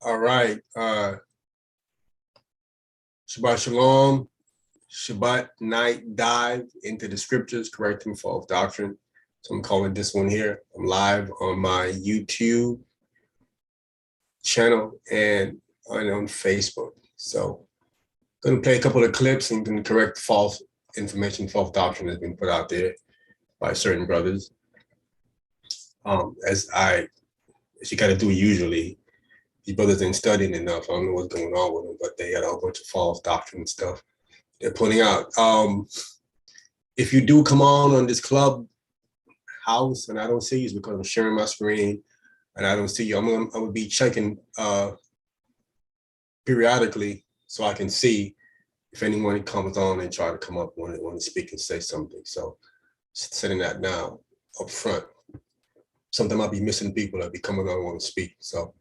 All right. Shabbat Shalom. Shabbat night dive into the scriptures, correcting false doctrine. So I'm calling this one here. I'm live on my YouTube channel and on Facebook. So I'm going to play a couple of clips and going to correct false information, false doctrine that's been put out there by certain brothers. As you got to do usually. These brothers ain't studying enough. I don't know what's going on with them, but they got a whole bunch of false doctrine and stuff they're putting out. If you do come on this club house and I don't see you, it's because I'm sharing my screen and I don't see you. I'm gonna be checking periodically so I can see if anyone comes on and try to come up want to speak and say something. So setting that now up front. Sometimes I'll be missing people that be coming on and want to speak. So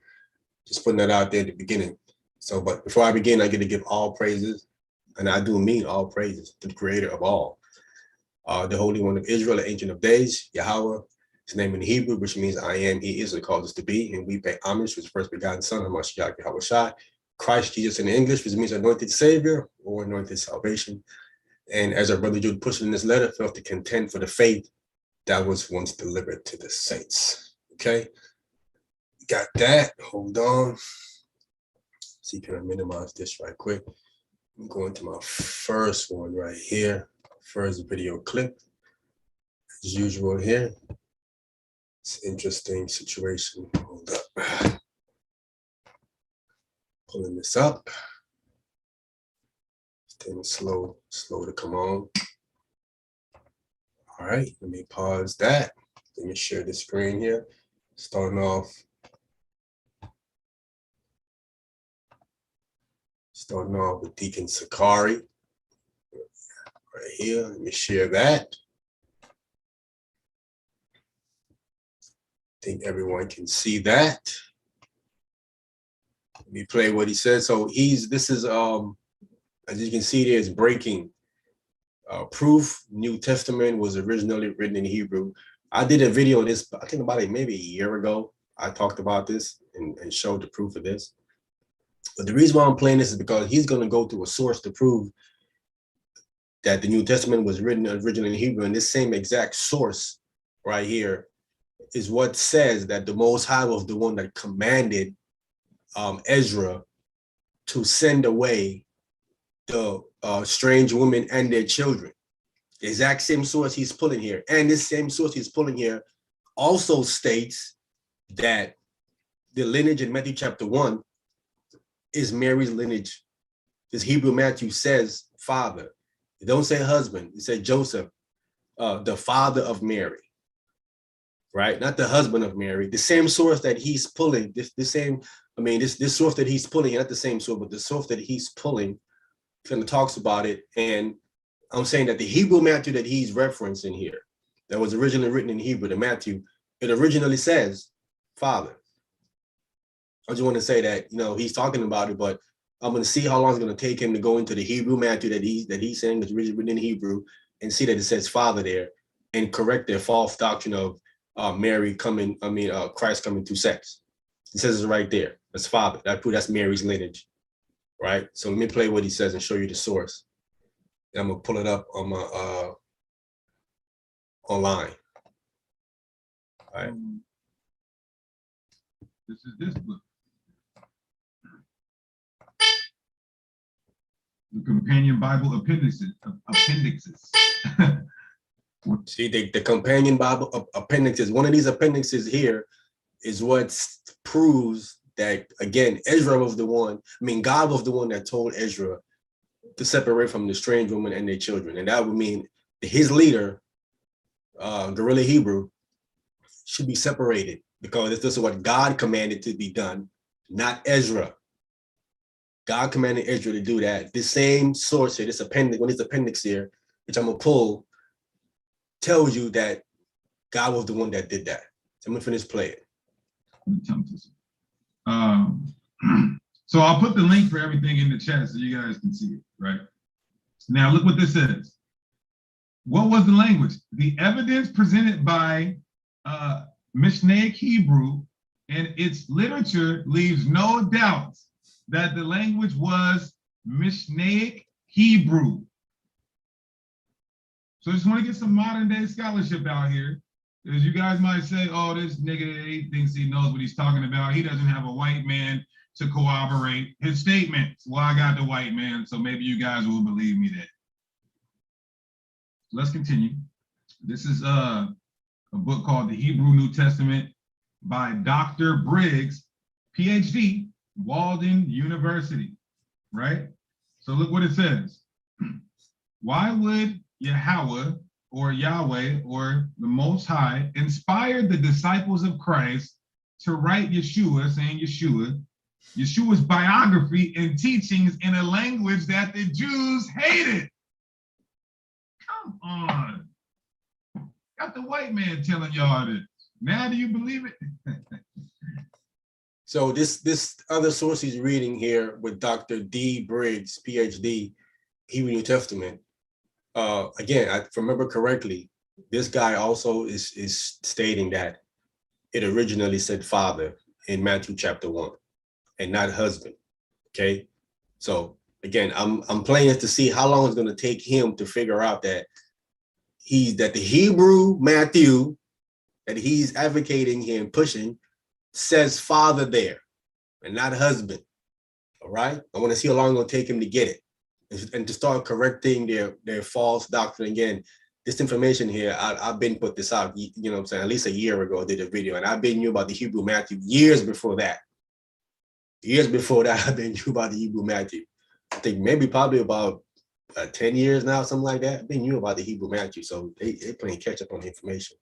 just putting that out there at the beginning. So, but before I begin, I get to give all praises, and I do mean all praises to the creator of all, the Holy One of Israel, the Ancient of Days, Yahweh, his name in Hebrew, which means I am, he is, what calls us to be, and we pay homage to his first begotten son, Hamashiach Yahweh Shai, Christ Jesus in English, which means anointed savior or anointed salvation. And as our brother Jude puts it in this letter, felt to contend for the faith that was once delivered to the saints. Okay. Got that. Hold on. See, can I minimize this right quick? I'm going to my first one right here. First video clip. As usual here. It's an interesting situation. Hold up. Pulling this up. Staying slow to come on. All right, let me pause that. Let me share the screen here. Starting off with Deacon Sakari right here. Let me share that. I think everyone can see that. Let me play what he says. So this is as you can see there, it's breaking proof. New Testament was originally written in Hebrew. I did a video on this, I think about maybe a year ago. I talked about this and showed the proof of this. But the reason why I'm playing this is because he's going to go to a source to prove that the New Testament was written originally in Hebrew. And this same exact source right here is what says that the Most High was the one that commanded Ezra to send away the strange women and their children. The exact same source he's pulling here. And this same source he's pulling here also states that the lineage in Matthew Chapter 1 is Mary's lineage. This Hebrew Matthew says father. It don't say husband. It said Joseph, the father of Mary, right? Not the husband of Mary. The same source that he's pulling, this source that he's pulling, not the same source, but the source that he's pulling kind of talks about it. And I'm saying that the Hebrew Matthew that he's referencing here, that was originally written in Hebrew, the Matthew, it originally says father. I just want to say that, he's talking about it, but I'm going to see how long it's going to take him to go into the Hebrew Matthew that he's saying is written in Hebrew and see that it says father there and correct their false doctrine of Christ coming through sex. It says it right there. That's father. That's Mary's lineage, right? So let me play what he says and show you the source. And I'm going to pull it up on my online. All right. This is this book. The companion Bible appendices. See, the companion Bible appendixes. One of these appendixes here is what proves that, again, Ezra was the one, God was the one that told Ezra to separate from the strange woman and their children. And that would mean his leader, Guerrilla Hebrew, should be separated because this is what God commanded to be done, not Ezra. God commanded Ezra to do that. This same source here, this appendix here, which I'm gonna pull, tells you that God was the one that did that. So I'm gonna finish playing. So I'll put the link for everything in the chat so you guys can see it, right? Now look what this says. What was the language? The evidence presented by Mishnaic Hebrew and its literature leaves no doubt that the language was Mishnaic Hebrew. So I just want to get some modern day scholarship out here, because you guys might say, oh, this nigga, he thinks he knows what he's talking about. He doesn't have a white man to corroborate his statements. Well, I got the white man, so maybe you guys will believe me that. Let's continue. This is a book called The Hebrew New Testament by Dr. Briggs, PhD, Walden University, right? So look what it says. Why would Yahweh or Yahweh or the Most High inspired the disciples of Christ to write Yeshua, saying Yeshua's biography and teachings in a language that the Jews hated? Come on. Got the white man telling y'all this. Now do you believe it? So this other source he's reading here with Dr. D. Briggs, PhD, Hebrew New Testament. Again, if I remember correctly, this guy also is stating that it originally said father in Matthew Chapter 1 and not husband. Okay. So again, I'm playing it to see how long it's going to take him to figure out that the Hebrew Matthew that he's advocating here and pushing says father there and not husband. All right. I want to see how long it's going to take him to get it and to start correcting their false doctrine. Again, this information here, I've been put this out, you know what I'm saying, at least a year ago, I did a video, and I've been knew about the Hebrew Matthew years before that. Years before that, I've been knew about the Hebrew Matthew. I think maybe probably about 10 years now, something like that. I've been knew about the Hebrew Matthew, so they playing catch up on the information.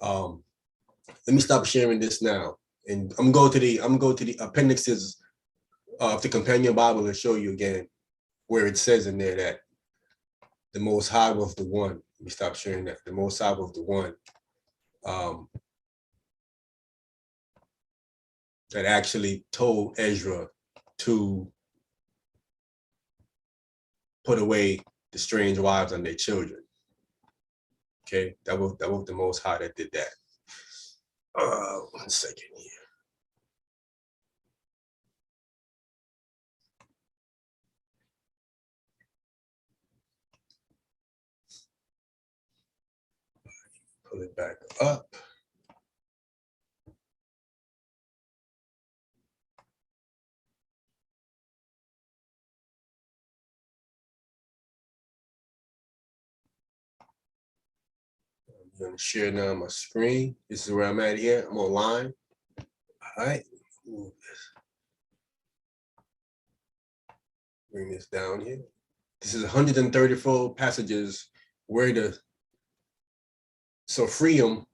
Let me stop sharing this now, and I'm going to the appendixes of the Companion Bible and show you again where it says in there that the Most High was the one. Let me stop sharing that. The Most High was the one that actually told Ezra to put away the strange wives and their children. Okay, that was the Most High that did that. 1 second here. Pull it back up. I'm going to share now my screen. This is where I'm at here. I'm online. All right. Move this. Bring this down here. This is 134 passages where the Sophrium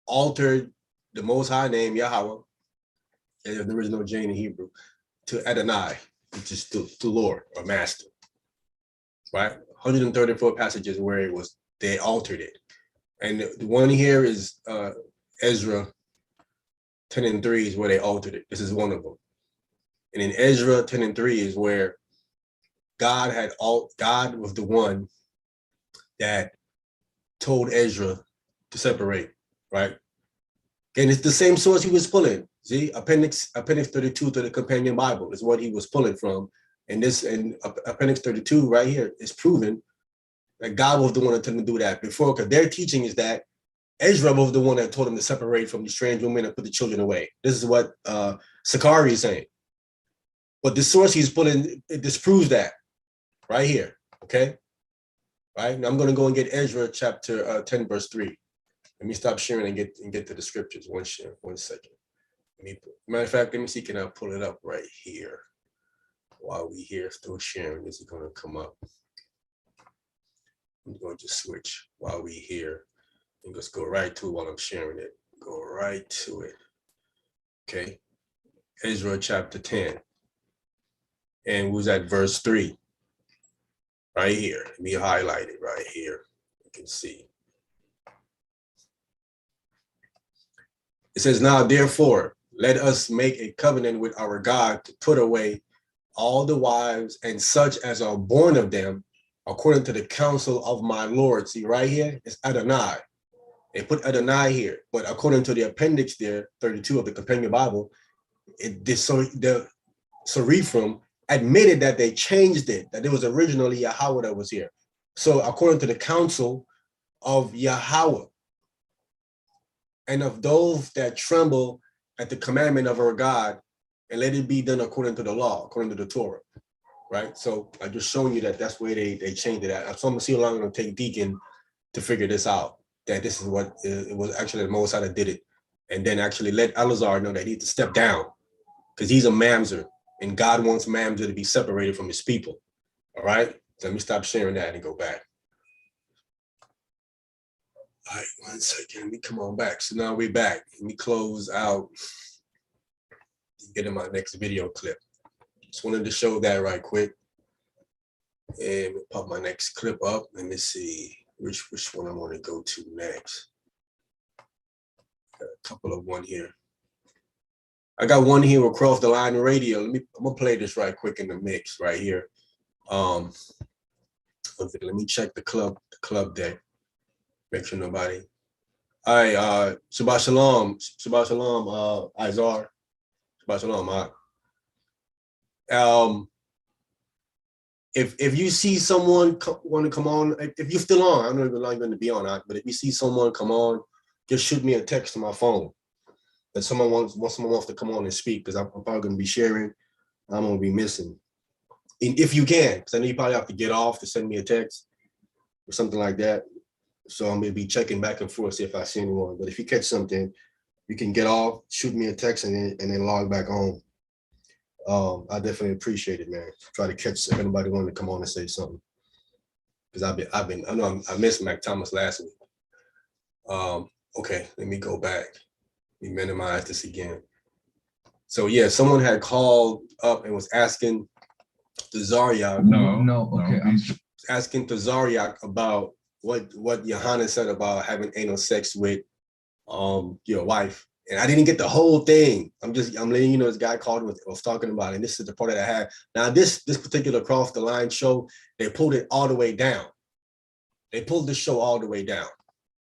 altered the Most High name, Yahweh, and there is no J in Hebrew, to Adonai, which is to Lord or Master. Right? 134 passages where they altered it. And the one here is Ezra 10:3 is where they altered it. This is one of them. And in Ezra 10:3 is where God was the one that told Ezra to separate, right? And it's the same source he was pulling. See, appendix 32 to the Companion Bible is what he was pulling from. And appendix 32 right here is proven that God was the one that told him to do that before, because their teaching is that Ezra was the one that told him to separate from the strange women and put the children away. This is what Sakari is saying. But the source he's pulling, it disproves that right here, okay? Right, now I'm going to go and get Ezra chapter 10, verse 3. Let me stop sharing and get to the scriptures. One second. Matter of fact, let me see, can I pull it up right here? While we here still sharing, this is going to come up. I'm going to just switch while we here and just go right to it while I'm sharing it. Go right to it. Okay. Ezra chapter 10. And was at verse 3. Right here. Let me highlight it right here. You can see. It says, now therefore, let us make a covenant with our God to put away all the wives and such as are born of them, according to the counsel of my Lord. See right here, it's Adonai. They put Adonai here, but according to the appendix there, 32 of the Companion Bible, the Seraphim admitted that they changed it, that it was originally Yahweh that was here. So according to the counsel of Yahweh, and of those that tremble at the commandment of our God, and let it be done according to the law, according to the Torah, right? So I just showing you that that's where they changed it at. So I'm gonna see how long it's gonna take Deacon to figure this out, that this is what it was actually the Most High that did it. And then actually let Elazar know that he needs to step down because he's a mamzer and God wants mamzer to be separated from his people, all right? So let me stop sharing that and go back. All right, 1 second, let me come on back. So now we're back. Let me close out and get in my next video clip. Just wanted to show that right quick. And pop my next clip up. Let me see which one I want to go to next. Got a couple of one here. I got one here across the line radio. I'm gonna play this right quick in the mix right here. Let me check the club deck. Make sure nobody. All right, Shabbat Shalom, Izar. Shabbat Shalom, if you see someone want to come on, if you're still on, I don't know if you're not going to be on, but if you see someone come on, just shoot me a text to my phone that someone wants to come on and speak, because I'm probably going to be sharing. I'm going to be missing. And if you can, because I know you probably have to get off to send me a text or something like that. So I'm going to be checking back and forth, see if I see anyone. But if you catch something, you can get off, shoot me a text, and then log back on. I definitely appreciate it, man. Try to catch if anybody wanted to come on and say something, because I know I missed Mac Thomas last week. Okay, let me go back. Let me minimize this again. So yeah, someone had called up and was asking Tazariak. Okay. I'm asking Tazariak about what Yohanan said about having anal sex with your wife. And I didn't get the whole thing. I'm letting you know this guy called was talking about it. And this is the part that I had. Now this particular Cross the Line show, they pulled it all the way down. They pulled the show all the way down.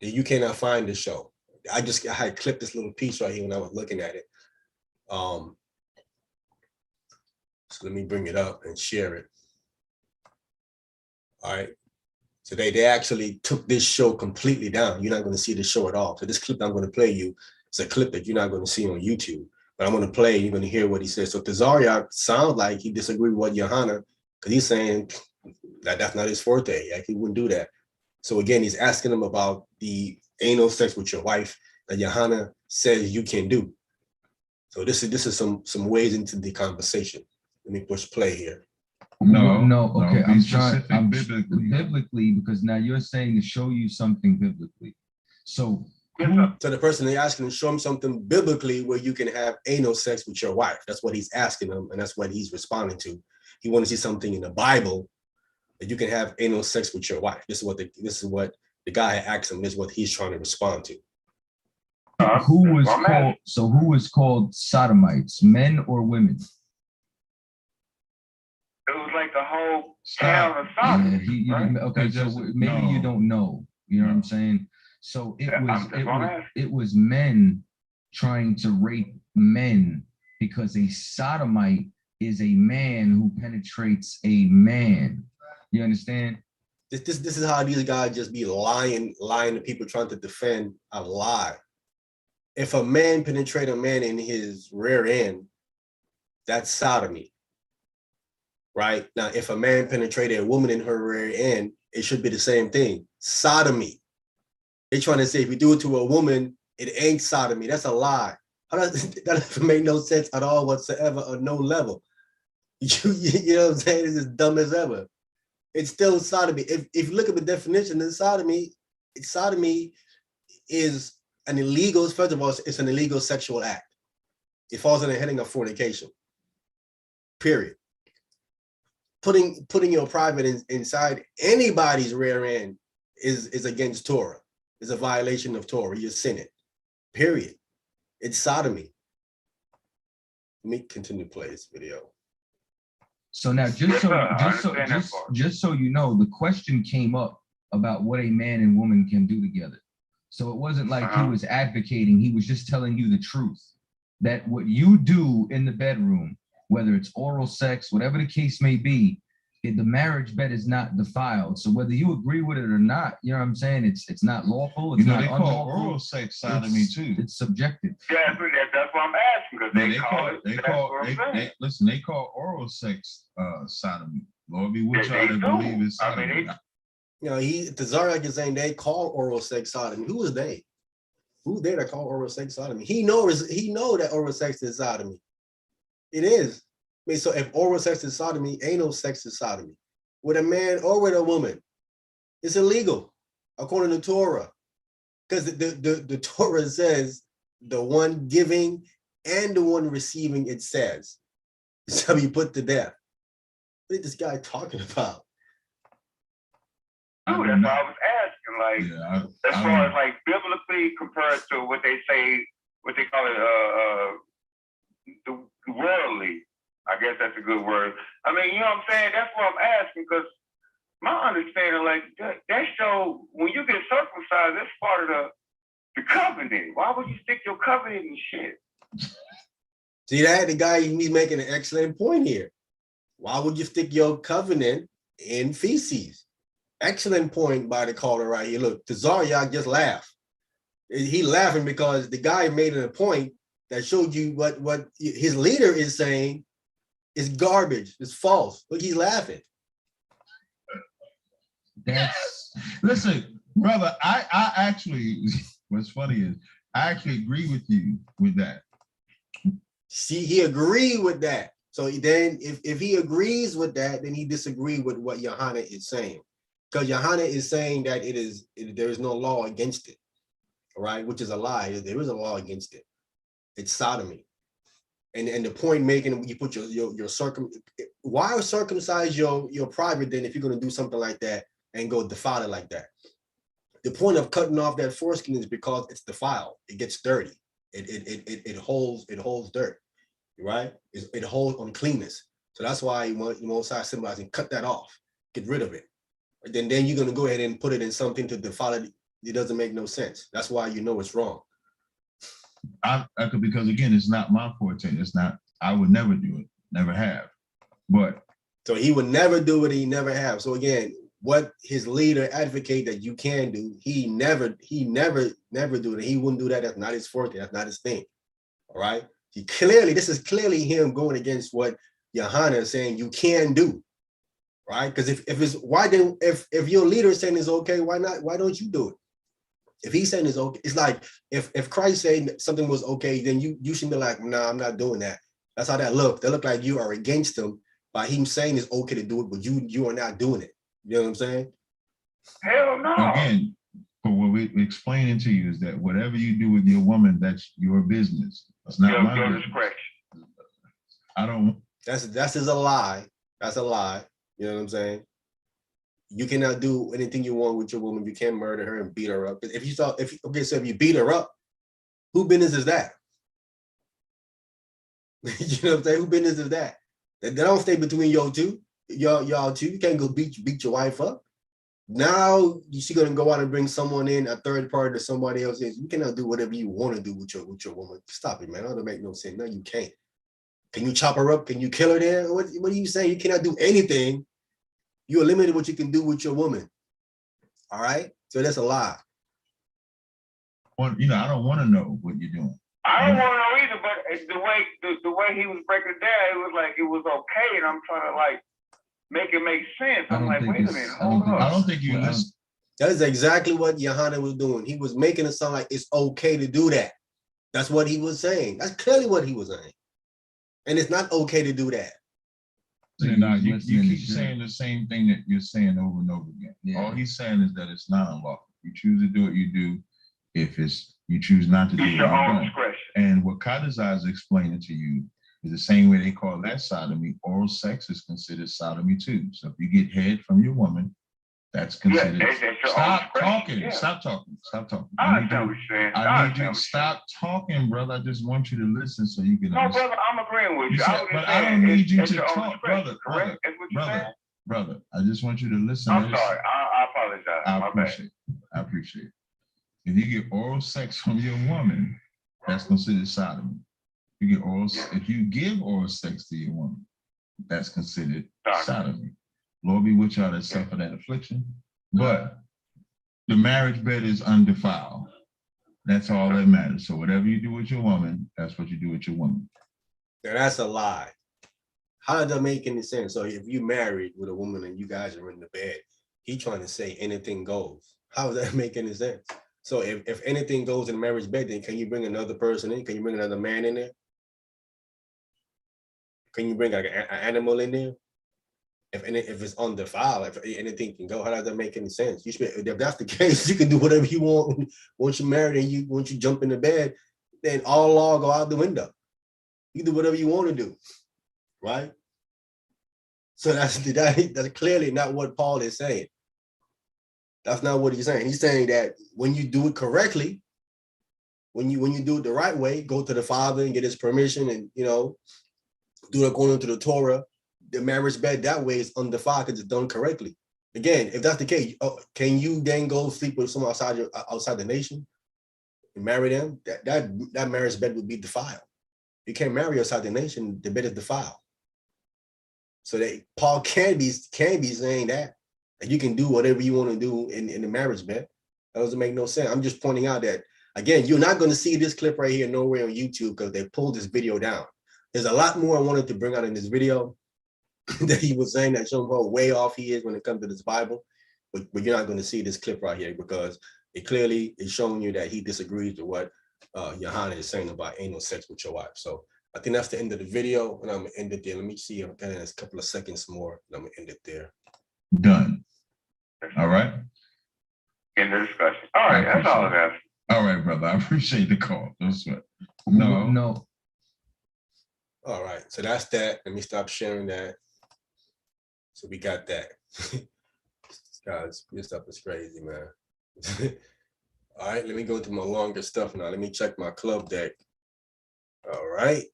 You cannot find the show. I had clipped this little piece right here when I was looking at it. So let me bring it up and share it. All right. So they actually took this show completely down. You're not going to see the show at all. So this clip I'm going to play you, it's a clip that you're not going to see on YouTube. But I'm going to play, you're going to hear what he says. So Tazariak sounds like he disagreed with what Yohanan, because he's saying that that's not his forte. Like he wouldn't do that. So again, he's asking him about the anal sex with your wife that Yohanan says you can do. So this is some ways into the conversation. Let me push play here. No. Okay, I'm biblically, because now you're saying to show you something biblically. So the person they're asking to show him something biblically where you can have anal sex with your wife. That's what he's asking him, and that's what he's responding to. He wants to see something in the Bible that you can have anal sex with your wife. This is what the guy asked him. This is what he's trying to respond to. Who was called sodomites, men or women? It was like the whole town of Sodom. Yeah, right? Okay, so maybe you don't know. You know what I'm saying? So it was men trying to rape men, because a sodomite is a man who penetrates a man. You understand? This is how these guys just be lying to people trying to defend a lie. If a man penetrate a man in his rear end, that's sodomy. Right? Now, if a man penetrated a woman in her rear end, it should be the same thing. Sodomy. They're trying to say if you do it to a woman, it ain't sodomy. That's a lie. That doesn't make no sense at all whatsoever on no level. You know what I'm saying? It's as dumb as ever. It's still sodomy. If you look at the definition of sodomy is an illegal, first of all, it's an illegal sexual act. It falls under the heading of fornication. Period. Putting your private inside anybody's rear end is against Torah. It's a violation of Torah. You're sinning. Period. It's sodomy. Let me continue to play this video. So now, just so you know, the question came up about what a man and woman can do together. So it wasn't like he was advocating, he was just telling you the truth. That what you do in the bedroom, whether it's oral sex, whatever the case may be, the marriage bed is not defiled. So whether you agree with it or not, you know what I'm saying? It's not lawful. It's not they unlawful. call oral sex sodomy too. It's subjective. Yeah, that's what I'm asking, because they call oral sex sodomy. Lord be with y'all that believe it's sodomy. You know, the Zarek is saying they call oral sex sodomy. Who is they? Who's there to call oral sex sodomy? He know that oral sex is sodomy. It is. I mean, so if oral sex is sodomy, anal sex is sodomy. With a man or with a woman, it's illegal according to Torah. Because the Torah says the one giving and the one receiving, it says, shall be put to death. What is this guy talking about? Dude, that's why I was asking, like, as far as like biblically compared to what they say, what they call it, the worldly. I guess that's a good word. I mean, you know what I'm saying? That's what I'm asking, because my understanding, like, that show, when you get circumcised, that's part of the covenant. Why would you stick your covenant in shit? See that? The guy, he's making an excellent point here. Why would you stick your covenant in feces? Excellent point by the caller right here. Look, Tazaryak just laughed. He laughing because the guy made a point that showed you what his leader is saying is garbage. It's false. Look, he's laughing. Listen, brother, I actually, what's funny is I actually agree with you with that. See, he agreed with that. So then if he agrees with that, then he disagreed with what Johanna is saying. Because Johanna is saying that there is no law against it, all right, which is a lie. There is a law against it. It's sodomy. And the point making, you put why circumcise your private then if you're going to do something like that and go defile it like that? The point of cutting off that foreskin is because it's defiled. It gets dirty. It holds dirt, right? It holds uncleanness. So that's why Mosai symbolizing cut that off, get rid of it. Then you're going to go ahead and put it in something to defile it. It doesn't make no sense. That's why you know it's wrong. Because again, it's not my forte. It's not. I would never do it. Never have. But so he would never do it. He never have. So again, what his leader advocate that you can do, he never do it. He wouldn't do that. That's not his forte. That's not his thing. All right. This is clearly him going against what Johanna is saying you can do. Right? Because if your leader is saying it's okay, why not? Why don't you do it? If he's saying it's okay, it's like if Christ saying something was okay, then you should be like, nah, I'm not doing that. That's how that look. They look like you are against him by him saying it's okay to do it, but you are not doing it. You know what I'm saying? Hell no. Again, but what we're explaining to you is that whatever you do with your woman, that's your business. That's not my business. I don't. That's a lie. That's a lie. You know what I'm saying? You cannot do anything you want with your woman. You can't murder her and beat her up. So if you beat her up, who business is that? You know what I'm saying? Who business is that? They don't stay between y'all two. You can't go beat your wife up. Now she's gonna go out and bring someone in, a third party to somebody else. You cannot do whatever you want to do with your woman. Stop it, man. That doesn't make no sense. No, you can't. Can you chop her up? Can you kill her there? What are you saying? You cannot do anything. You're limited what you can do with your woman. All right? So that's a lie. Well, I don't want to know what you're doing. I don't want to know either, but the way he was breaking it down, it was like it was okay, and I'm trying to like make it make sense. I'm like, wait a minute, hold on. I don't think you listen. That is exactly what Johanna was doing. He was making it sound like it's okay to do that. That's what he was saying. That's clearly what he was saying. And it's not okay to do that. You keep saying the same thing that you're saying over and over again. Yeah. All he's saying is that it's not unlawful. You choose to do it, you do. If you choose not to do it, your own discretion. And what Kadazai is explaining to you is the same way they call that sodomy. Oral sex is considered sodomy too. So if you get head from your woman That's considered. Stop talking. Yeah. Stop talking. Stop talking. I understand what you're saying. I need you to stop talking, brother. I just want you to listen so you can understand. No, brother, I'm agreeing with you. But I don't need you to talk, brother. Brother, I just want you to listen. I'm sorry. I apologize. I appreciate it. If you get oral sex from your woman, that's considered sodomy. If you give oral sex to your woman, that's considered sodomy. Lord be with y'all that suffer that affliction. But the marriage bed is undefiled. That's all that matters. So whatever you do with your woman, that's what you do with your woman. Now that's a lie. How does that make any sense? So if you married with a woman and you guys are in the bed, he trying to say anything goes. How does that make any sense? So if anything goes in the marriage bed, then can you bring another person in? Can you bring another man in there? Can you bring like an animal in there? If it's undefiled, if anything can go, how does that make any sense? You should, if that's the case, you can do whatever you want once you're married and once you jump in the bed, then all law go out the window. You do whatever you want to do, right? So that's clearly not what Paul is saying. That's not what he's saying. He's saying that when you do it correctly, when you do it the right way, go to the Father and get his permission and, do it according to the Torah, the marriage bed that way is undefiled because it's done correctly. Again, if that's the case, can you then go sleep with someone outside the nation and marry them? That marriage bed would be defiled. You can't marry outside the nation, the bed is defiled. So that Paul can be saying that you can do whatever you want to do in the marriage bed. That doesn't make no sense. I'm just pointing out that, again, you're not going to see this clip right here nowhere on YouTube because they pulled this video down. There's a lot more I wanted to bring out in this video that he was saying that shows how way off he is when it comes to this Bible. But you're not going to see this clip right here because it clearly is showing you that he disagrees with what Johanna is saying about anal sex with your wife. So I think that's the end of the video, and I'm going to end it there. Let me see if I can a couple of seconds more, and I'm going to end it there. Done. All right. In the discussion. All right, that's all I have. All right, brother. I appreciate the call. Don't sweat. No. All right, so that's that. Let me stop sharing that. So we got that. Guys, this stuff is crazy, man. All right, let me go to my longer stuff now. Let me check my club deck. All right,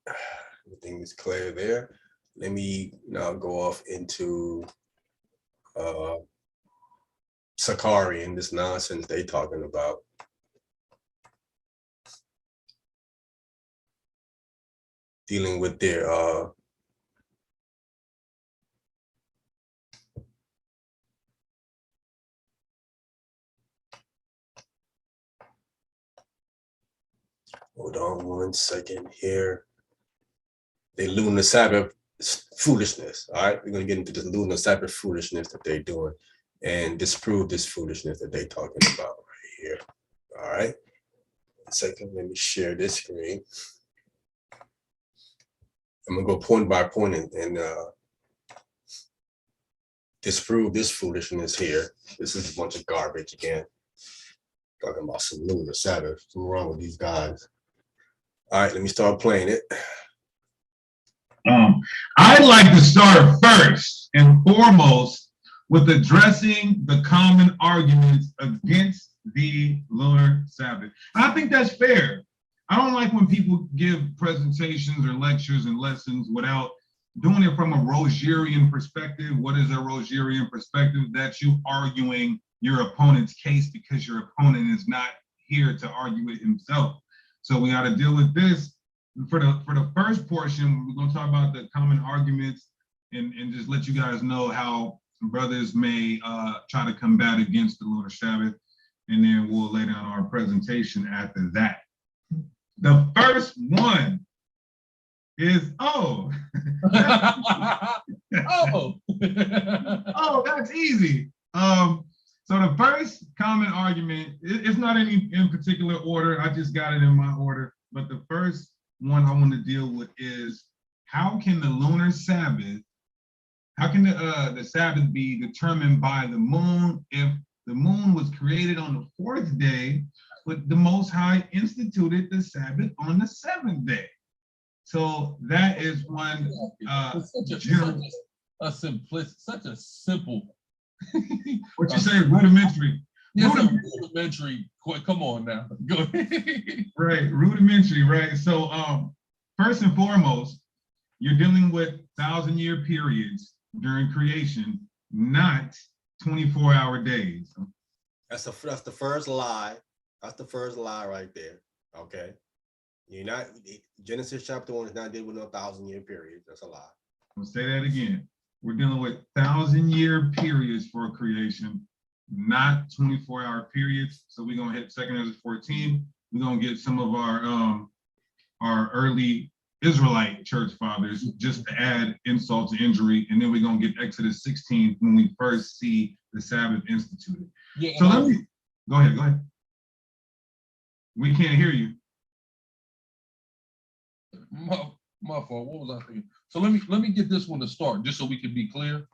everything is clear there. Let me now go off into Sakari and this nonsense they talking about. Dealing with their hold on one second here. They lunar Sabbath foolishness. All right, we're gonna get into this lunar Sabbath foolishness that they're doing and disprove this foolishness that they're talking about right here. All right. One second, let me share this screen. I'm gonna go point by point and disprove this foolishness here. This is a bunch of garbage again. Talking about some lunar Sabbath. What's wrong with these guys? All right, let me start playing it. I'd like to start first and foremost with addressing the common arguments against the lunar Sabbath. I think that's fair. I don't like when people give presentations or lectures and lessons without doing it from a Rogerian perspective. What is a Rogerian perspective? That's you arguing your opponent's case because your opponent is not here to argue it himself. So we got to deal with this. For the first portion, we're going to talk about the common arguments and just let you guys know how brothers may try to combat against the lunar Sabbath. And then we'll lay down our presentation after that. The first one is, oh, that's easy. So the first common argument, it's not in particular order. I just got it in my order. But the first one I want to deal with is, how can the lunar Sabbath, how can the Sabbath be determined by the moon if the moon was created on the fourth day, but the Most High instituted the Sabbath on the seventh day? So that is one such a simple What you say, rudimentary? Yes, rudimentary. Come on now. Go ahead. Right, rudimentary, right? So first and foremost, you're dealing with 1,000-year periods during creation, not 24-hour days. That's the first lie. That's the first lie right there. Okay. You're not, Genesis chapter 1 is not dealing with no 1,000-year period. That's a lie. I'm gonna say that again. We're dealing with 1,000-year periods for creation, not 24-hour periods. So we're gonna hit 2 Ezra 14. We're gonna get some of our early Israelite church fathers just to add insult to injury, and then we're gonna get Exodus 16 when we first see the Sabbath instituted. Yeah, so let me go ahead. We can't hear you. My fault. What was I thinking? So let me get this one to start, just so we can be clear.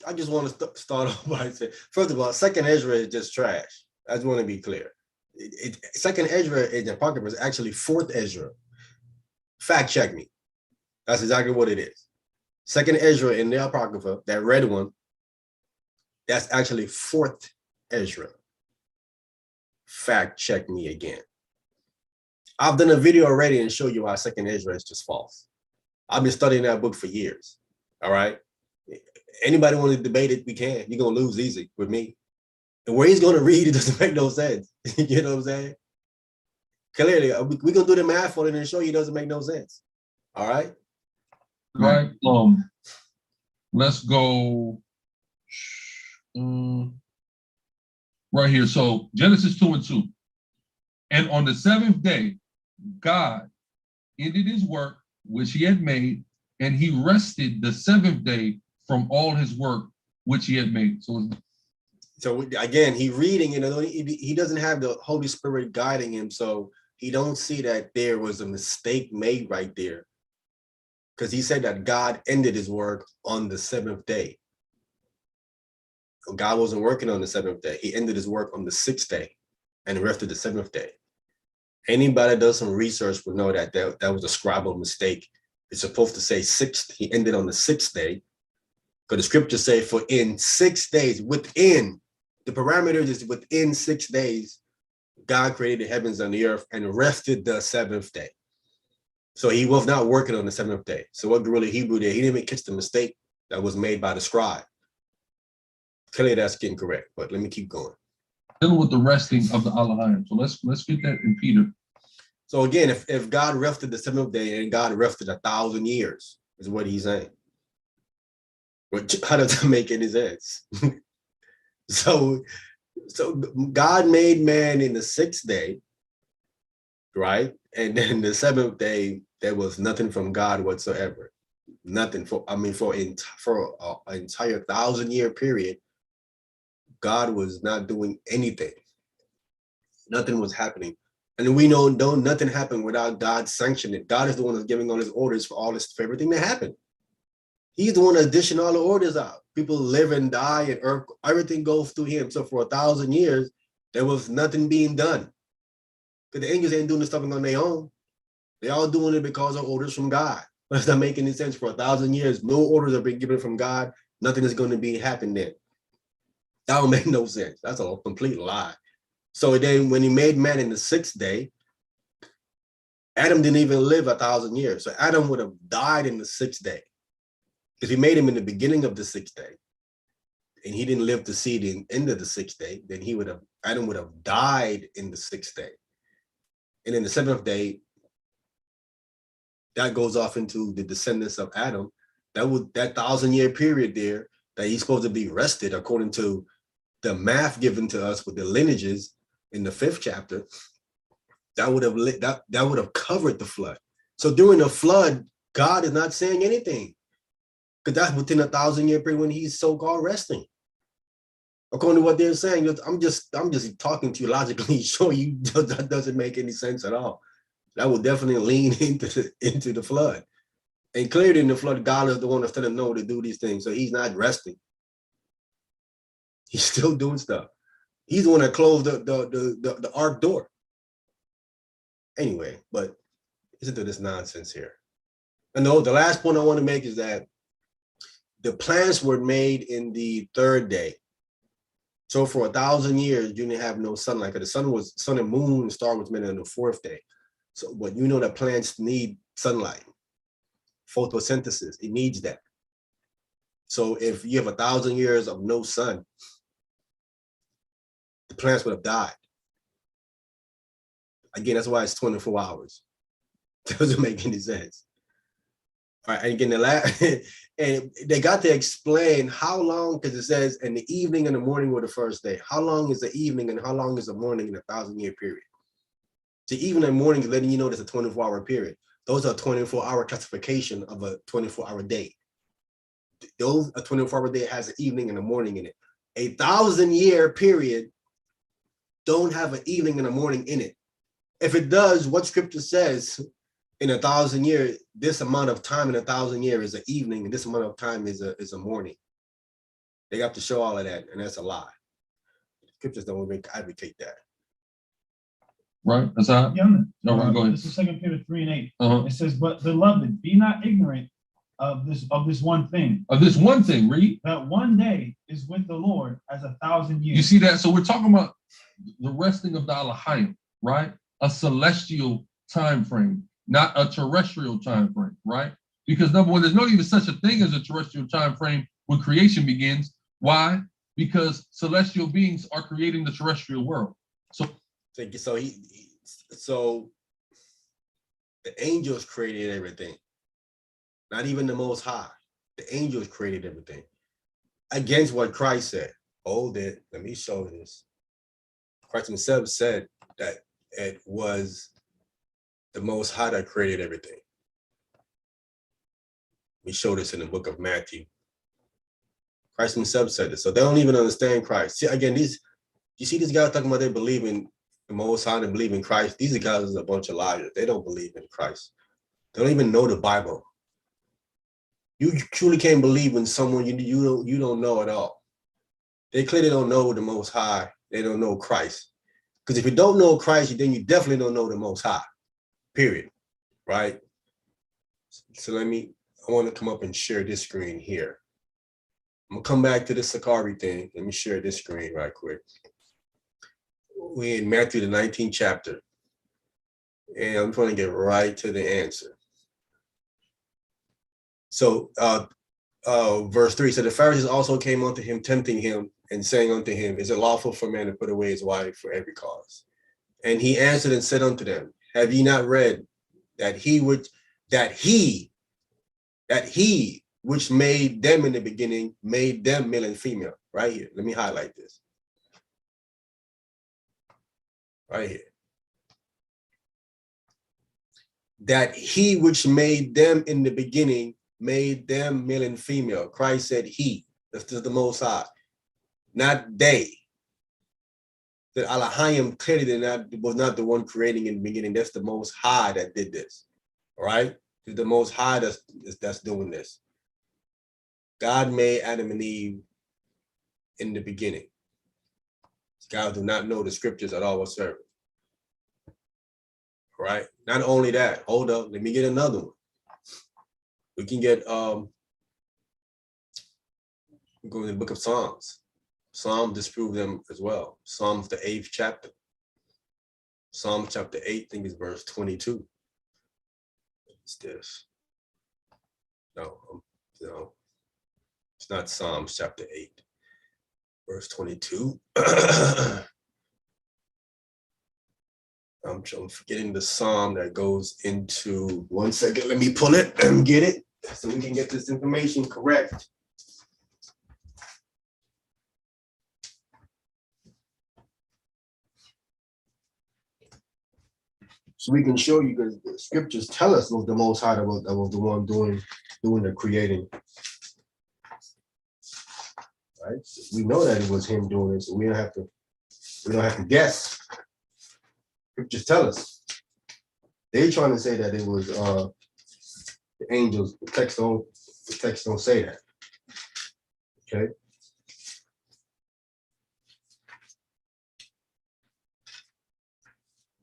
I just want to start off by saying, first of all, 2 Ezra is just trash. I just want to be clear. 2 Ezra in the Apocrypha is actually 4th Ezra. Fact check me. That's exactly what it is. 2 Ezra in the Apocrypha, that red one, that's actually 4th Ezra. Fact check me again. I've done a video already and show you why 2 Ezra is just false. I've been studying that book for years. All right. Anybody want to debate it, we can. You're gonna lose easy with me. And where he's gonna read, it doesn't make no sense. You know what I'm saying? Clearly, we're gonna do the math on it and show you it doesn't make no sense. All right. Right. Let's go right here. So Genesis 2:2. And on the 7th day, God ended his work which he had made, and he rested the 7th day from all his work which he had made. So again, he reading, he doesn't have the Holy Spirit guiding him, so he don't see that there was a mistake made right there, because he said that God ended his work on the 7th day. God wasn't working on the 7th day. He ended his work on the 6th day and rested the 7th day. Anybody that does some research will know that that was a scribal mistake. It's supposed to say 6th. He ended on the 6th day, because the scriptures say, for in 6 days, within the parameters is within 6 days, God created the heavens and the earth and rested the 7th day. So he was not working on the 7th day. So what really Hebrew did, he didn't even catch the mistake that was made by the scribe. Clearly that's incorrect, but let me keep going. Dealing with the resting of the Elohim. So let's get that in Peter. So again, if God rested the 7th day and God rested 1,000 years, is what he's saying. But how does that make any sense? So God made man in the 6th day, right? And then the 7th day, there was nothing from God whatsoever. Nothing for an entire 1,000-year period. God was not doing anything. Nothing was happening. And we know nothing happened without God sanctioning it. God is the one that's giving all his orders for everything that happened. He's the one that's dishing all the orders out. People live and die and earth, everything goes through him. So for 1,000 years, there was nothing being done. Because the angels ain't doing this stuff on their own. They're all doing it because of orders from God. But it's not making any sense. For 1,000 years, no orders have been given from God. Nothing is going to be happening there. That don't make no sense. That's a complete lie. So then when he made man in the 6th day, Adam didn't even live 1,000 years. So Adam would have died in the 6th day. If he made him in the beginning of the 6th day, and he didn't live to see the end of the 6th day, then Adam would have died in the 6th day. And in the 7th day, that goes off into the descendants of Adam. That 1,000-year period there that he's supposed to be rested according to the math given to us with the lineages in the 5th chapter, that would have covered the flood. So during the flood, God is not saying anything, because that's within 1,000-year period when he's so-called resting. According to what they're saying, I'm just talking to you logically, show you that doesn't make any sense at all. That will definitely lean into the flood. And clearly in the flood, God is the one that's telling Noah to do these things. So he's not resting. He's still doing stuff. He's the one that closed the ark door. Anyway, but listen to this nonsense here. And the last point I want to make is that the plans were made in the 3rd day. So for 1,000 years, you didn't have no sunlight, because the sun and moon and star was made on the 4th day. So, but you know that plants need sunlight, photosynthesis, it needs that. So if you have 1,000 years of no sun, the plants would have died. Again, that's why it's 24 hours. Doesn't make any sense. All right, and again, and they got to explain how long, because it says, in the evening and the morning were the first day. How long is the evening and how long is the morning in a 1,000-year period? The evening and morning is letting you know there's a 24-hour period. Those are 24-hour classification of a 24-hour day. Those, a 24-hour day has an evening and a morning in it. A 1,000-year period don't have an evening and a morning in it. If it does, what scripture says in 1,000 years, this amount of time in 1,000 years is an evening, and this amount of time is a morning. They have to show all of that, and that's a lie. Scriptures don't advocate that. Right? That's how. Yeah, No, go ahead. This is 2 Peter 3:8. It says, "But beloved, be not ignorant of this one thing. Of this one thing, read. That one day is with the Lord as 1,000 years." You see that? So we're talking about the resting of the Alahayim, right? A celestial time frame, not a terrestrial time frame, right? Because number one, there's not even such a thing as a terrestrial time frame when creation begins. Why? Because celestial beings are creating the terrestrial world. So the angels created everything, not even the Most High. The angels created everything against what Christ said. Hold it, let me show this. Christ himself said that it was the Most High that created everything. We show this in the book of Matthew. Christ himself said this. So they don't even understand Christ. See, again, you see these guys talking about they believe in the Most High and believe in Christ. These guys are a bunch of liars. They don't believe in Christ. They don't even know the Bible. You truly can't believe in someone you don't know at all. They clearly don't know the Most High. They don't know Christ. Because if you don't know Christ, then you definitely don't know the Most High. Period. Right? So I want to come up and share this screen here. I'm gonna come back to the Sakari thing. Let me share this screen right quick. We're in Matthew, the 19th chapter. And I'm trying to get right to the answer. So verse 3 said, the Pharisees also came unto him, tempting him, and saying unto him, is it lawful for a man to put away his wife for every cause? And he answered and said unto them, have ye not read that he which made them in the beginning, made them male and female? Right here. Let me highlight this. Right here. That he which made them in the beginning, made them male and female. Christ said he. This is the Most High. Not they. The Alahayim clearly was not the one creating in the beginning. That's the Most High that did this. All right? It's the Most High that's doing this. God made Adam and Eve in the beginning. God do not know the scriptures at all whatsoever. All right? Not only that, hold up, let me get another one. We can get go to the book of Psalms. Psalms disprove them as well. Psalms, the 8th chapter. Psalm chapter 8, I think it's verse 22. What's this? No, it's not Psalms chapter 8, verse 22. I'm forgetting the psalm that goes into, 1 second, let me pull it and get it so we can get this information correct. So we can show you, because the scriptures tell us it was the Most High that was the one doing the creating. Right? So we know that it was him doing it, so we don't have to guess. Scriptures tell us. They're trying to say that it was the angels. The text don't say that. Okay.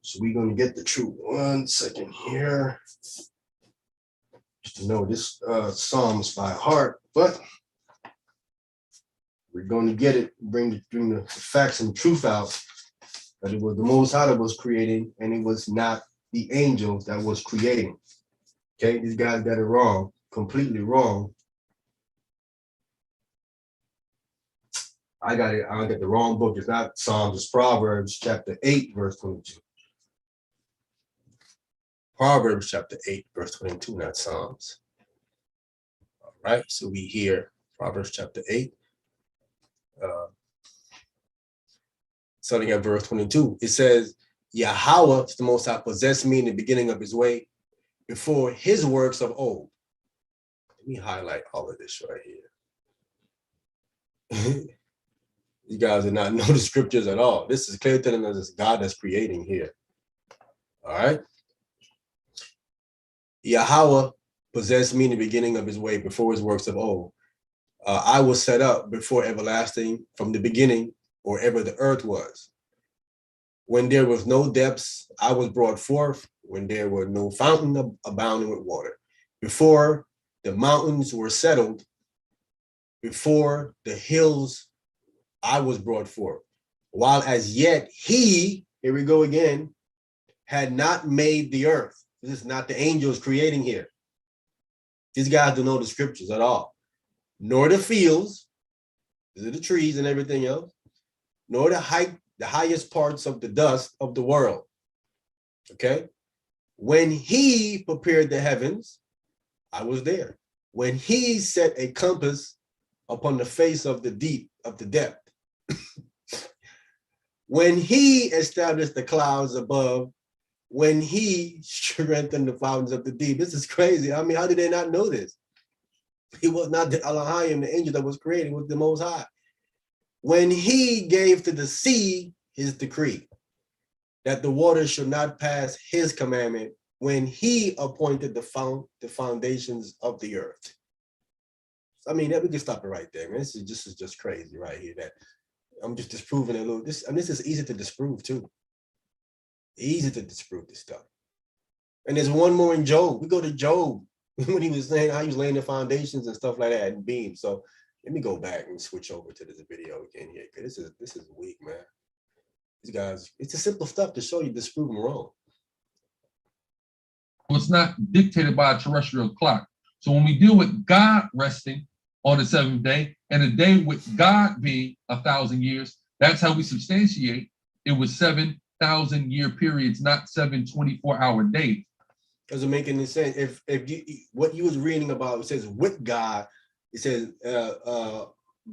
So we're gonna get the truth. 1 second here. Just to know this Psalms by heart, but We're going to get it, bring the facts and truth out, that it was the Most High that was creating, and it was not the angels that was creating. Okay, these guys got it wrong, completely wrong. I got the wrong book. It's not Psalms, it's Proverbs chapter 8, verse 22. Proverbs chapter 8, verse 22, not Psalms. All right, so we hear Proverbs chapter 8. Starting at verse 22, it says, Yahweh, the Most High, possessed me in the beginning of his way, before his works of old. Let me highlight all of this right here. You guys do not know the scriptures at all. This is clear telling us it's God that's creating here. All right. Yahweh possessed me in the beginning of his way, before his works of old. I was set up before everlasting, from the beginning, or ever the earth was. When there was no depths, I was brought forth, when there were no fountain abounding with water. Before the mountains were settled, before the hills, I was brought forth. While as yet he, here we go again, had not made the earth. This is not the angels creating here. These guys don't know the scriptures at all. Nor the fields, these are the trees and everything else, nor the highest parts of the dust of the world. Okay? When he prepared the heavens, I was there. When he set a compass upon the face of the deep, of the depth. When he established the clouds above, when he strengthened the fountains of the deep. This is crazy. I mean, how did they not know this? He was not the Elohim, the angel that was created, it was the Most High. When he gave to the sea his decree, that the waters should not pass his commandment, when he appointed the foundations of the earth. I mean, we can stop it right there, man. This is just crazy right here. That I'm just disproving a little. This is easy to disprove too. Easy to disprove this stuff. And there's one more in Job. We go to Job when he was saying how he was laying the foundations and stuff like that and beams. So let me go back and switch over to this video again here, because this is weak, man. These guys, it's a simple stuff to show you disprove them wrong. It's not dictated by a terrestrial clock. So when we deal with God resting on the seventh day, and a day with God being 1,000 years, that's how we substantiate it was 7,000 year periods, not 7 24-hour days. Doesn't make any sense. If you, what you was reading about, it says with God, it says,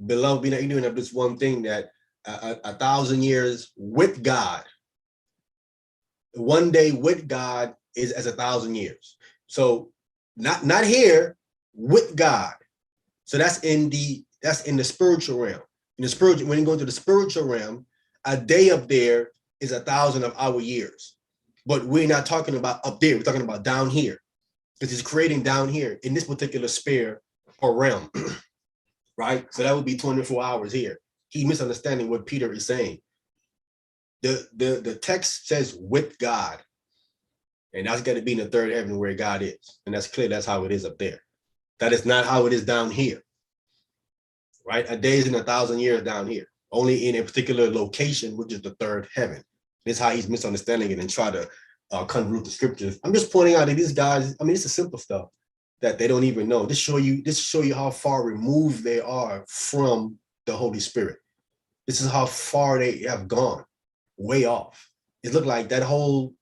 beloved, be not ignorant of this one thing, that 1,000 years with God, one day with God is as 1,000 years. So not here, with God. So that's in the spiritual realm. In the spiritual, when you go into the spiritual realm, a day up there is 1,000 of our years. But we're not talking about up there, we're talking about down here. Because he's creating down here in this particular sphere or realm. Right? So that would be 24 hours here. He's misunderstanding what Peter is saying. The text says with God. And that's got to be in the third heaven where God is. And that's clear, that's how it is up there. That is not how it is down here. Right? A day is in 1,000 years down here. Only in a particular location, which is the third heaven. This is how he's misunderstanding it and try to convolute the scriptures. I'm just pointing out that these guys, I mean, it's the simple stuff that they don't even know. This show you how far removed they are from the Holy Spirit. This is how far they have gone, way off. It looked like that whole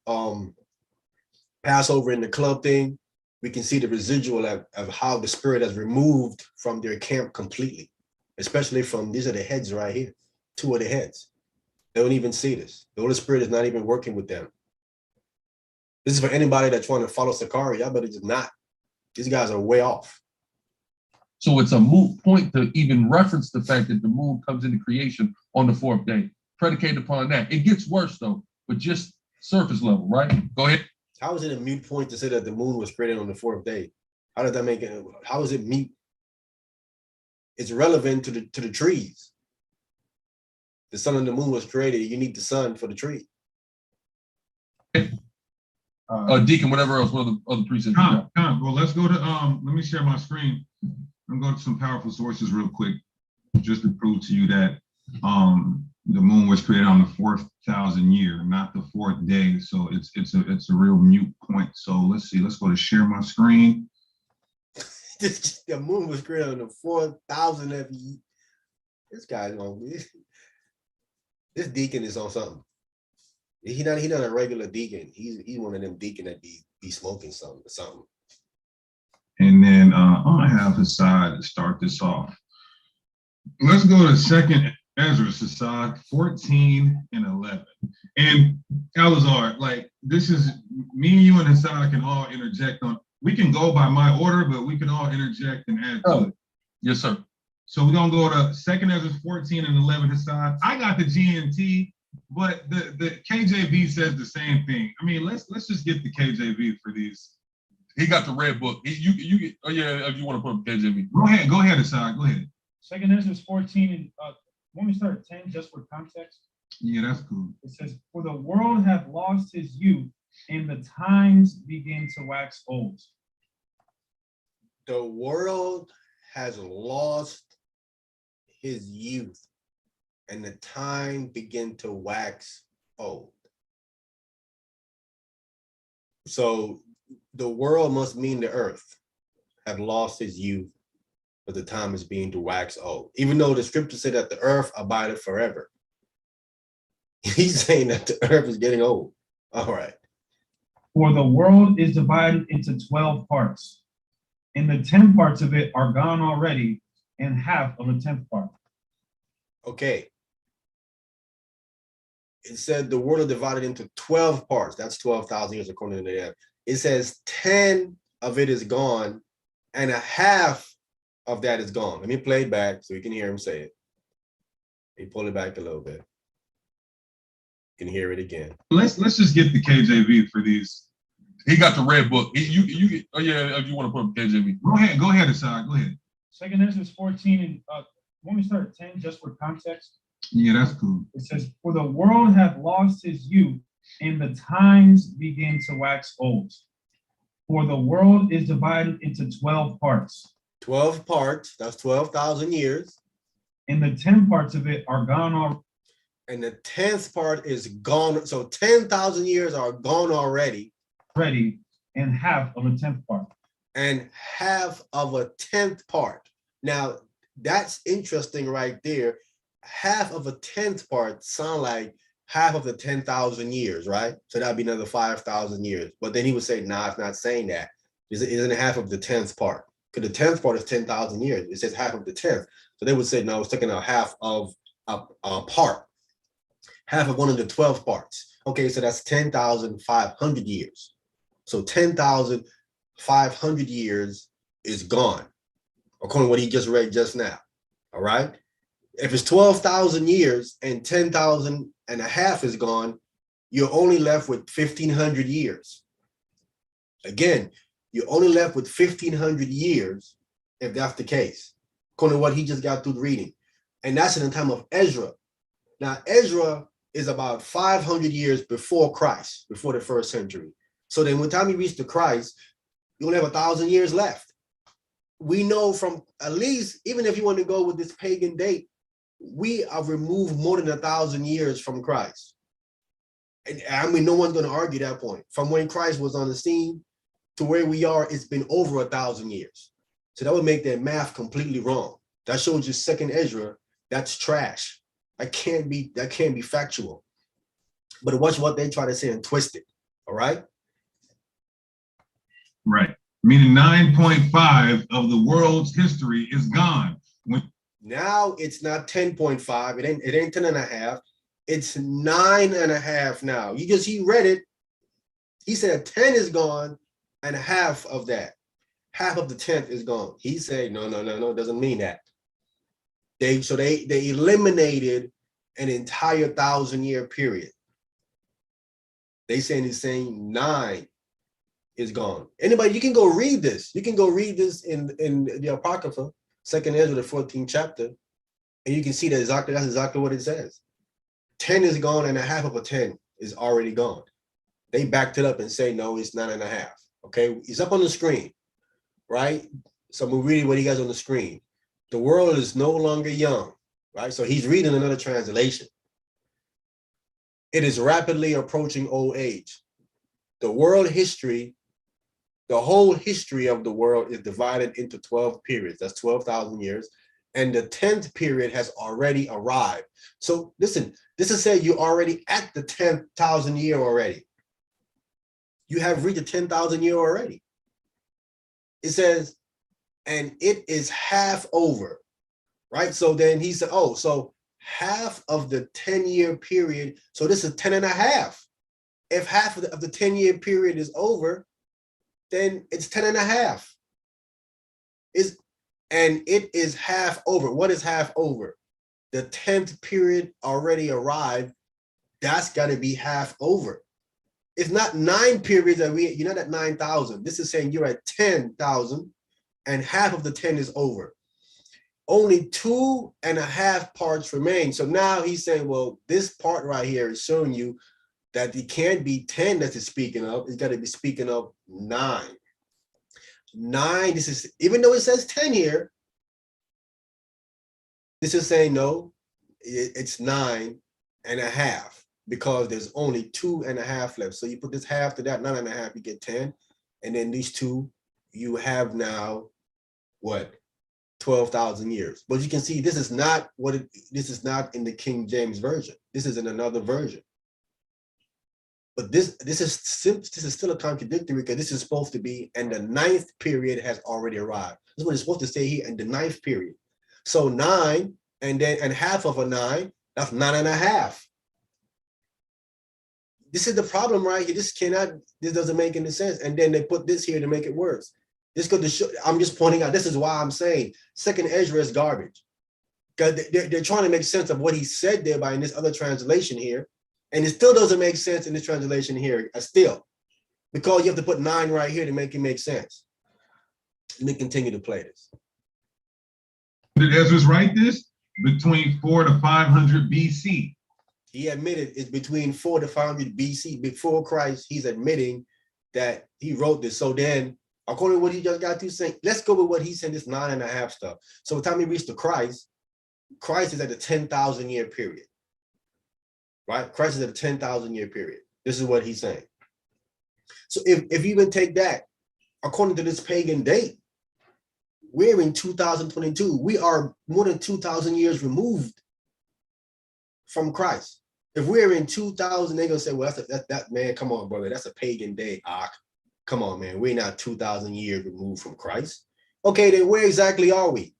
Passover in the club thing. We can see the residual of how the Spirit has removed from their camp completely, especially from, these are the heads right here, two of the heads. They don't even see this. The Holy Spirit is not even working with them. This is for anybody that's trying to follow Sakari. Y'all better just not. These guys are way off. So it's a moot point to even reference the fact that the moon comes into creation on the fourth day. Predicated upon that. It gets worse though, but just surface level, right? Go ahead. How is it a moot point to say that the moon was created on the fourth day? How does that make it? How is it moot? It's relevant to the trees. The sun and the moon was created. You need the sun for the tree. Deacon, whatever else, what other precepts? Well, let's go to let me share my screen. I'm going to some powerful sources real quick. just to prove to you that the moon was created on the 4,000 year, not the 4th day. So it's a real mute point. So let's see. Let's go to share my screen. The moon was created on the 4,000th year. This guy's on this deacon is on something. He not a regular deacon. He's one of them deacon that be smoking something or something. And then I'm gonna have Hassad to start this off. Let's go to 2nd Ezra, Hassad 14 and 11. And Alazar, like this is me and you and Hassad can all interject on. We can go by my order, but we can all interject and add to it. Yes, sir. So we're gonna go to 2nd Ezra 14 and 11, Hassad. I got the GNT, but the KJV says the same thing. I mean, let's just get the KJV for these. He got the red book. You get. Oh yeah, if you want to put KJV. Go ahead, Hassad. Go ahead. 2nd Ezra 14 and when we start at 10, just for context. Yeah, that's cool. It says, "For the world hath lost his youth, and the times begin to wax old." The world has lost his youth, and the time begin to wax old. So the world must mean the earth have lost his youth, but the time is being to wax old. Even though the scripture said that the earth abideth forever. He's saying that the earth is getting old. All right. "For the world is divided into 12 parts, and the 10 parts of it are gone already, and half of the 10th part." Okay. It said the world is divided into 12 parts. That's 12,000 years according to them. It says 10 of it is gone, and a half of that is gone. Let me play it back so you can hear him say it. He pull it back a little bit. You can hear it again. Let's just get the KJV for these. He got the red book. You get. Oh yeah, if you want to put KJV. Go ahead, Hassad. Go ahead. 2nd Ezra 14 and when we start at 10, just for context. Yeah, that's cool. It says, "For the world hath lost his youth, and the times begin to wax old. For the world is divided into 12 parts. 12 parts, that's 12,000 years. And the 10 parts of it are gone already." And the 10th part is gone. So 10,000 years are gone already. And half of a 10th part. And half of a 10th part. Now, that's interesting right there. Half of a 10th part sound like half of the 10,000 years, right? So that'd be another 5,000 years. But then he would say, nah, it's not saying that. It isn't half of the 10th part. Because the 10th part is 10,000 years. It says half of the 10th. So they would say, no, it's taking out half of a part. Half of one of the 12 parts. Okay, so that's 10,500 years. So 10,500 years is gone, according to what he just read just now. All right. If it's 12,000 years and 10,000 and a half is gone, you're only left with 1,500 years. Again, you're only left with 1,500 years if that's the case, according to what he just got through reading. And that's in the time of Ezra. Now, Ezra is about 500 years before Christ, before the 1st century. So then when the time you reach to Christ, you only have 1,000 years left. We know from at least, even if you want to go with this pagan date, we have removed more than 1,000 years from Christ. And I mean, no one's going to argue that point. From when Christ was on the scene to where we are, it's been over 1,000 years. So that would make that math completely wrong. That shows you 2nd Ezra, that's trash. That can't be factual. But watch what they try to say and twist it. All right. Right. Meaning 9.5 of the world's history is gone. Now it's not 10.5. It ain't 10 and a half. It's 9.5 now. He read it. He said 10 is gone and half of that. Half of the 10th is gone. He said, no, it doesn't mean that. They eliminated an entire 1,000-year period. He's saying 9 is gone. Anybody, you can go read this. You can go read this in the Apocrypha, 2nd Ezra, the 14th chapter, and you can see that's exactly what it says. 10 is gone and a half of a 10 is already gone. They backed it up and say, no, it's 9.5. Okay, it's up on the screen, right? So I'm gonna read what he has on the screen. The world is no longer young, right? So he's reading another translation. It is rapidly approaching old age. The world history, the whole history of the world is divided into 12 periods. That's 12,000 years. And the 10th period has already arrived. So listen, this is saying you're already at the 10,000 year already. You have reached the 10,000 year already. It says, and it is half over, right? So then he said, oh, so half of the 10-year period. So this is 10 and a half. If half of the 10-year period is over, then it's 10 and a half. And it is half over. What is half over? The 10th period already arrived. That's got to be half over. It's not 9 periods that you're not at 9,000. This is saying you're at 10,000 and half of the 10 is over. Only 2.5 parts remain. So now he's saying, well, this part right here is showing you that it can't be 10 that it's speaking of. It's got to be speaking of 9. 9, this is, even though it says 10 here, this is saying no, it's 9.5 because there's only 2.5 left. So you put this half to that 9.5, you get 10. And then these 2, you have now what? 12,000 years. But you can see this is not this is not in the King James Version. This is in another version. But this is still a contradictory because this is supposed to be, and the 9th period has already arrived. This is what it's supposed to say here, in the 9th period. So 9 and half of a 9, that's 9.5. This is the problem right here. This doesn't make any sense. And then they put this here to make it worse. I'm just pointing out, this is why I'm saying 2nd Ezra is garbage. Because they're trying to make sense of what he said there by in this other translation here. And it still doesn't make sense in this translation here, still. Because you have to put 9 right here to make it make sense. Let me continue to play this. Did Ezra write this? Between 400 to 500 BC. He admitted it's between 400 to 500 BC. Before Christ, he's admitting that he wrote this. So then, according to what he just got to saying, let's go with what he said, this 9.5 stuff. So by the time he reached to Christ is at the 10,000 year period. Right? Christ is at a 10,000 year period. This is what he's saying. So if you even take that, according to this pagan date, we're in 2022. We are more than 2,000 years removed from Christ. If we're in 2000, they're gonna say, well, that man, come on, brother, that's a pagan day. Come on, man, we're not 2,000 years removed from Christ. Okay, then where exactly are we?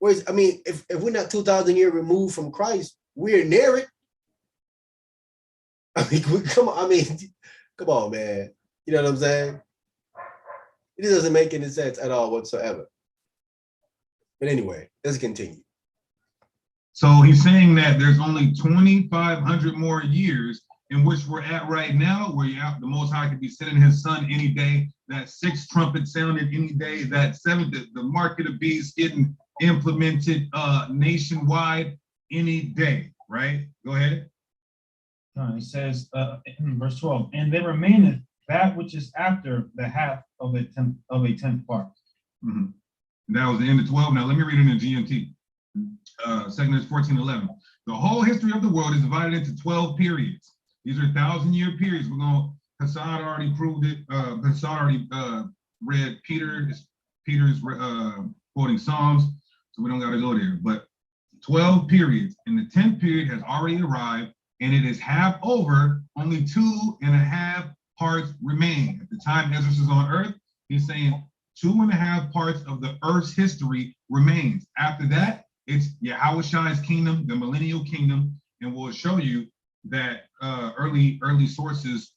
If we're not 2,000 years removed from Christ, we're near it. Come on, man. You know what I'm saying? It doesn't make any sense at all whatsoever. But anyway, let's continue. So he's saying that there's only 2,500 more years in which we're at right now, where the Most High could be sending his son any day, that 6th trumpet sounded any day, that 7th, the mark of the beast getting implemented nationwide any day, right? Go ahead. It says in verse 12, and there remaineth that which is after the half of a tenth part. Mm-hmm. That was the end of 12. Now let me read it in GMT. 2 Corinthians 14:11. The whole history of the world is divided into 12 periods. These are 1,000-year periods. Hassad already proved it. Hassad already read Peter's quoting Psalms, so we don't got to go there. But 12 periods, and the 10th period has already arrived, and it is half over. Only 2.5 parts remain. At the time Ezra is on earth, he's saying 2.5 parts of the earth's history remains. After that, it's Yahushai's kingdom, the millennial kingdom, and we'll show you that early sources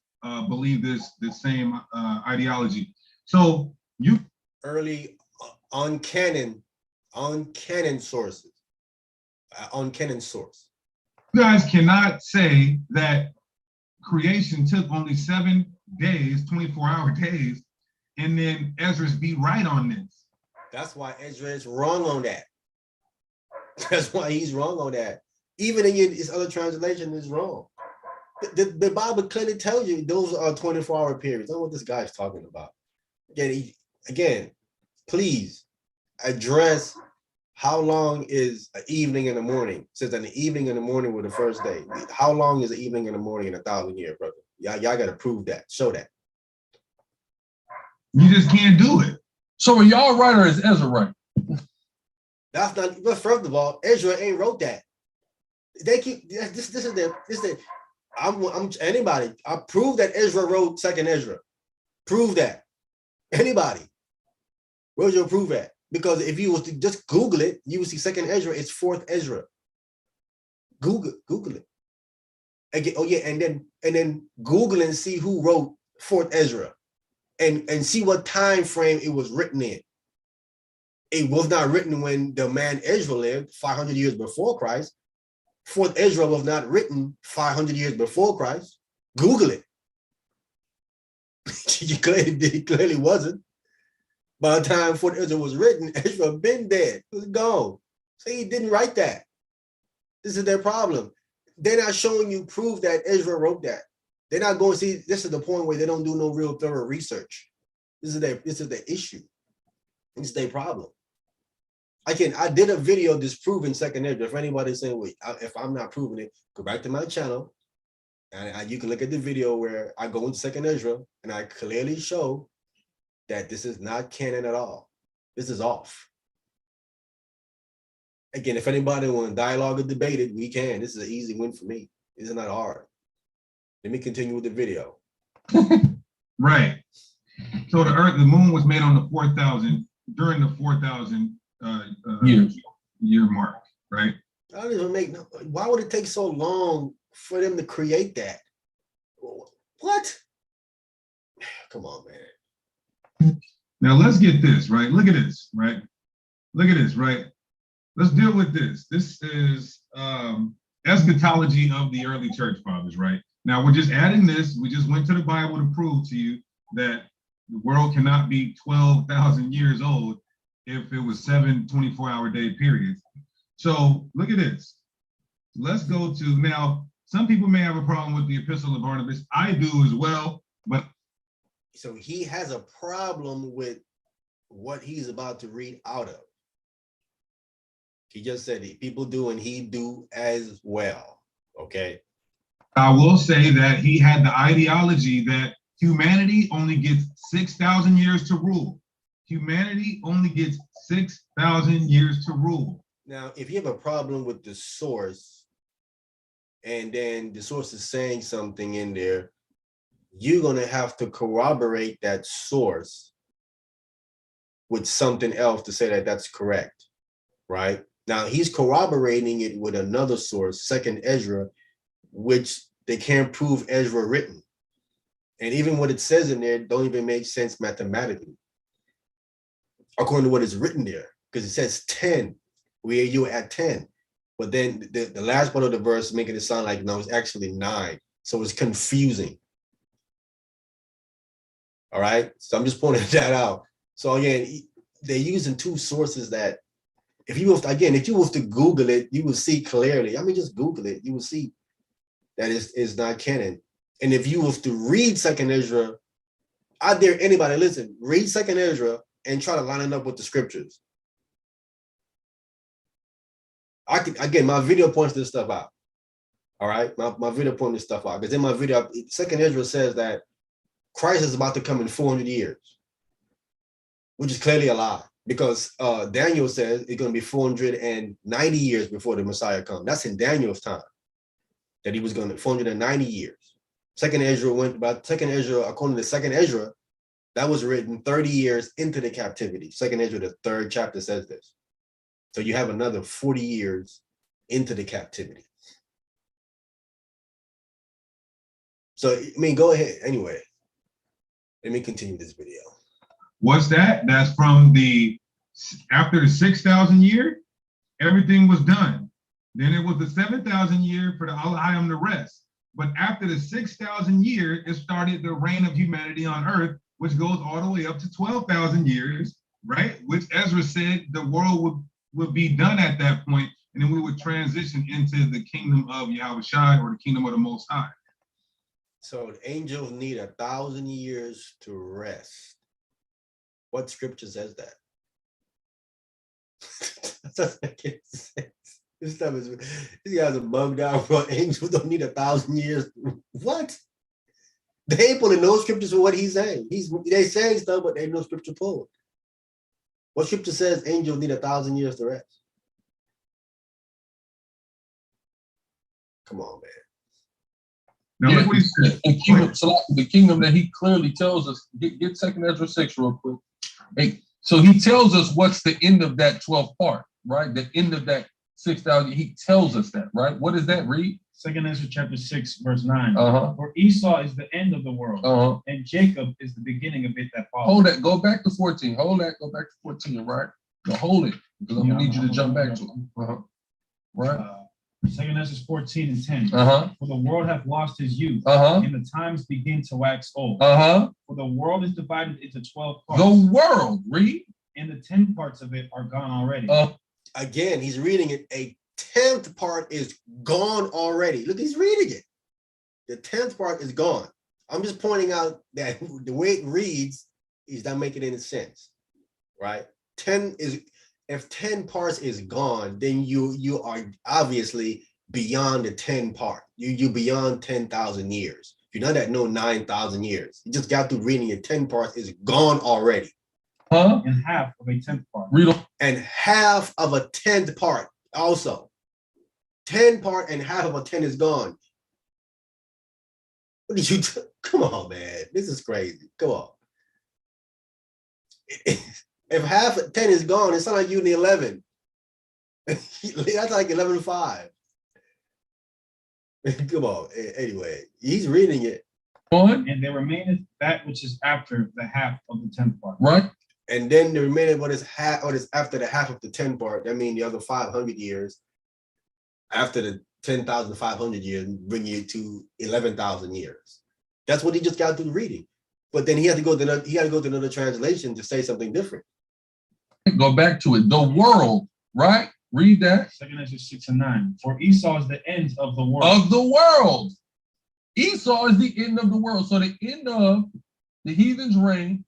believe this same ideology. So you early on canon sources, on canon source. You guys cannot say that creation took only 7 days, 24-hour days, and then Ezra's be right on this. That's why Ezra is wrong on that. That's why he's wrong on that. Even in his other translation is wrong. The Bible clearly tells you those are 24-hour periods. I don't know what this guy's talking about. Again, please address How long is an evening and a morning? It says that the evening and the morning were the first day. How long is the evening and the morning in 1,000 years, brother? Y'all got to prove that. Show that. You just can't do it. So are y'all right or is Ezra right? That's not. But first of all, Ezra ain't wrote that. They keep this. This is the. I'm anybody. I prove that Ezra wrote Second Ezra. Prove that. Anybody. Where's your proof at? Because if you was to just Google it, you would see Second Ezra. It's Fourth Ezra. Google it. Again, oh yeah, and then Google and see who wrote Fourth Ezra, and see what time frame it was written in. It was not written when the man Ezra lived 500 years before Christ. Fourth Ezra was not written 500 years before Christ. Google it. It clearly wasn't. By the time Fourth Ezra was written, Ezra had been dead. He was gone. So he didn't write that. This is their problem. They're not showing you proof that Ezra wrote that. They're not going to see. This is the point where they don't do no real thorough research. This is the issue. This is their problem. I did a video disproving Second Ezra. If anybody's saying, wait, if I'm not proving it, go back to my channel. And you can look at the video where I go into Second Ezra and I clearly show that this is not canon at all. This is off. Again, if anybody want to dialogue or debate it, we can. This is an easy win for me. This is not hard. Let me continue with the video. Right. So the moon was made on the 4,000, during the 4,000 year mark, right? I don't even why would it take so long for them to create that? What? Come on, man. Now let's get this, right? Look at this, right? Look at this, right? Let's deal with this. This is eschatology of the early church fathers, right? Now we're just adding this. We just went to the Bible to prove to you that the world cannot be 12,000 years old if it was 7 24-hour day periods. So look at this. Let's go to, now, some people may have a problem with the Epistle of Barnabas. I do as well, but. So he has a problem with what he's about to read out of. He just said people do and he do as well, okay? I will say that he had the ideology that humanity only gets 6,000 years to rule. Humanity only gets 6,000 years to rule. Now, if you have a problem with the source, and then the source is saying something in there, you're going to have to corroborate that source with something else to say that that's correct, right? Now, he's corroborating it with another source, Second Ezra, which they can't prove Ezra written. And even what it says in there don't even make sense mathematically, according to what is written there, because it says 10, where you were at 10. But then the last part of the verse making it sound like, no, it's actually 9. So it's confusing. All right. So I'm just pointing that out. So again, they're using two sources that if you were to Google it, you will see clearly. I mean, just Google it. You will see that it's not canon. And if you was to read Second Ezra, I dare anybody, listen, read Second Ezra and try to line it up with the scriptures. My video points this stuff out. All right, my video points this stuff out. Because in my video, Second Ezra says that Christ is about to come in 400 years, which is clearly a lie. Because Daniel says it's going to be 490 years before the Messiah comes. That's in Daniel's time, that he was going to 490 years. Second Ezra, according to Second Ezra, that was written 30 years into the captivity. Second Ezra, the 3rd chapter says this. So you have another 40 years into the captivity. So, I mean, go ahead. Anyway, let me continue this video. What's that? That's from after the 6,000 year, everything was done. Then it was the 7,000 year for the Al-Hayam, the rest. But after the 6,000 years, it started the reign of humanity on earth, which goes all the way up to 12,000 years, right? Which Ezra said the world would be done at that point, and then we would transition into the kingdom of Yahushua, or the kingdom of the Most High. So the angels need 1,000 years to rest. What scripture says that? doesn't make any sense. This stuff is, these guys are bugged out. For angels don't need 1,000 years. What? They ain't pulling no scriptures for what he's saying. They saying stuff, but they ain't no scripture pulled. What scripture says angels need 1,000 years to rest? Come on, man. Now look what he said. The kingdom that he clearly tells us, get 2nd Ezra 6 real quick. Hey, so he tells us what's the end of that 12th part, right? The end of that 6,000, he tells us that, right? What does that read? 2nd Ezra chapter 6, verse 9. Uh-huh. For Esau is the end of the world, Uh-huh. and Jacob is the beginning of it that follows. Hold that, go back to 14. Hold that, go back to 14, right? No, hold it, because I'm gonna need you to jump back to it. Uh-huh. Right? 2nd Ezra 14 and 10. Uh-huh. For the world hath lost his youth, Uh-huh. and the times begin to wax old. Uh-huh. For the world is divided into 12 parts. The world, read. And the 10 parts of it are gone already. Again, he's reading it. A 10th part is gone already. Look, he's reading it. The 10th part is gone. I'm just pointing out that the way it reads is not making any sense, right? If 10 parts is gone, then you are obviously beyond the 10 part. You're beyond 10,000 years. You're not at no 9,000 years. You just got through reading it. 10 parts is gone already. Huh? And half of a 10th part. Read them. And half of a 10th part also. 10 part and half of a 10 is gone. What did you do? Come on, man. This is crazy. Come on. If half of 10 is gone, it's not like you in the 11. That's like 11.5. Come on. Anyway, he's reading it. And there remaineth that which is after the half of the 10th part. Right. And then the remaining what is after the half of the 10 part, that means the other 500 years, after the 10,500 years, bring you to 11,000 years. That's what he just got through reading. But then he had to go to another translation to say something different. Go back to it. The world, right? Read that. 2nd Ezra 6 and 9. For Esau is the end of the world. Of the world. Esau is the end of the world. So the end of the heathen's reign,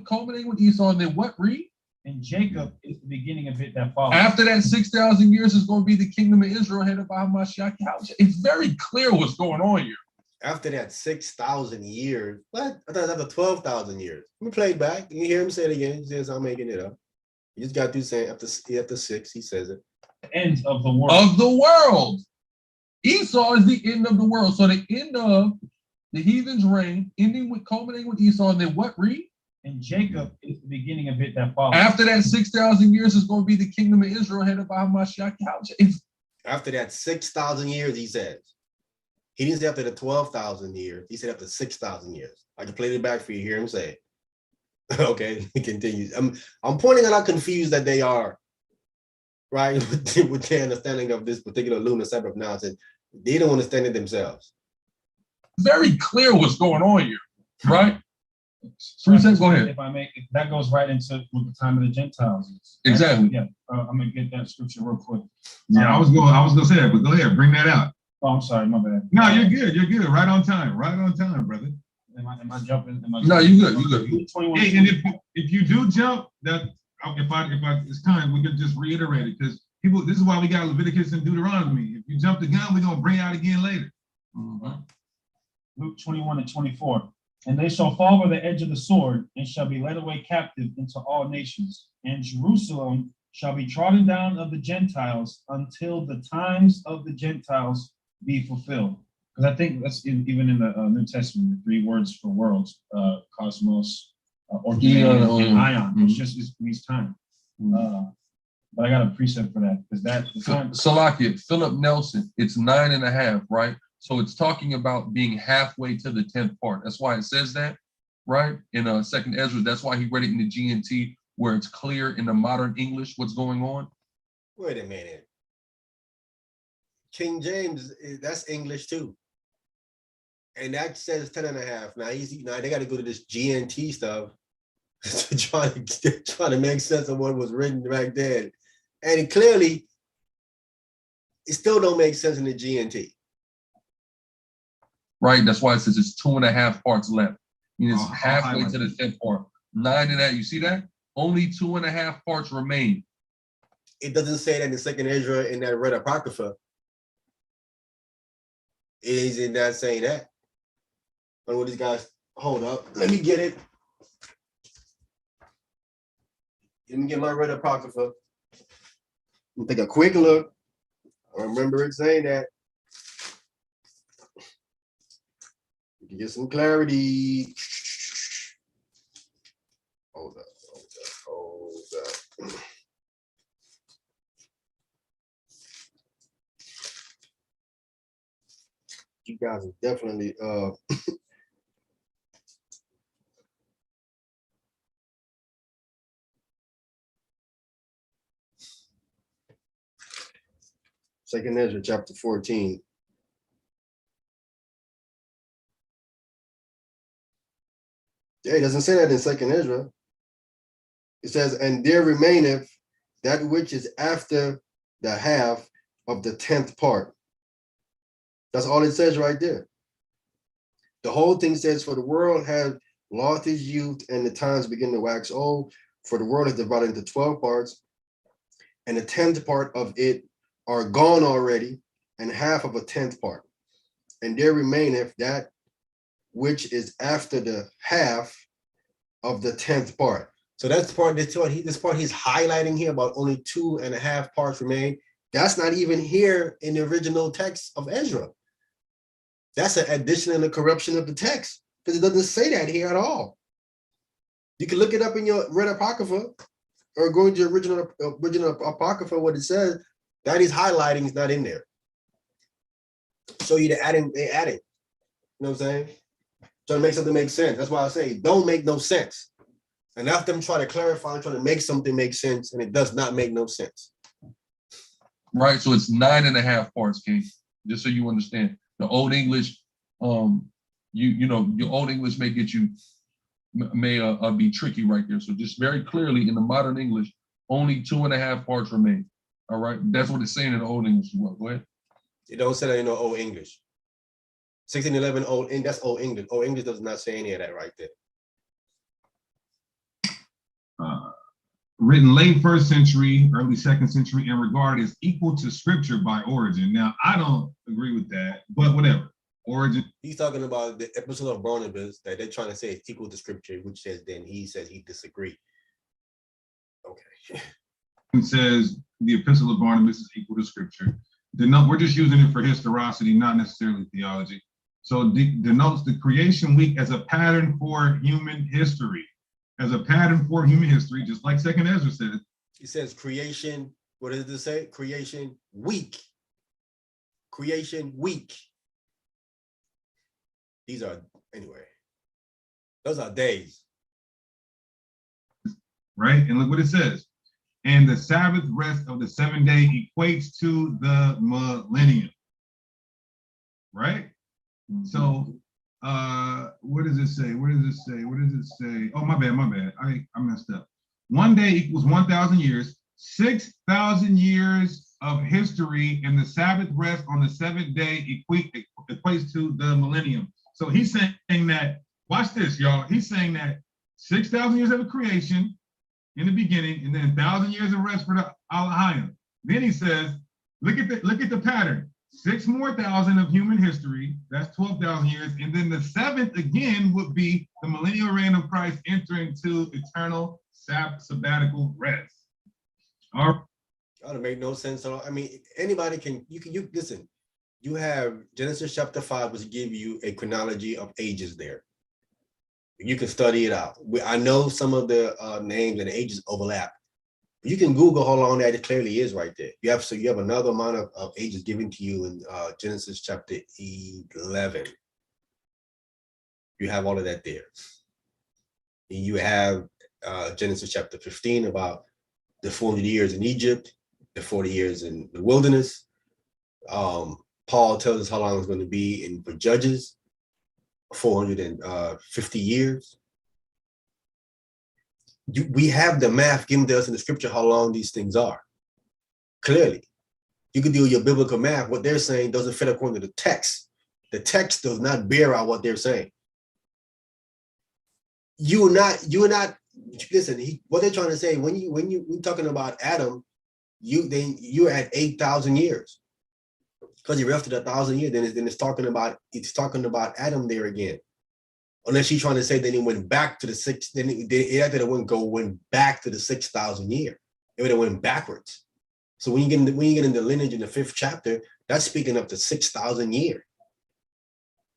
culminating with Esau, and then what, read? And Jacob is the beginning of it that follows. After that 6,000 years is going to be the kingdom of Israel headed by Mashiach. It's very clear what's going on here. After that 6,000 years, what? I thought after 12,000 years. Let me play it back. You hear him say it again. He says, I'm making it up. He just got through saying after 6, he says it. The end of the world. Of the world. Esau is the end of the world. So the end of the heathen's reign, culminating with Esau, and then what, read? And Jacob is the beginning of it that follows. After that 6,000 years is going to be the kingdom of Israel headed by Mashiach. After that 6,000 years, he says. He didn't say after the 12,000 years. He said after 6,000 years. I can play it back for you. Hear him say it. Okay, he continues. I'm pointing out how confused that they are, right, with their understanding of this particular lunar Sabbath nonsense. They don't understand it themselves. Very clear what's going on here, right? So go ahead. If I may, that goes right into what the time of the Gentiles is. Exactly. Yeah, I'm gonna get that scripture real quick. Yeah, I was gonna say that, but go ahead, bring that out. Oh, I'm sorry, my bad. No, you're good. You're good. Right on time, brother. Am I jumping? No, you good. You good. 21. Hey, and if you do jump, that if I it's time, we can just reiterate it because people. This is why we got Leviticus and Deuteronomy. If you jump the gun, we're gonna bring out again later. Mm-hmm. Luke 21 and 24. And they shall fall by the edge of the sword and shall be led away captive into all nations. And Jerusalem shall be trodden down of the Gentiles until the times of the Gentiles be fulfilled. Because I think that's even in the New Testament, the 3 words for worlds, cosmos, ordain, and ion. It's just it means time. But I got a precept for that because that the time. Salakia, Philip Nelson, it's 9.5, right? So it's talking about being halfway to the 10th part. That's why it says that, right? In 2nd Ezra, that's why he read it in the GNT, where it's clear in the modern English what's going on. Wait a minute. King James, that's English too. And that says 10.5. Now they got to go to this GNT stuff to try to make sense of what was written back then. And it clearly, it still don't make sense in the GNT. Right, that's why it says it's 2.5 parts left. It's halfway to the 10th part. 9.5, you see that? Only 2.5 parts remain. it doesn't say that in second Ezra in that red apocrypha. It is not saying that. I don't know what these guys, hold up. Let me get it. Let me get my red apocrypha. Let me take a quick look. I remember it saying that. You can get some clarity. Hold up. You guys are definitely Second Ezra chapter 14. Yeah, it doesn't say that in second Ezra. It says, and there remaineth that which is after the half of the 10th part. That's all it says right there. The whole thing says, for the world has lost its youth and the times begin to wax old, for the world is divided into 12 parts, and the 10th part of it are gone already, and half of a 10th part. And there remaineth that which is after the half of the 10th part. So that's the part, this part he's highlighting here about only 2.5 parts remain. That's not even here in the original text of Ezra. That's an addition and a corruption of the text, because it doesn't say that here at all. You can look it up in your red apocrypha or go into your original apocrypha, what it says. That he's highlighting is not in there. So you they adding. You know what I'm saying? Trying to make something make sense. That's why I say don't make no sense. And after them trying to clarify, trying to make something make sense, and it does not make no sense. Right. So it's 9.5 parts, King. Just so you understand. The Old English, you know, your Old English may get you, may be tricky right there. So just very clearly in the modern English, only 2.5 parts remain. All right. That's what it's saying in the Old English as well. Go ahead. It don't say that in the Old English. 1611 that's Old English. Old English does not say any of that right there. Written late 1st century, early 2nd century, and regarded as equal to scripture by origin. Now, I don't agree with that, but whatever. Origin. He's talking about the epistle of Barnabas that they're trying to say is equal to scripture, which says then he says he disagreed. Okay. It says the epistle of Barnabas is equal to scripture. We're just using it for historicity, not necessarily theology. So denotes the creation week as a pattern for human history. As a pattern for human history, just like second Ezra says. It says creation, what does it say? Creation week. Creation week. These are, anyway, those are days. Right, and look what it says. And the Sabbath rest of the 7th day equates to the millennium. Right? So, what does it say? What does it say? What does it say? Oh, my bad. I messed up. 1 day equals 1,000 years. 6,000 years of history, and the Sabbath rest on the 7th day equates to the millennium. So he's saying that, watch this, y'all. He's saying that 6,000 years of a creation in the beginning, and then 1,000 years of rest for the Alahayim. Then he says, look at the pattern. 6 more thousand of human history, that's 12,000 years, and then the 7th again would be the millennial reign of Christ entering to eternal sabbatical rest. All right. That would make no sense at all. I mean, anybody can listen. You have Genesis chapter 5, which give you a chronology of ages there. You can study it out. I know some of the names and ages overlap. You can Google how long that it clearly is right there. You have another amount of ages given to you in Genesis chapter 11. You have all of that there. And you have Genesis chapter 15 about the 400 years in Egypt, the 40 years in the wilderness. Paul tells us how long it's going to be for Judges, 450 years. We have the math given to us in the scripture how long these things are. Clearly, you can do your biblical math. What they're saying doesn't fit according to the text. The text does not bear out what they're saying. You are not. Listen. What they're trying to say when you're talking about Adam, you're at 8,000 years. Because he rested 1,000 years, then it's talking about Adam there again. Unless you're trying to say that he went back to the six, then it went back to the 6,000 year. It would have went backwards. So when you get into lineage in the 5th chapter, that's speaking up to 6,000 year.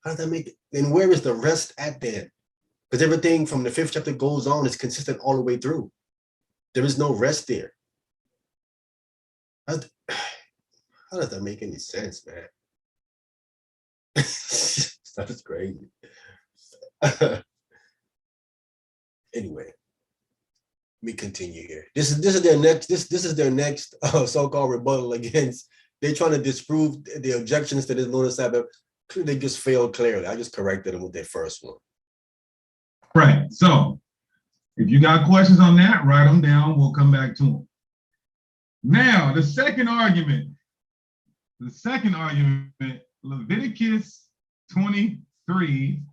How does that make it? Then where is the rest at then? Because everything from the 5th chapter goes on is consistent all the way through. There is no rest there. How does that make any sense, man? That's crazy. Anyway, let me continue here. This is their next so-called rebuttal against. They're trying to disprove the objections to this lunar Sabbath. They just failed clearly. I just corrected them with their first one. Right. So if you got questions on that, write them down. We'll come back to them. Now, the second argument, Leviticus 23,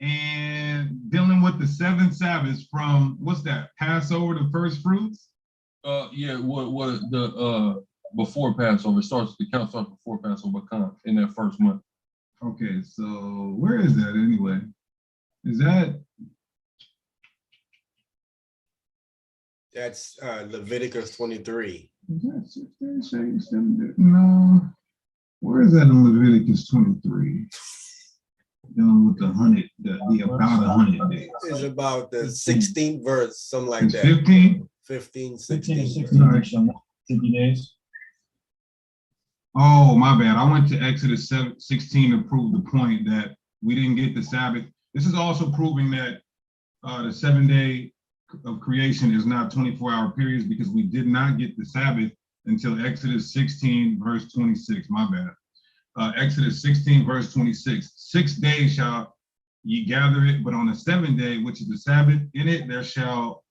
and dealing with the 7 Sabbaths from, what's that, Passover to first fruits? Yeah, what the before Passover the count starts before Passover comes in that first month. Okay, so where is that anyway? Is that? That's Leviticus 23. Is that 6 days, 7 days? No. Where is that in Leviticus 23? Dealing with the about 100 days. It's about the 16th verse, something like It's that. 15? 15, 15 and 16. 16, 50 days. Oh, my bad. I went to Exodus 16 to prove the point that we didn't get the Sabbath. This is also proving that the 7 day of creation is not 24-hour periods, because we did not get the Sabbath until Exodus 16, verse 26. My bad. Exodus 16, verse 26. 6 days shall ye gather it, but on the 7th day, which is the Sabbath, in it there shall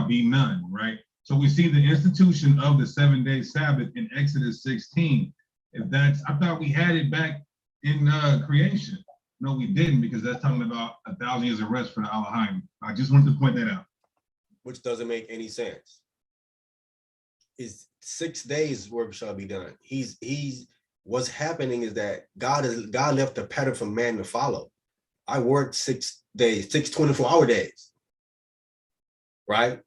be none, right? So we see the institution of the 7 day Sabbath in Exodus 16. I thought we had it back in creation. No, we didn't, because that's talking about 1,000 years of rest for the Elohim. I just wanted to point that out. Which doesn't make any sense. Is 6 days work shall be done. What's happening is that God left a pattern for man to follow. I worked 6 days, 6 24-hour days, right?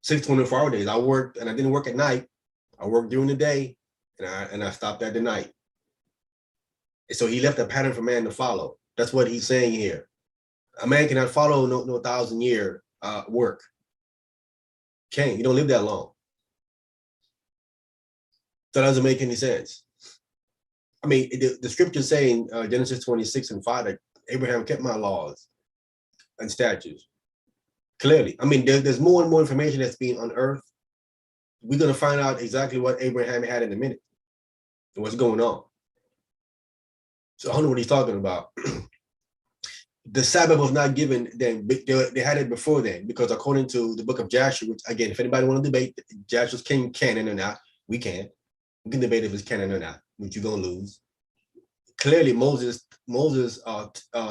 6 24-hour days. I worked, and I didn't work at night. I worked during the day, and I stopped at the night. And so he left a pattern for man to follow. That's what he's saying here. A man cannot follow no 1,000-year work. Can't. You don't live that long. So that doesn't make any sense. I mean, the scripture saying Genesis 26 and 5 that Abraham kept my laws and statutes. Clearly. I mean, there's more and more information that's being unearthed. We're going to find out exactly what Abraham had in a minute and what's going on. So I don't know what he's talking about. The Sabbath was not given then. They had it before then, because according to the book of Joshua, which again, if anybody want to debate Joshua's canon or not, we can. We can debate if it's canon or not, which you're going to lose. Clearly, Moses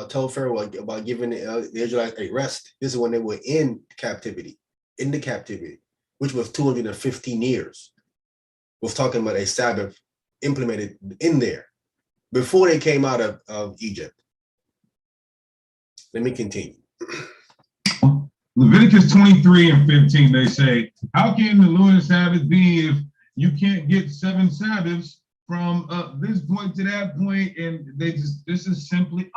told Pharaoh about giving the Israelites a rest. This is when they were in the captivity, which was 215 years. We're talking about a Sabbath implemented in there before they came out of Egypt. Let me continue. Leviticus 23 and 15, they say, how can the lunar Sabbath be if you can't get 7 Sabbaths from this point to that point? And this is simply,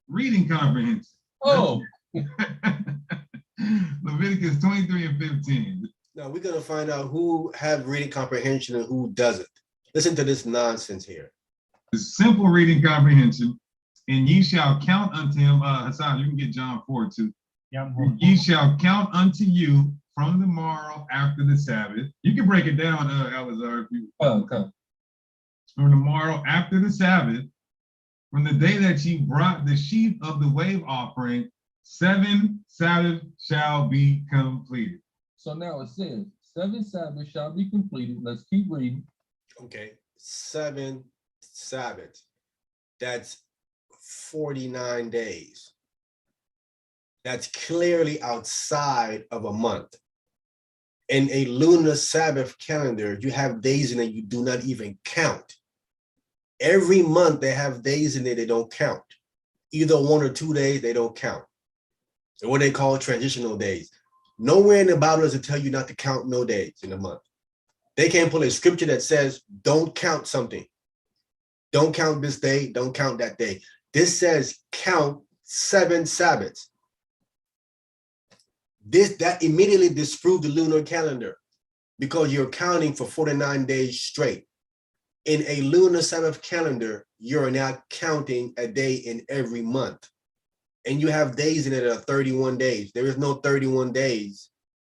reading comprehension. Oh. Leviticus 23 and 15. Now we're going to find out who have reading comprehension and who doesn't. Listen to this nonsense here. Simple reading comprehension. And ye shall count unto him, Hassan, you can get John 4 too. Yeah, ye shall count unto you from the morrow after the Sabbath. You can break it down, Elazar, if you okay. From the morrow after the Sabbath, from the day that ye brought the sheaf of the wave offering, 7 Sabbaths shall be completed. So now it says, 7 Sabbaths shall be completed. Let's keep reading. Okay, 7 Sabbaths. That's 49 days. That's clearly outside of a month. In a lunar Sabbath calendar, you have days in it you do not even count. Every month they have days in it they don't count. Either 1 or 2 days, they don't count. And what they call transitional days. Nowhere in the Bible does it tell you not to count no days in a month. They can't pull a scripture that says, don't count something. Don't count this day, don't count that day. This says count 7 Sabbaths. That immediately disproved the lunar calendar because you're counting for 49 days straight. In a lunar Sabbath calendar, you're not counting a day in every month. And you have days in it that are 31 days. There is no 31 days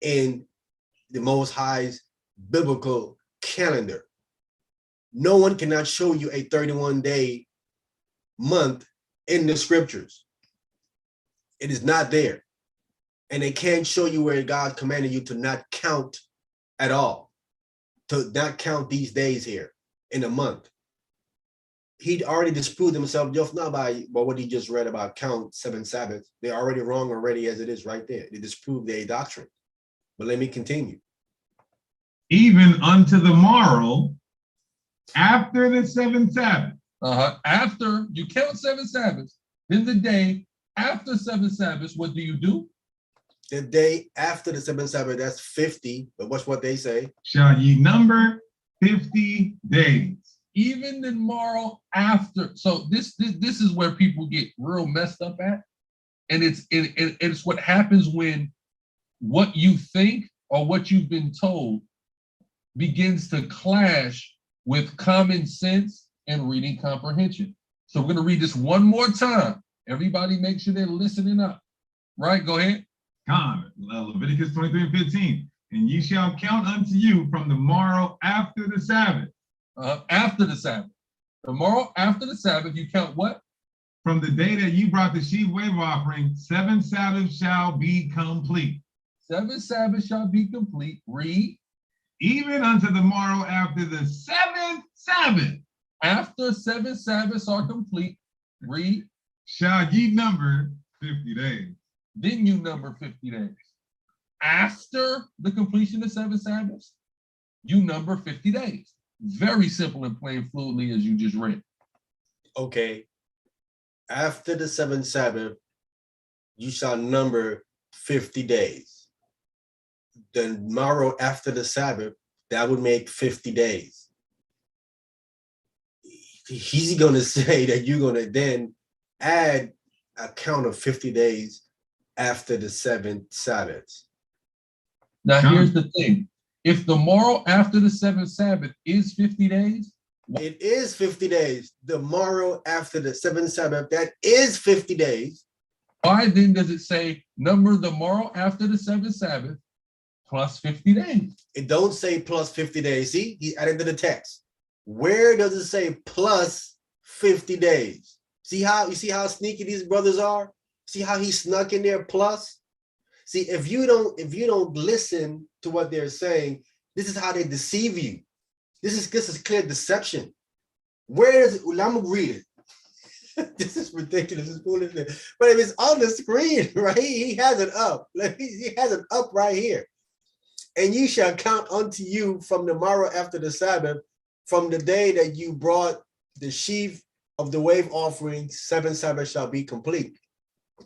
in the Most High's biblical calendar. No one cannot show you a 31-day month in the scriptures. It is not there. And they can't show you where God commanded you to not count at all, to not count these days here in a month. He'd already disproved himself just not by what he just read about count 7 Sabbaths. They're already wrong already as it is right there. They disproved their doctrine. But let me continue. Even unto the morrow, after the 7th Sabbath. After you count 7 Sabbaths, then the day after 7 Sabbaths, what do? The day after the 7th Sabbath, that's 50, but what's what they say? Shall ye number 50 days. Even the morrow after. So this is where people get real messed up at. And it's what happens when what you think or what you've been told begins to clash with common sense and reading comprehension. So we're going to read this one more time. Everybody make sure they're listening up. Right, go ahead. Leviticus 23:15. And ye shall count unto you from the morrow after the Sabbath. After the Sabbath. The morrow after the Sabbath, you count what? From the day that you brought the sheaf wave offering, 7 Sabbaths shall be complete. 7 Sabbaths shall be complete. Read. Even unto the morrow after the 7th Sabbath. After 7 Sabbaths are complete, read. Shall ye number 50 days. Then you number 50 days. After the completion of 7 Sabbaths, you number 50 days. Very simple and plain fluidly as you just read. Okay. After the 7th Sabbath, you shall number 50 days. The morrow after the Sabbath, that would make 50 days. He's going to say that you're going to then add a count of 50 days after the 7th Sabbath. Now, here's the thing. If the morrow after the 7th Sabbath is 50 days, it is 50 days. The morrow after the 7th Sabbath, that is 50 days. Why then does it say number the morrow after the 7th Sabbath plus 50 days? It don't say plus 50 days. See, he added to the text. Where does it say plus 50 days? See how sneaky these brothers are? See how he snuck in there plus? See, if you don't listen to what they're saying, this is how they deceive you. This is clear deception. Where is it? I'm gonna read it. This is ridiculous. It's foolishness. But if it's on the screen, right? He has it up. He has it up right here. And ye shall count unto you from the morrow after the Sabbath, from the day that you brought the sheaf of the wave offering, 7 Sabbaths shall be complete.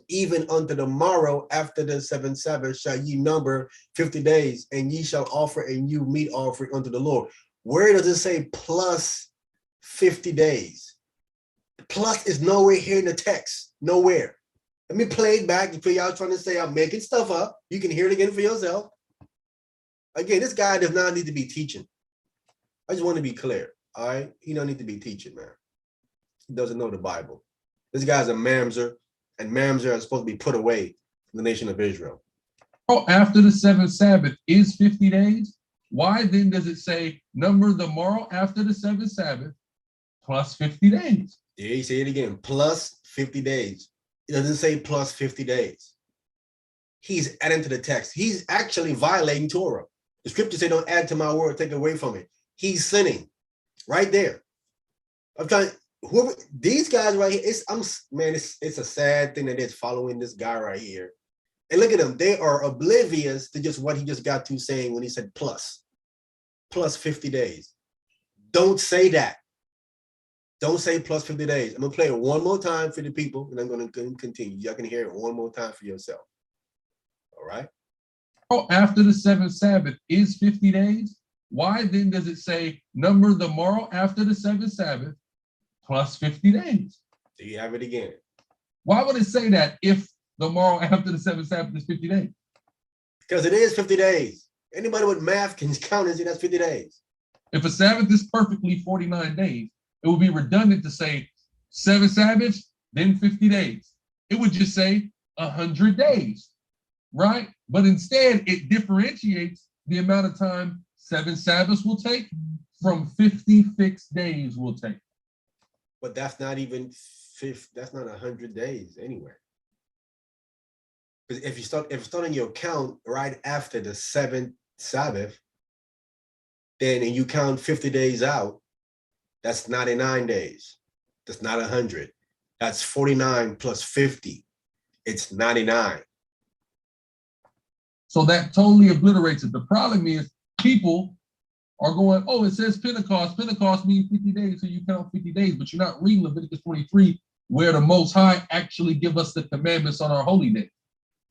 Even unto the morrow after the 7th Sabbath shall ye number 50 days, and ye shall offer a new meat offering unto the Lord. Where does it say plus 50 days? Plus is nowhere here in the text. Nowhere. Let me play it back for y'all trying to say I'm making stuff up. You can hear it again for yourself. Again, this guy does not need to be teaching. I just want to be clear. All right. He don't need to be teaching, man. He doesn't know the Bible. This guy's a mamzer. And mamzer are supposed to be put away from the nation of Israel. After the 7th Sabbath is 50 days. Why then does it say number the morrow after the 7th Sabbath plus 50 days? Yeah, you say it again, plus 50 days. It doesn't say plus 50 days. He's adding to the text. He's actually violating Torah. The scriptures say don't add to my word, take away from it. He's sinning right there. I'm trying. Whoever these guys right here, it's a sad thing that is following this guy right here. And look at them. They are oblivious to just what he just got to saying when he said plus 50 days. Don't say that. Don't say plus 50 days. I'm going to play it one more time for the people, and I'm going to continue. Y'all can hear it one more time for yourself. All right? After the seventh Sabbath is 50 days. Why then does it say number the morrow after the seventh Sabbath plus 50 days? There you have it again. Why would it say that if the morrow after the seventh Sabbath is 50 days? Because it is 50 days. Anybody with math can count and say that's 50 days. If a Sabbath is perfectly 49 days, it would be redundant to say 7 Sabbaths, then 50 days. It would just say 100 days, right? But instead, it differentiates the amount of time 7 Sabbaths will take from 50 fixed days will take. But that's not even that's not 100 days anywhere. Because if you start on your count right after the 7th Sabbath, then and you count 50 days out, that's 99 days. That's not 100. That's 49 plus 50. It's 99. So that totally obliterates it. The problem is people are going, oh, it says Pentecost. Pentecost means 50 days, so you count 50 days, but you're not reading Leviticus 23, where the Most High actually give us the commandments on our holy day.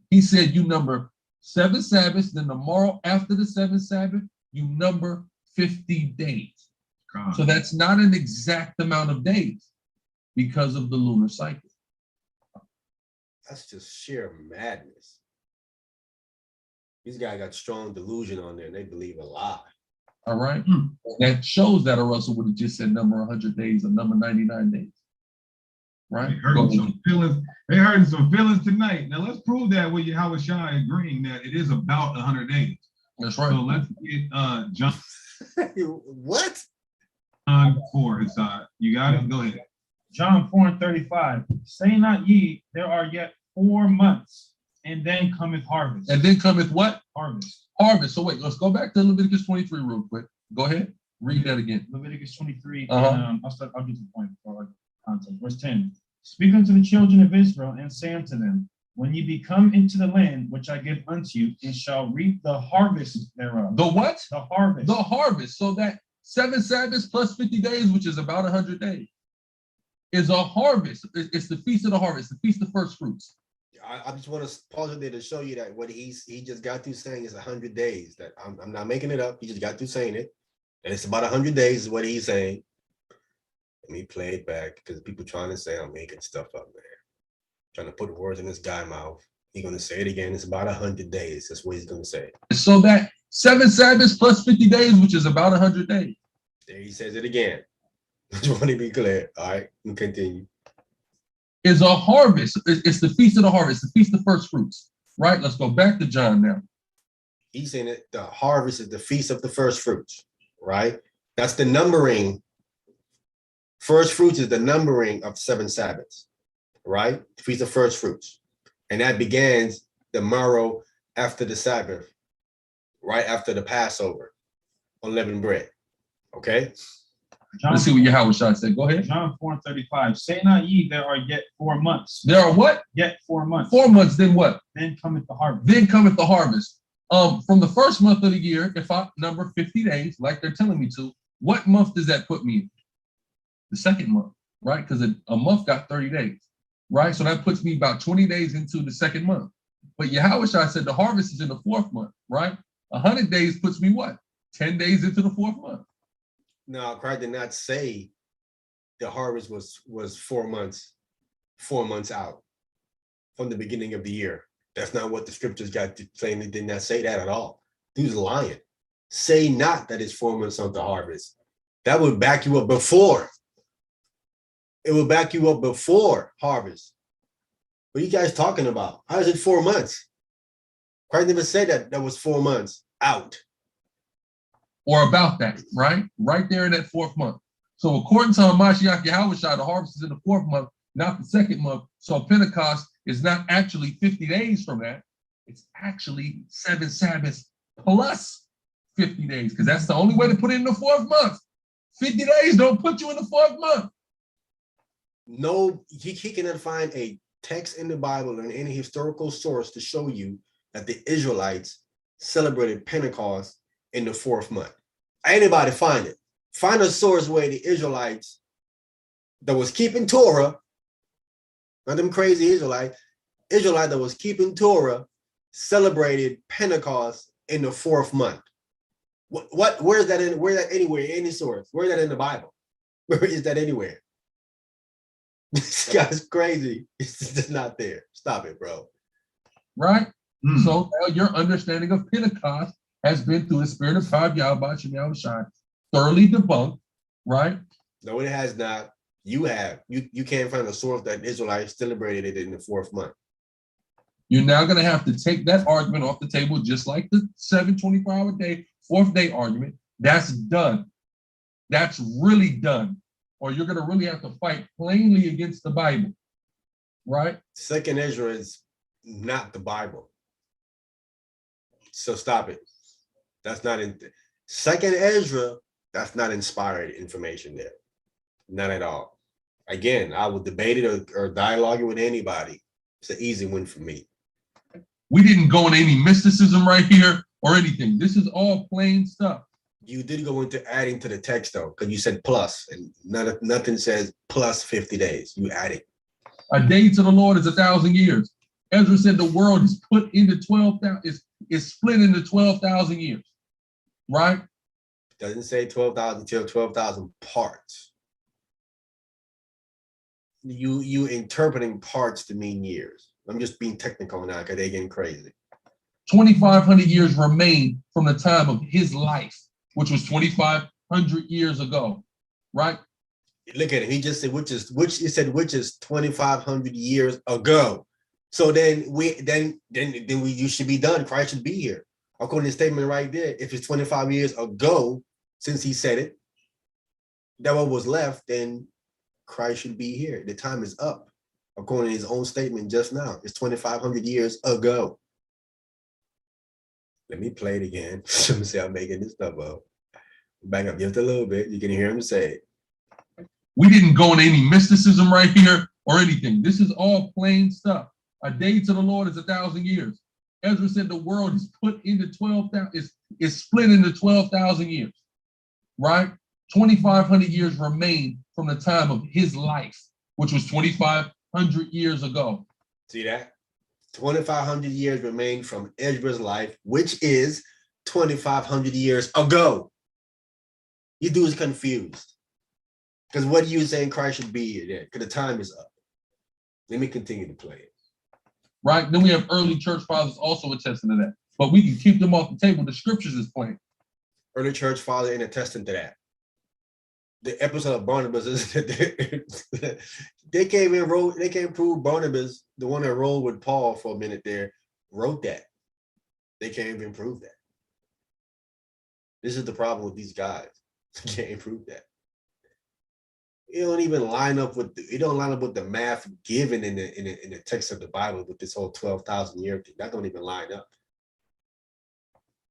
He said you number 7 Sabbaths, then the morrow after the 7th Sabbath, you number 50 days. God. So that's not an exact amount of days because of the lunar cycle. That's just sheer madness. These guys got strong delusion on there and they believe a lie. All right. That shows that Russell would have just said number 100 days or number 99 days. Right? They hurting some feelings tonight. Now let's prove that with Yahweh Shai agreeing that it is about 100 days. That's right. So let's get John. What? John 4 inside. You got it? Go ahead. John 4:35. Say not ye, there are yet 4 months, and then cometh harvest. And then cometh what? Harvest. Harvest. So wait, let's go back to Leviticus 23 real quick. Go ahead. Read that again. Leviticus 23. Uh-huh. I'll get to the point for context. Verse 10. Speak unto the children of Israel, and say unto them, when ye be come into the land which I give unto you, and shall reap the harvest thereof. The what? The harvest. The harvest. So that 7 Sabbaths plus 50 days, which is about 100 days, is a harvest. It's the feast of the harvest, the feast of first fruits. I just want to pause it there to show you that what he just got through saying is 100 days. That I'm not making it up. He just got through saying it. And it's about 100 days is what he's saying. Let me play it back because people trying to say I'm making stuff up, man. Trying to put words in this guy's mouth. He's going to say it again. It's about 100 days. That's what he's going to say. So that 7 Sabbaths plus 50 days, which is about 100 days. There he says it again. I just want to be clear. All right, we continue. Is a harvest. It's the feast of the harvest, the feast of first fruits. Right? Let's go back to John now. He's saying that the harvest is the feast of the first fruits, right? That's the numbering. First fruits is the numbering of 7 Sabbaths, right? The feast of first fruits. And that begins the morrow after the Sabbath, right after the Passover, unleavened bread. Okay? Let's see what Yahweh Shai said. Go ahead. John 4:35. Say not ye, there are yet 4 months. There are what? Yet 4 months. 4 months, then what? Then cometh the harvest. Then cometh the harvest. From the first month of the year, if I number 50 days, like they're telling me to, what month does that put me in? The second month, right? Because a month got 30 days, right? So that puts me about 20 days into the second month. But Yahweh Shai said the harvest is in the 4th month, right? 100 days puts me what? 10 days into the 4th month. Now, Christ did not say the harvest was 4 months out from the beginning of the year. That's not what the scriptures got to saying. They did not say that at all. Dude's lying. Say not that it's 4 months of the harvest. That would back you up before. It will back you up before harvest. What are you guys talking about? How is it 4 months? Christ never said that was 4 months out. Or about that, right? Right there in that 4th month. So according to Mashiach Yahweh Shai, the harvest is in the 4th month, not the 2nd month. So Pentecost is not actually 50 days from that. It's actually 7 Sabbaths plus 50 days, because that's the only way to put it in the 4th month. 50 days don't put you in the 4th month. No, he cannot find a text in the Bible or any historical source to show you that the Israelites celebrated Pentecost in the 4th month. Anybody find it? Find a source where the Israelites that was keeping Torah, not them crazy Israelite that was keeping Torah, celebrated Pentecost in the 4th month. Where's that in? Where's that anywhere? Any source? Where's that in the Bible? Where is that anywhere? This guy's crazy. It's just not there. Stop it, bro. Right? So now your understanding of Pentecost has been through the spirit of fire, Yahweh Shem Shai, thoroughly debunked, right? No, it has not. You have. You can't find a source that Israelites celebrated it in the 4th month. You're now going to have to take that argument off the table, just like the 724-hour day, 4th day argument. That's done. That's really done. Or you're going to really have to fight plainly against the Bible, right? 2nd Ezra is not the Bible. So stop it. That's not in 2nd Ezra. That's not inspired information there. Not at all. Again, I would debate it or dialogue it with anybody. It's an easy win for me. We didn't go into any mysticism right here or anything. This is all plain stuff. You did go into adding to the text though, because you said plus, and nothing says plus 50 days. You added. A day to the Lord is 1,000 years. Ezra said the world is put into 12,000, is split into 12,000 years, right? Doesn't say 12,000 till 12,000 parts. You interpreting parts to mean years. I'm just being technical now because they're getting crazy. 2,500 years remain from the time of his life, which was 2,500 years ago, right? Look at it. He just said which is 2,500 years ago. So then you should be done. Christ should be here. According to the statement right there, if it's 25 years ago since he said it, that what was left, then Christ should be here. The time is up. According to his own statement just now, it's 2,500 years ago. Let me play it again. Let me see, I'm making this stuff up. Back up just a little bit. You can hear him say it. We didn't go into any mysticism right here or anything. This is all plain stuff. A day to the Lord is 1,000 years. Ezra said the world is put into 12,000, is split into 12,000 years, right? 2,500 years remain from the time of his life, which was 2,500 years ago. See that? 2,500 years remain from Ezra's life, which is 2,500 years ago. You dudes confused. Because what are you saying Christ should be there? Because the time is up. Let me continue to play it. Right? Then we have early church fathers also attesting to that. But we can keep them off the table. The scriptures is plain. Early church father in attesting to that. The episode of Barnabas is they can't prove Barnabas, the one that rolled with Paul for a minute there, wrote that. They can't even prove that. This is the problem with these guys. They can't prove that. It don't even line up with the math given in the text of the Bible with this whole 12,000 year thing. That don't even line up.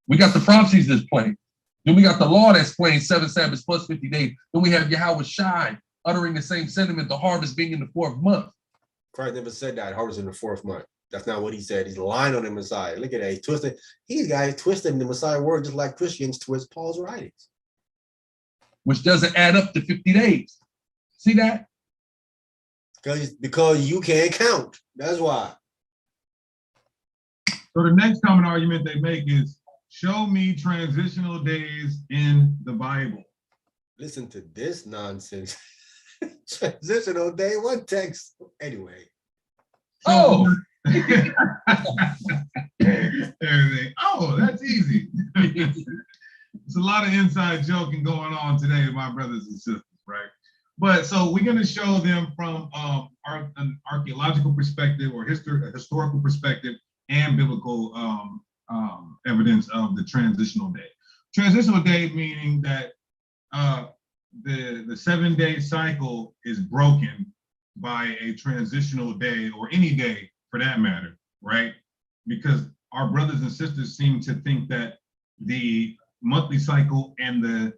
We got the prophecies that's plain. Then we got the law that's plain, 7 Sabbaths plus 50 days. Then we have Yahweh Shai uttering the same sentiment, the harvest being in the 4th month. Christ never said that harvest in the 4th month. That's not what he said. He's lying on the Messiah. Look at that. He's twisted. These guys twisting the Messiah word just like Christians twist Paul's writings. Which doesn't add up to 50 days. See that? Because you can't count. That's why. So the next common argument they make is, show me transitional days in the Bible. Listen to this nonsense. Transitional day, one text. Anyway. Oh. Oh, that's easy. There's a lot of inside joking going on today, my brothers and sisters, right? But so we're going to show them from an archaeological perspective or a historical perspective and biblical evidence of the transitional day. Transitional day meaning that the 7-day cycle is broken by a transitional day, or any day for that matter, right? Because our brothers and sisters seem to think that the monthly cycle and the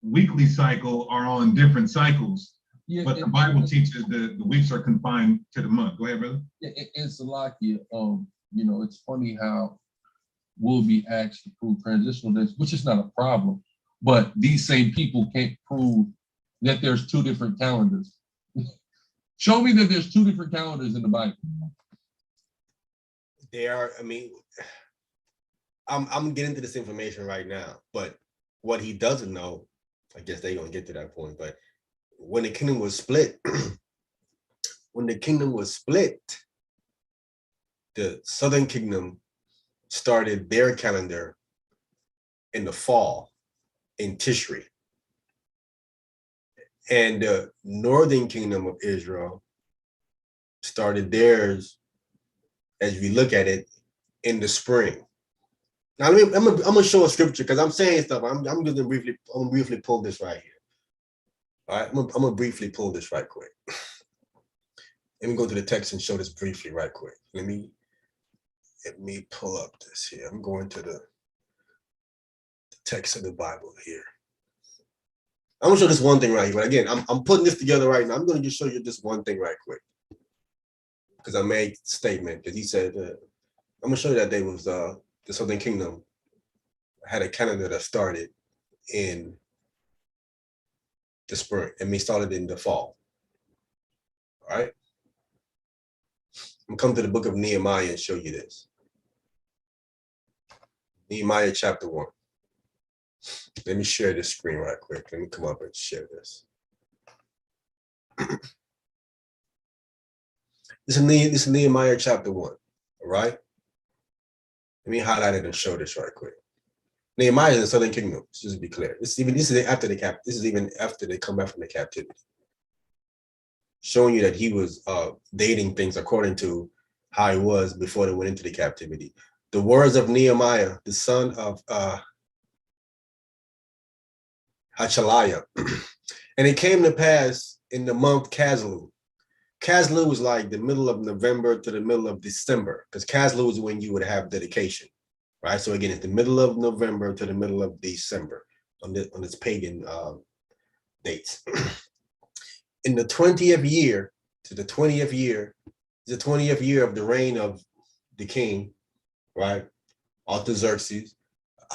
weekly cycle are on different cycles, Yeah, But the Bible teaches that the weeks are confined to the month. Go ahead, brother. It's a lot here. You know, it's funny how we'll be asked to prove transitional, which is not a problem, but these same people can't prove that there's two different calendars. Show me that there's two different calendars in the Bible. There are, I mean, I'm getting to this information right now, but what he doesn't know, I guess they're gonna get to that point, but when the kingdom was split, the southern kingdom started their calendar in the fall in Tishri. And the northern kingdom of Israel started theirs, as we look at it, in the spring. Now, I'm gonna show a scripture because I'm saying stuff. I'm gonna briefly pull this right here. All right, I'm gonna briefly pull this right quick. Let me go to the text and show this briefly right quick. Let me pull up this here. I'm going to the text of the Bible here. I'm gonna show this one thing right here. But again, I'm putting this together right now. I'm gonna just show you this one thing right quick because I made a statement that he said. I'm gonna show you that there was the Southern Kingdom had a calendar that started in the spring and started in the fall. All right. I'm coming to the book of Nehemiah and show you this. Nehemiah Chapter 1. Let me share this screen right quick. Let me come up and share this. This is Nehemiah Chapter 1. All right. Let me highlight it and show this right quick. Nehemiah is in the Southern Kingdom. Just to be clear. This is after they come back from the captivity. Showing you that he was dating things according to how he was before they went into the captivity. The words of Nehemiah, the son of Hachaliah. And it came to pass in the month Caslu. Caslu was like the middle of November to the middle of December, because Caslu is when you would have dedication, right? So again, it's the middle of November to the middle of December on this pagan dates. In the 20th year, the 20th year of the reign of the king, right? Artaxerxes,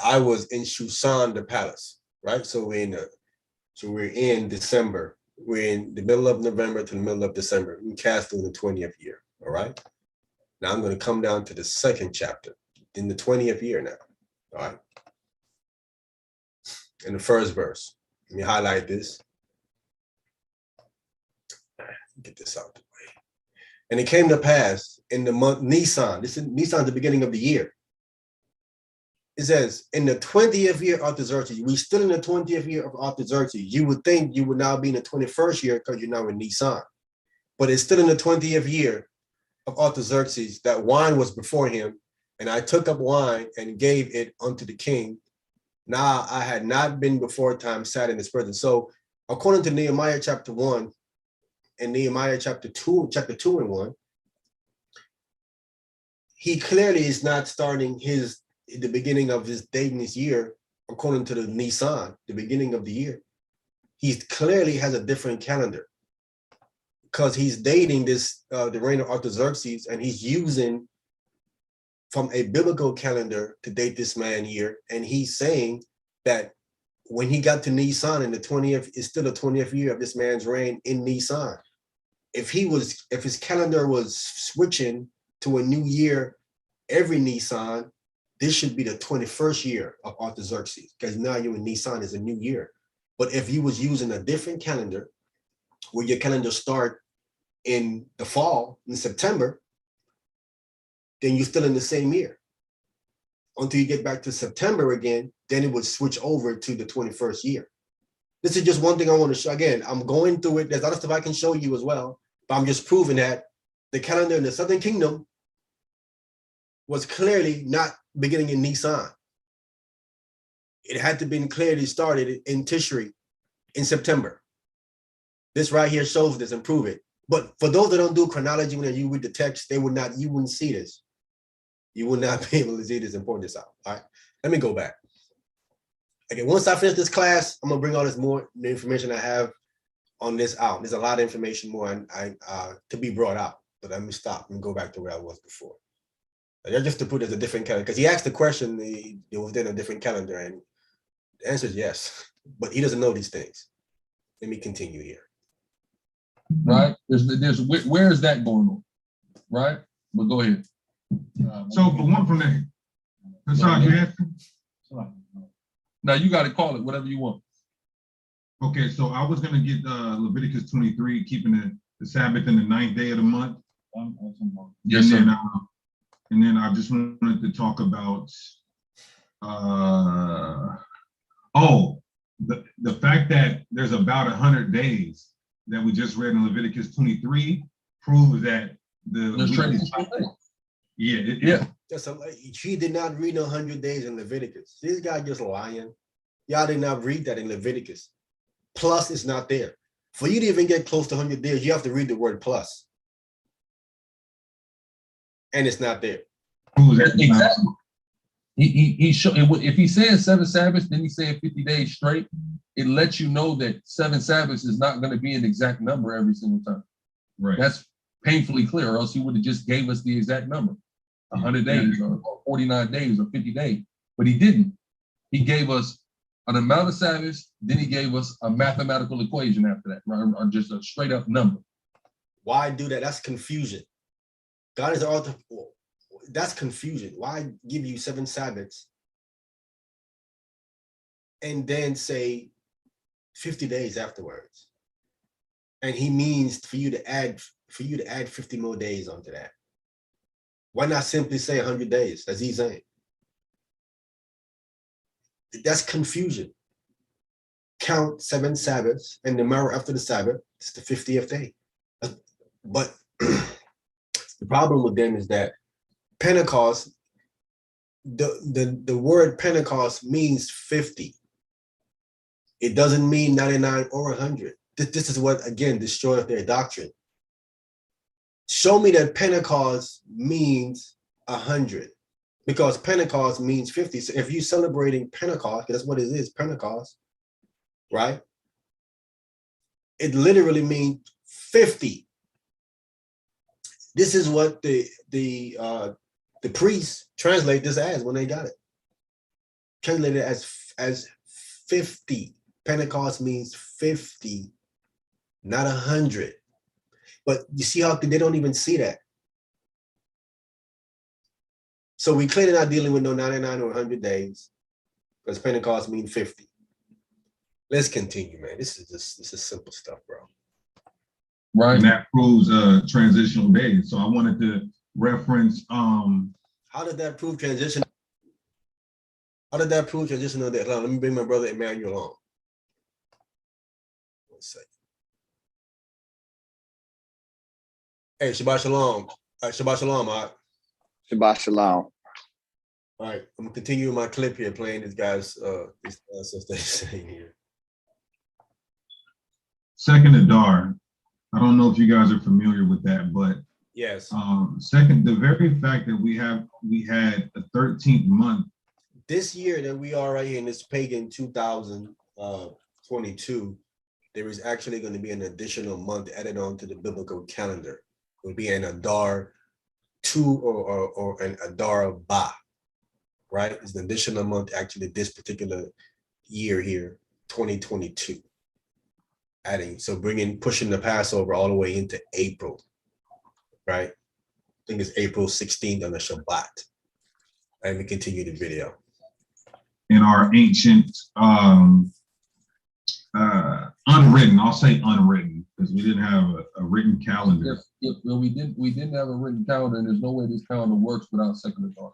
I was in Shushan, the palace, right? So we're in December. We're in the middle of November to the middle of December. We cast through the 20th year, all right? Now I'm going to come down to the second chapter in the 20th year now, all right? In the first verse, let me highlight this. Get this out the way. And it came to pass in the month Nisan. Nisan's the beginning of the year. It says, in the 20th year of Artaxerxes, we still in the 20th year of Artaxerxes. You would think you would now be in the 21st year because you're now in Nisan. But it's still in the 20th year of Artaxerxes that wine was before him. And I took up wine and gave it unto the king. Now I had not been before time sat in his presence. So according to Nehemiah Chapter 1 and Nehemiah Chapter 2 and 1, he clearly is not starting the beginning of his dating this year, according to the Nisan, the beginning of the year. He clearly has a different calendar because he's dating this, the reign of Artaxerxes, and he's using from a biblical calendar to date this man year. And he's saying that when he got to Nisan in the 20th, it's still the 20th year of this man's reign in Nisan. If his calendar was switching to a new year every Nisan, this should be the 21st year of Artaxerxes, because now you're in Nisan is a new year. But if you was using a different calendar, where your calendar start in the fall, in September, then you're still in the same year. Until you get back to September again, then it would switch over to the 21st year. This is just one thing I want to show. Again, I'm going through it. There's other stuff I can show you as well, but I'm just proving that the calendar in the Southern Kingdom was clearly not beginning in Nisan. It had to be clearly started in Tishri in September. This right here shows this and prove it. But for those that don't do chronology, when you read the text, you wouldn't see this. You would not be able to see this and point this out. All right, let me go back. Okay, once I finish this class, I'm gonna bring all this more information I have on this out. There's a lot of information more to be brought out, but let me stop and go back to where I was before. Just to put it as a different calendar, because he asked the question, it was in a different calendar, and the answer is yes, but he doesn't know these things. Let me continue here. Right? There's where is that going on? Right? But go ahead. So, but one from there. Hassan, you asking? Now you got to call it whatever you want. Okay, so I was gonna get Leviticus 23, keeping the Sabbath in the 9th day of the month. Yes, sir. And then I just wanted to talk about the fact that there's about 100 days that we just read in Leviticus 23 proves that He did not read 100 days in Leviticus. This guy just lying. Y'all did not read that in Leviticus. Plus is not there. For you to even get close to 100 days, you have to read the word plus. And it's not there. Exactly. He show, if he says 7 Sabbaths, then he said 50 days straight, it lets you know that 7 Sabbaths is not going to be an exact number every single time. Right. That's painfully clear, or else he would have just gave us the exact number, 100 days or 49 days or 50 days. But he didn't. He gave us an amount of Sabbaths, then he gave us a mathematical equation after that, right? Or just a straight up number. Why do that? That's confusion. God is the author. That's confusion. Why give you 7 Sabbaths and then say 50 days afterwards? And he means for you to add 50 more days onto that. Why not simply say 100 days, as he's saying? That's confusion. Count 7 Sabbaths, and the tomorrow after the Sabbath, it's the 50th day. But the problem with them is that Pentecost, the word Pentecost means 50. It doesn't mean 99 or 100. This is what, again, destroys their doctrine. Show me that Pentecost means 100, because Pentecost means 50. So if you're celebrating Pentecost, that's what it is, Pentecost, right? It literally means 50. This is what the priests translate this as when they got it. Translate it as 50. Pentecost means 50, not 100. But you see how they don't even see that. So we clearly not dealing with no 99 or 100 days, because Pentecost means 50. Let's continue, man. This is simple stuff, bro. Right. And that proves transitional days. So I wanted to reference how did that prove transition? How did that prove transitional days? Let me bring my brother Emmanuel on. 1 second. Hey, Shabbat Shalom. Shabbat Shalom, Mark. Shabbat Shalom. All right, I'm gonna continue my clip here, playing this guy's this stuff they're saying here. Second Adar. I don't know if you guys are familiar with that, but yes. Second, the very fact that we had a 13th month this year that we are right here in this pagan 2022, there is actually going to be an additional month added on to the biblical calendar. It will be an Adar 2 or an Adar Ba, right? It's an additional month actually this particular year here, 2022. Adding, so pushing the Passover all the way into April, right? I think it's April 16th on the Shabbat. Let me continue the video. In our ancient, unwritten, I'll say unwritten, because we didn't have a written calendar. Well, we didn't have a written calendar, and there's no way this calendar works without second Adar.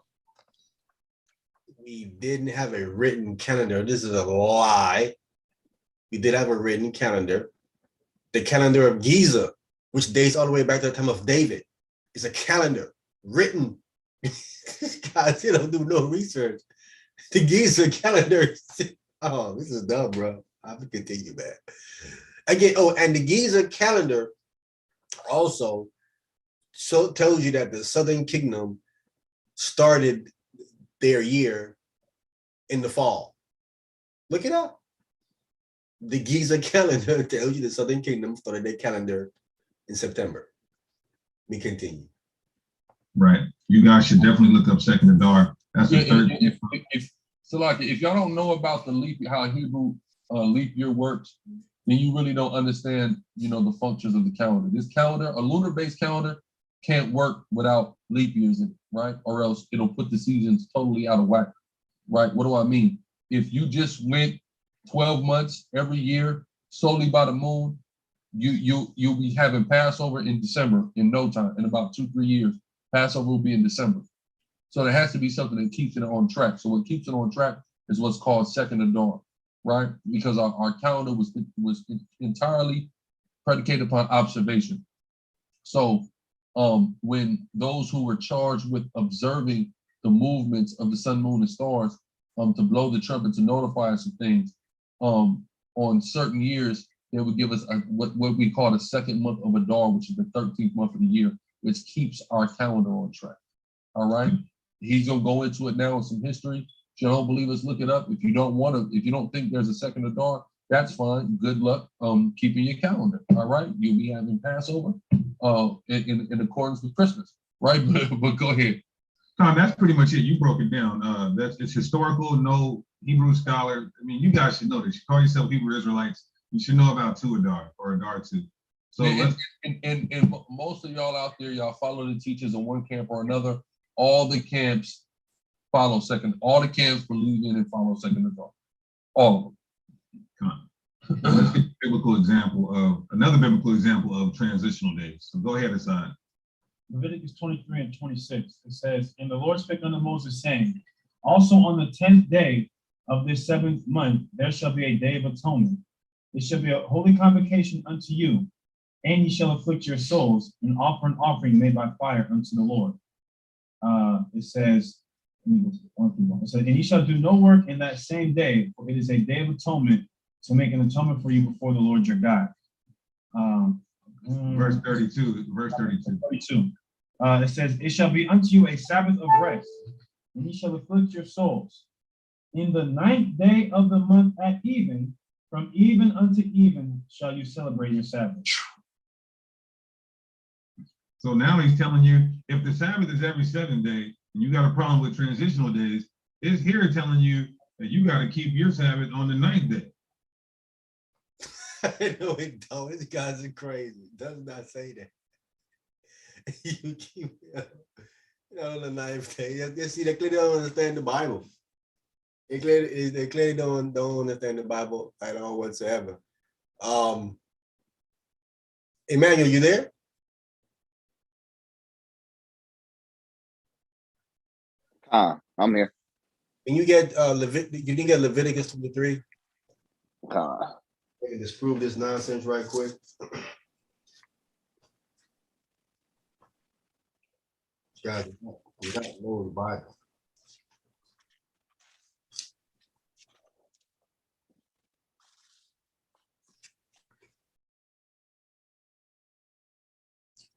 We didn't have a written calendar. This is a lie. We did have a written calendar. The calendar of Giza, which dates all the way back to the time of David, is a calendar written. Guys, you don't do no research. The Giza calendar. Oh, this is dumb, bro. I have to continue, man. Again, and the Giza calendar also tells you that the Southern Kingdom started their year in the fall. Look it up. The Giza calendar tells you the Southern Kingdom started their calendar in September. We continue. Right. You guys should definitely look up Second Adar. That's the third. So like, if y'all don't know about the leap, how Hebrew leap year works, then you really don't understand, the functions of the calendar. This calendar, a lunar-based calendar, can't work without leap years in it, right? Or else it'll put the seasons totally out of whack, right? What do I mean? If you just went 12 months every year solely by the moon, you'll be having Passover in December in no time. In about 2-3 years, Passover will be in December. So there has to be something that keeps it on track. So what keeps it on track is what's called Second Adar, right? Because our calendar was entirely predicated upon observation. So when those who were charged with observing the movements of the sun, moon, and stars, to blow the trumpet to notify us of things, on certain years, they would give us what we call the second month of Adar, which is the 13th month of the year, which keeps our calendar on track. All right. He's gonna go into it now with some history. If you don't believe us, look it up. If you don't think there's a second Adar, that's fine. Good luck keeping your calendar. All right. You'll be having Passover in accordance with Christmas. Right. But go ahead. Tom, that's pretty much it. You broke it down. It's historical, no Hebrew scholar. I mean, you guys should know this. You call yourself Hebrew Israelites. You should know about 2 Adar or Adar 2. So and most of y'all out there, y'all follow the teachers in one camp or another. All the camps follow second. All the camps believe in and follow second Adar. All of them. Let's get another biblical example of transitional days. So go ahead, Asad. Leviticus 23 and 26. It says, "And the Lord spake unto Moses, saying, Also on the 10th day of this 7th month, there shall be a day of atonement. It shall be a holy convocation unto you, and ye shall afflict your souls, and offer an offering made by fire unto the Lord." It says, "And ye shall do no work in that same day, for it is a day of atonement, to make an atonement for you before the Lord your God." Verse 32. It says, "It shall be unto you a Sabbath of rest, and ye shall afflict your souls. In the 9th day of the month at even, from even unto even shall you celebrate your Sabbath." So now he's telling you, if the Sabbath is every 7th day, and you got a problem with transitional days, it's here telling you that you got to keep your Sabbath on the 9th day. I know it don't. These guys are crazy. It does not say that. You keep on the 9th day. They see, they clearly don't understand the Bible. They clearly don't understand the Bible at all whatsoever. Emmanuel, you there? I'm here. Can you get you can get Leviticus 23? We can disprove this nonsense right quick. Guys, we got to know the Bible.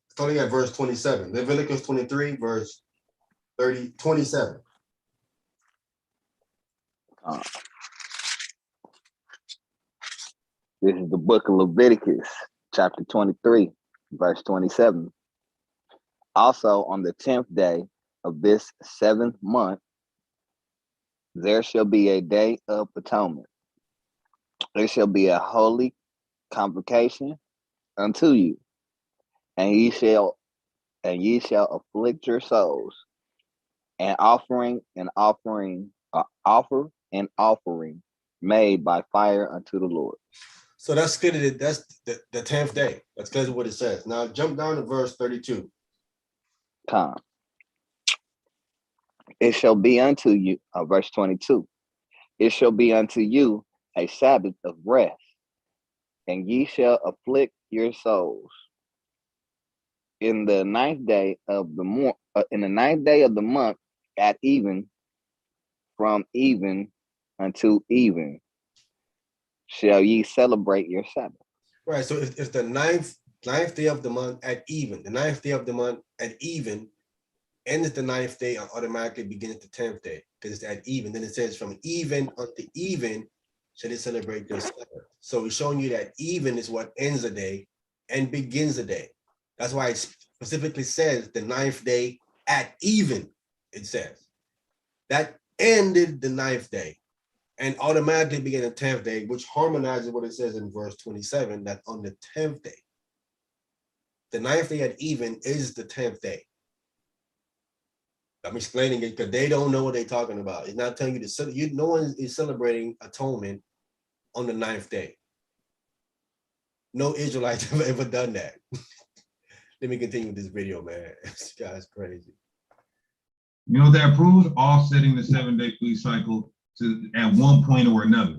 Starting at verse 27. Leviticus 23, verse 27. This is the book of Leviticus, chapter 23, verse 27. "Also on the 10th day of this 7th month, there shall be a day of atonement. There shall be a holy convocation unto you, and ye shall afflict your souls, and offer an offering made by fire unto the Lord." So that's clearly that's the 10th day. That's clearly what it says. Now jump down to verse 32. It shall be unto you, verse 22. "It shall be unto you a Sabbath of rest, and ye shall afflict your souls. In the 9th day of the month at even, from even unto even, shall ye celebrate your Sabbath." Right. So if the ninth day of the month at even, the 9th day of the month at even ends the 9th day and automatically begins the 10th day because it's at even. Then it says from even unto even shall they celebrate their Sabbath. So he's showing you that even is what ends a day and begins a day. That's why it specifically says the 9th day at even, it says. That ended the 9th day and automatically began the 10th day, which harmonizes what it says in verse 27, that on the 10th day, the 9th day at even is the 10th day. I'm explaining it because they don't know what they're talking about. It's not telling you to, no one is celebrating atonement on the 9th day. No Israelites have ever done that. Let me continue with this video, man. This guy's crazy. You know, that proves offsetting the 7-day fleece cycle to at one point or another.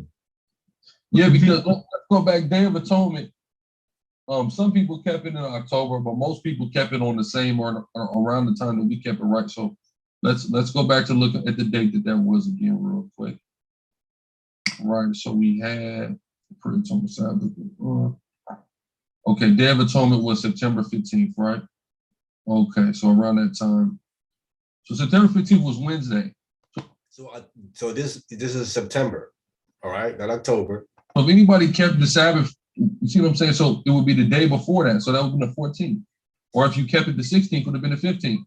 Yeah, because let's go back, Day of Atonement. Some people kept it in October, but most people kept it on the same or around the time that we kept it, right? So let's go back to look at the date that was again real quick. Right, so we had pre-atonement Sabbath. Okay, Day of Atonement was September 15th, right? Okay, so around that time. So September 15th was Wednesday. So this is September, all right, not October. So if anybody kept the Sabbath, you see what I'm saying? So it would be the day before that. So that would be the 14th. Or if you kept it the 16th, it would have been the 15th.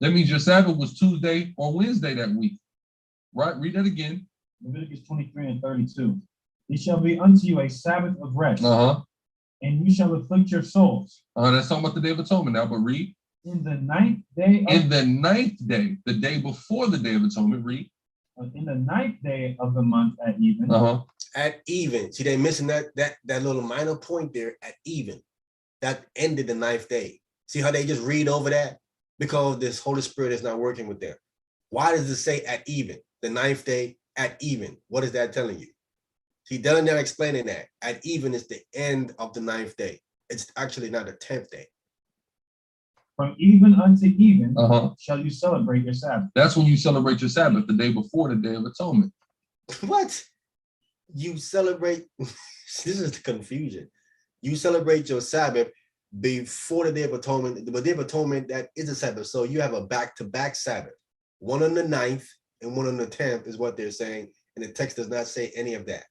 That means your Sabbath was Tuesday or Wednesday that week. Right? Read that again. Leviticus 23 and 32. It shall be unto you a Sabbath of rest, and you shall afflict your souls. That's talking about the Day of Atonement now, but read. In the 9th day. In the 9th day, the day before the Day of Atonement, read. In the 9th day of the month at even. At even. See, they're missing that little minor point there, at even. That ended the 9th day. See how they just read over that? Because this Holy Spirit is not working with them. Why does it say at even? The 9th day at even. What is that telling you? See, they're not explaining that. At even is the end of the 9th day. It's actually not the 10th day. From even unto even shall you celebrate your Sabbath. That's when you celebrate your Sabbath, the day before the Day of Atonement. What? You celebrate, this is the confusion. You celebrate your Sabbath before the Day of Atonement. The Day of Atonement, that is a Sabbath. So you have a back-to-back Sabbath. One on the 9th and one on the 10th is what they're saying. And the text does not say any of that.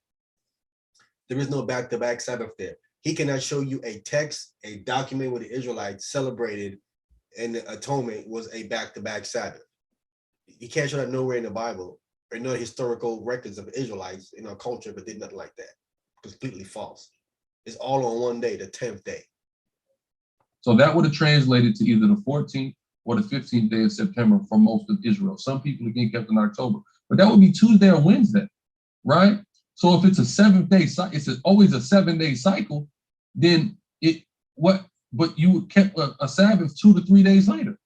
There is no back-to-back Sabbath there. He cannot show you a text, a document where the Israelites celebrated and the atonement was a back-to-back Sabbath. You can't show that nowhere in the Bible or no historical records of Israelites in our culture, but did nothing like that. Completely false. It's all on one day, the 10th day. So that would have translated to either the 14th or the 15th day of September for most of Israel. Some people again kept in October, but that would be Tuesday or Wednesday, right? So if it's a 7-day cycle, it's always a 7-day cycle, then but you kept a Sabbath 2 to 3 days later.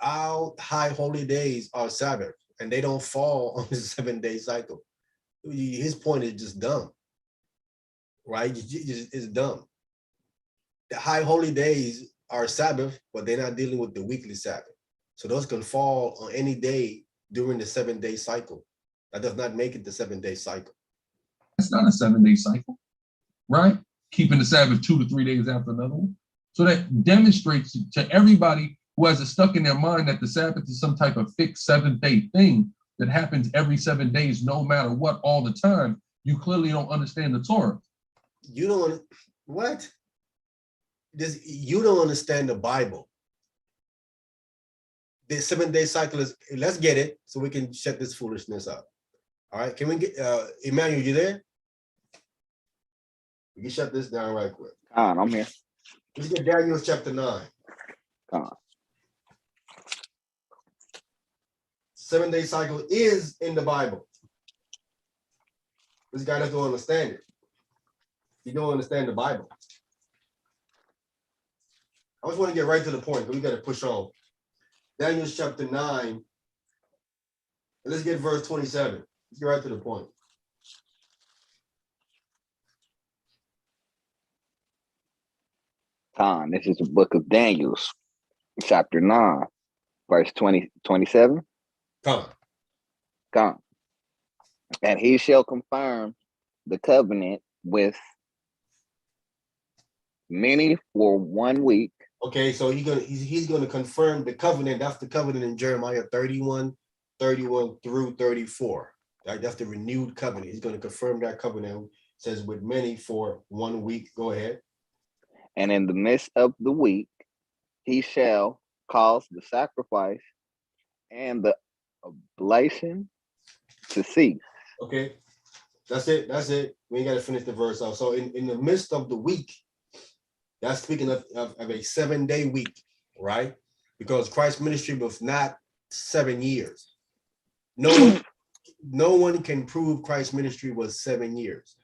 Our high holy days are Sabbath, and they don't fall on the 7-day cycle. His point is just dumb, right? It's dumb. The high holy days are Sabbath, but they're not dealing with the weekly Sabbath. So those can fall on any day during the 7-day cycle. That does not make it the 7-day cycle. It's not a 7-day cycle, right? Keeping the Sabbath 2 to 3 days after another one. So that demonstrates to everybody who has it stuck in their mind that the Sabbath is some type of fixed 7-day thing that happens every 7 days, no matter what, all the time. You clearly don't understand the Torah. You don't, what? You don't understand the Bible. The 7-day cycle is, let's get it so we can shut this foolishness up. All right, can we get, Emmanuel, you there? We can shut this down right quick. I'm here. Let's get Daniel chapter 9. 7-day cycle is in the Bible. This guy doesn't understand it. He don't understand the Bible. I just want to get right to the point, but we got to push on. Daniel chapter 9. And let's get verse 27. Let's get right to the point. This is the book of Daniel, chapter 9, verse 27. And he shall confirm the covenant with many for 1 week. Okay, so he's gonna confirm the covenant. That's the covenant in Jeremiah 31 through 34. Right? That's the renewed covenant. He's going to confirm that covenant. It says with many for 1 week. Go ahead. And in the midst of the week, he shall cause the sacrifice and the oblation to cease. Okay. That's it. That's it. We ain't got to finish the verse off. So in the midst of the week, that's speaking of a 7-day week, right? Because Christ's ministry was not 7 years. No one can prove Christ's ministry was 7 years.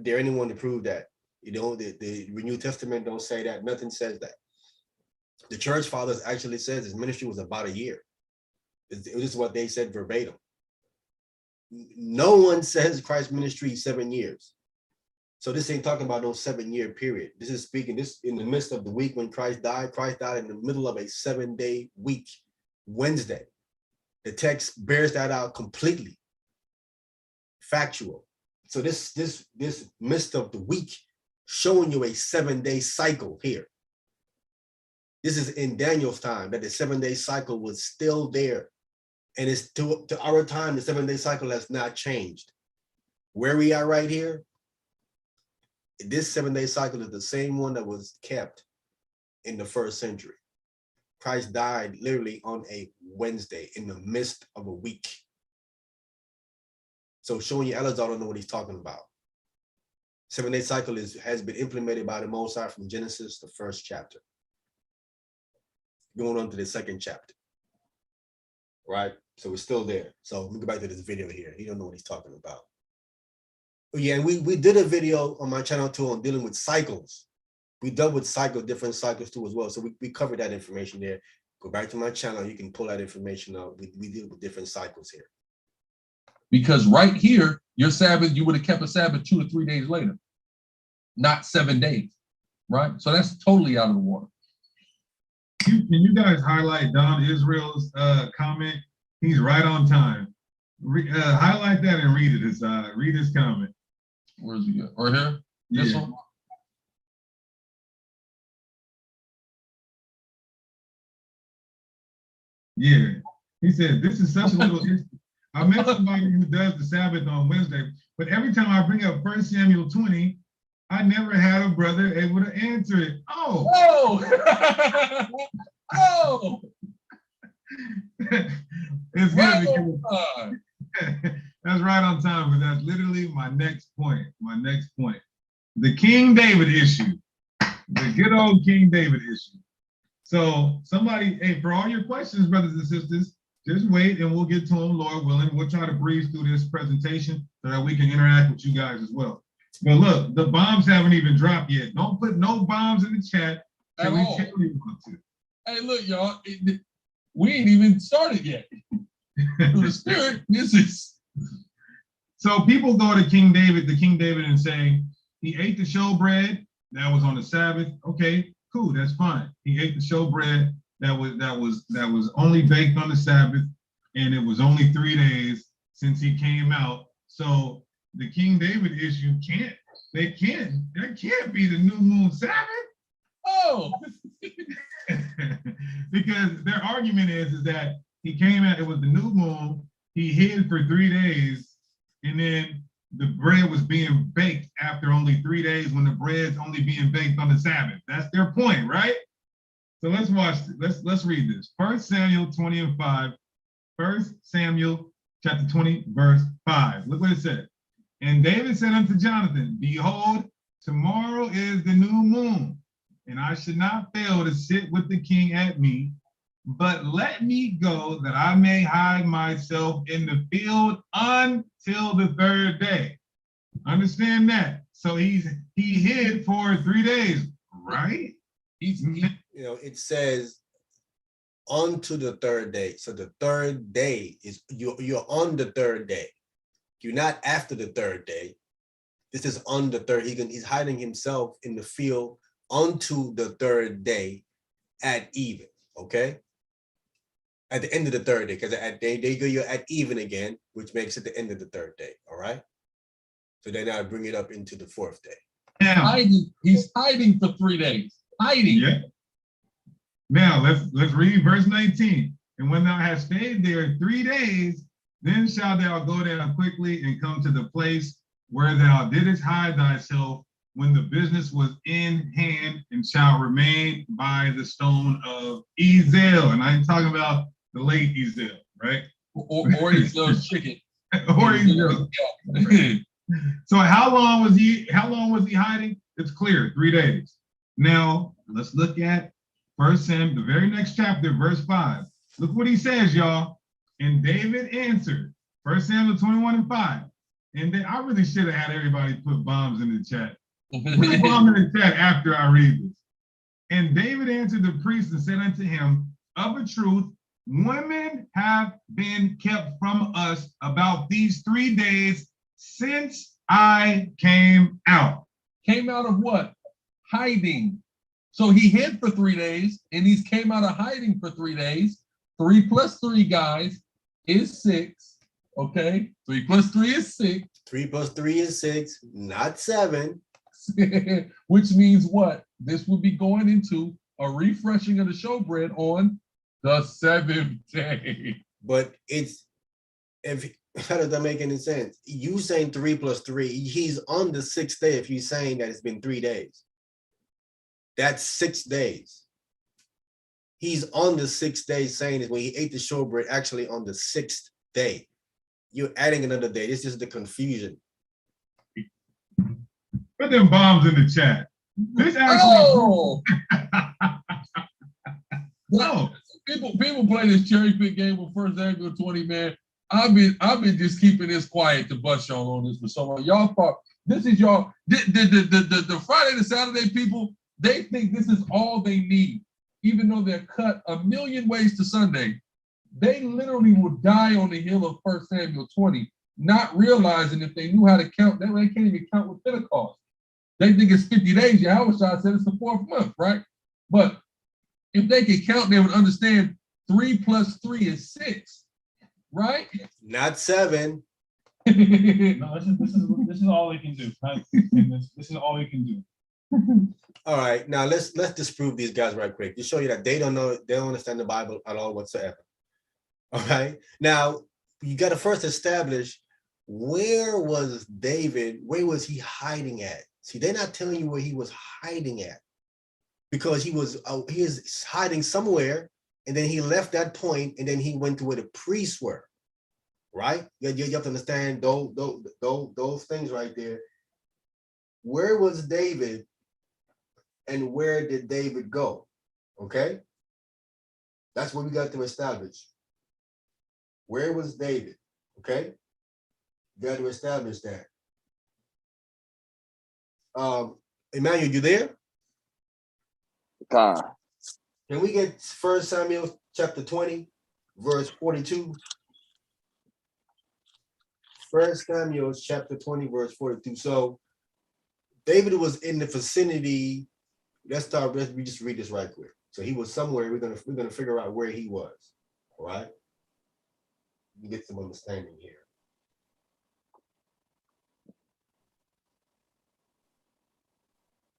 Dare anyone to prove that? You know, the New Testament don't say that. Nothing says that. The church fathers actually says his ministry was about a year. It was what they said verbatim. No one says Christ's ministry is 7 years. So this ain't talking about no 7-year period. This is speaking this in the midst of the week when Christ died. Christ died in the middle of a 7-day week, Wednesday. The text bears that out completely. Factual. So this midst of the week showing you a 7-day cycle here. This is in Daniel's time that the 7-day cycle was still there. And it's to our time, the 7-day cycle has not changed. Where we are right here, this 7-day cycle is the same one that was kept in the 1st century. Christ died literally on a Wednesday in the midst of a week. So showing you Elazar don't know what he's talking about. 7-day cycle has been implemented by the Most High from Genesis, the 1st chapter. Going on to the 2nd chapter. Right? So we're still there. So let me go back to this video here. He don't know what he's talking about. Oh, yeah, and we did a video on my channel too on dealing with cycles. We dealt with cycles, different cycles too as well. So we covered that information there. Go back to my channel. You can pull that information out. We deal with different cycles here. Because right here, your Sabbath, you would have kept a Sabbath 2 to 3 days later, not 7 days, right? So that's totally out of the water. Can you guys highlight Don Israel's comment? He's right on time. Highlight that and read it. Read his comment. Where's he at? Right here? This one? Yeah. He said, this is such a little issue. I met somebody who does the Sabbath on Wednesday, but every time I bring up 1 Samuel 20, I never had a brother able to answer it. Oh! Oh! It's good because that's right on time, because that's literally my next point. The King David issue. The good old King David issue. So somebody, hey, for all your questions, brothers and sisters, just wait and we'll get to them, Lord willing. We'll try to breeze through this presentation so that we can interact with you guys as well. But look, the bombs haven't even dropped yet. Don't put no bombs in the chat. At all. Hey, look, y'all, we ain't even started yet. Through the Spirit, this is. So people go to King David, and say, he ate the showbread, that was on the Sabbath. Okay, cool, that's fine. He ate the showbread that was only baked on the Sabbath, and it was only 3 days since he came out. So the King David issue that can't be the new moon Sabbath. Oh, because their argument is that he came out, it was the new moon, he hid for 3 days, and then the bread was being baked after only 3 days when the bread's only being baked on the Sabbath. That's their point, right? So let's watch, let's read this. 1 Samuel 20 and 5. 1 Samuel chapter 20, verse 5. Look what it said. And David said unto Jonathan, behold, tomorrow is the new moon, and I should not fail to sit with the king at meat, but let me go that I may hide myself in the field until the 3rd day. Understand that? So he hid for 3 days, right? It says unto the 3rd day. So the 3rd day is you're on the 3rd day. You're not after the 3rd day. This is on the 3rd. He's hiding himself in the field unto the 3rd day at even. Okay. At the end of the 3rd day, because you're at even again, which makes it the end of the 3rd day. All right. So then I bring it up into the 4th day. Now, he's hiding for 3 days. Hiding. Yeah. Now let's read verse 19. And when thou hast stayed there 3 days, Then shalt thou go down quickly and come to the place where thou didst hide thyself when the business was in hand, and shall remain by the stone of Ezel. And I ain't talking about the late Ezel, right? Or Ezel's chicken. Or Ezel. So how long was he hiding? It's clear, 3 days. Now let's look at 1 Samuel, the very next chapter, verse 5. Look what he says, y'all. And David answered, 1 Samuel 21:5. And then I really should have had everybody put bombs in the chat. Put a bomb in the chat after I read this. And David answered the priest and said unto him, of a truth, women have been kept from us about these 3 days since I came out. Came out of what? Hiding. So he hid for 3 days, and he's came out of hiding for 3 days. 3 plus 3, guys, is 6. Okay? 3 plus 3 is 6. 3 plus 3 is 6, not 7. Which means what? This would be going into a refreshing of the showbread on the 7th day. But how does that make any sense? You saying 3 plus 3, he's on the 6th day if you're saying that it's been 3 days. That's 6 days. He's on the 6th day saying is when he ate the showbread, actually on the 6th day. You're adding another day. This is the confusion. Put them bombs in the chat. This actually. No. People play this cherry pick game with 1 Samuel 20, man. I've been just keeping this quiet to bust y'all on this for so long. Y'all thought this is y'all the Friday to Saturday people, they think this is all they need, even though they're cut a million ways to Sunday. They literally will die on the hill of 1 Samuel 20, not realizing if they knew how to count, they can't even count with Pentecost. They think it's 50 days. Yahweh said it's the 4th month, right? But if they could count, they would understand 3 plus 3 is 6, right? Not 7. No, this is all we can do. This is all we can do. All right, now let's disprove these guys right quick to show you that they don't understand the Bible at all whatsoever. All right, now you got to first establish where was David, where was he hiding at? See, they're not telling you where he was hiding at, because he is hiding somewhere, and then he left that point, and then he went to where the priests were, right? You have to understand those things right there. Where was David, and where did David go? Okay, that's what we got to establish. Where was David? Okay, you got to establish that. Emmanuel, you there? Con. Can we get 1 Samuel chapter 20, verse 42? 1 Samuel chapter 20, verse 42. So David was in the vicinity. Let's just read this right quick. So he was somewhere. We're gonna figure out where he was. All right. You get some understanding here.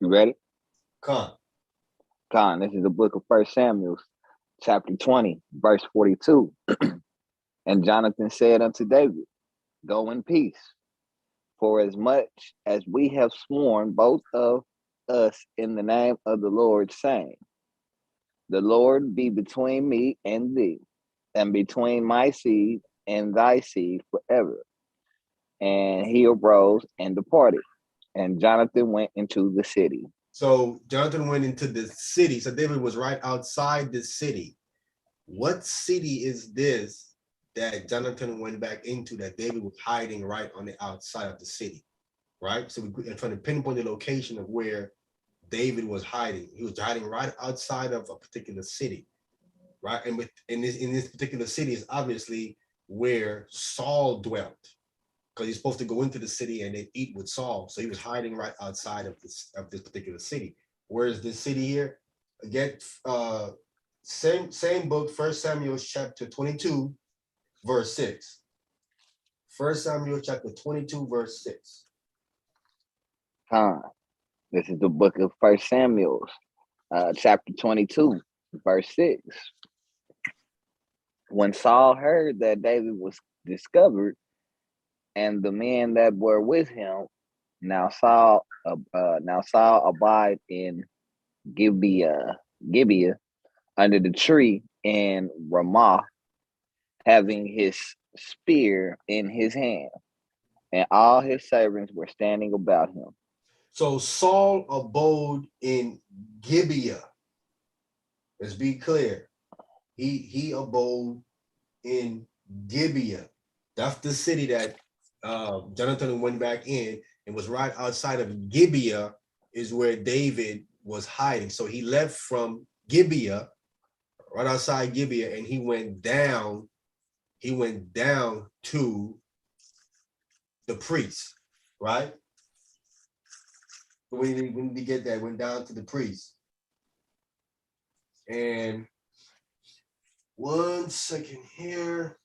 You ready? Con. This is the book of 1 Samuel, chapter 20, verse 42. And Jonathan said unto David, go in peace, for as much as we have sworn both of us in the name of the Lord, saying, the Lord be between me and thee, and between my seed and thy seed forever. And he arose and departed, and Jonathan went into the city. So Jonathan went into the city. So David was right outside the city. What city is this that Jonathan went back into that David was hiding right on the outside of the city, right? So we're trying to pinpoint the location of where David was hiding. He was hiding right outside of a particular city, right? And in this particular city is obviously where Saul dwelt, because he's supposed to go into the city and then eat with Saul. So he was hiding right outside of this particular city. Where is this city here? Again, same book, 1 Samuel chapter 22, verse 6. 1 Samuel chapter 22, verse 6. This is the book of 1 Samuel, chapter 22, verse 6. When Saul heard that David was discovered, and the men that were with him now Saul abide in Gibeah under the tree in Ramah, having his spear in his hand, and all his servants were standing about him. So Saul abode in Gibeah. Let's be clear. He abode in Gibeah. That's the city that Jonathan went back in, and was right outside of Gibeah is where David was hiding. So he left from Gibeah, right outside Gibeah, and he went down to the priests, right? When we get that, went down to the priests. And 1 second here.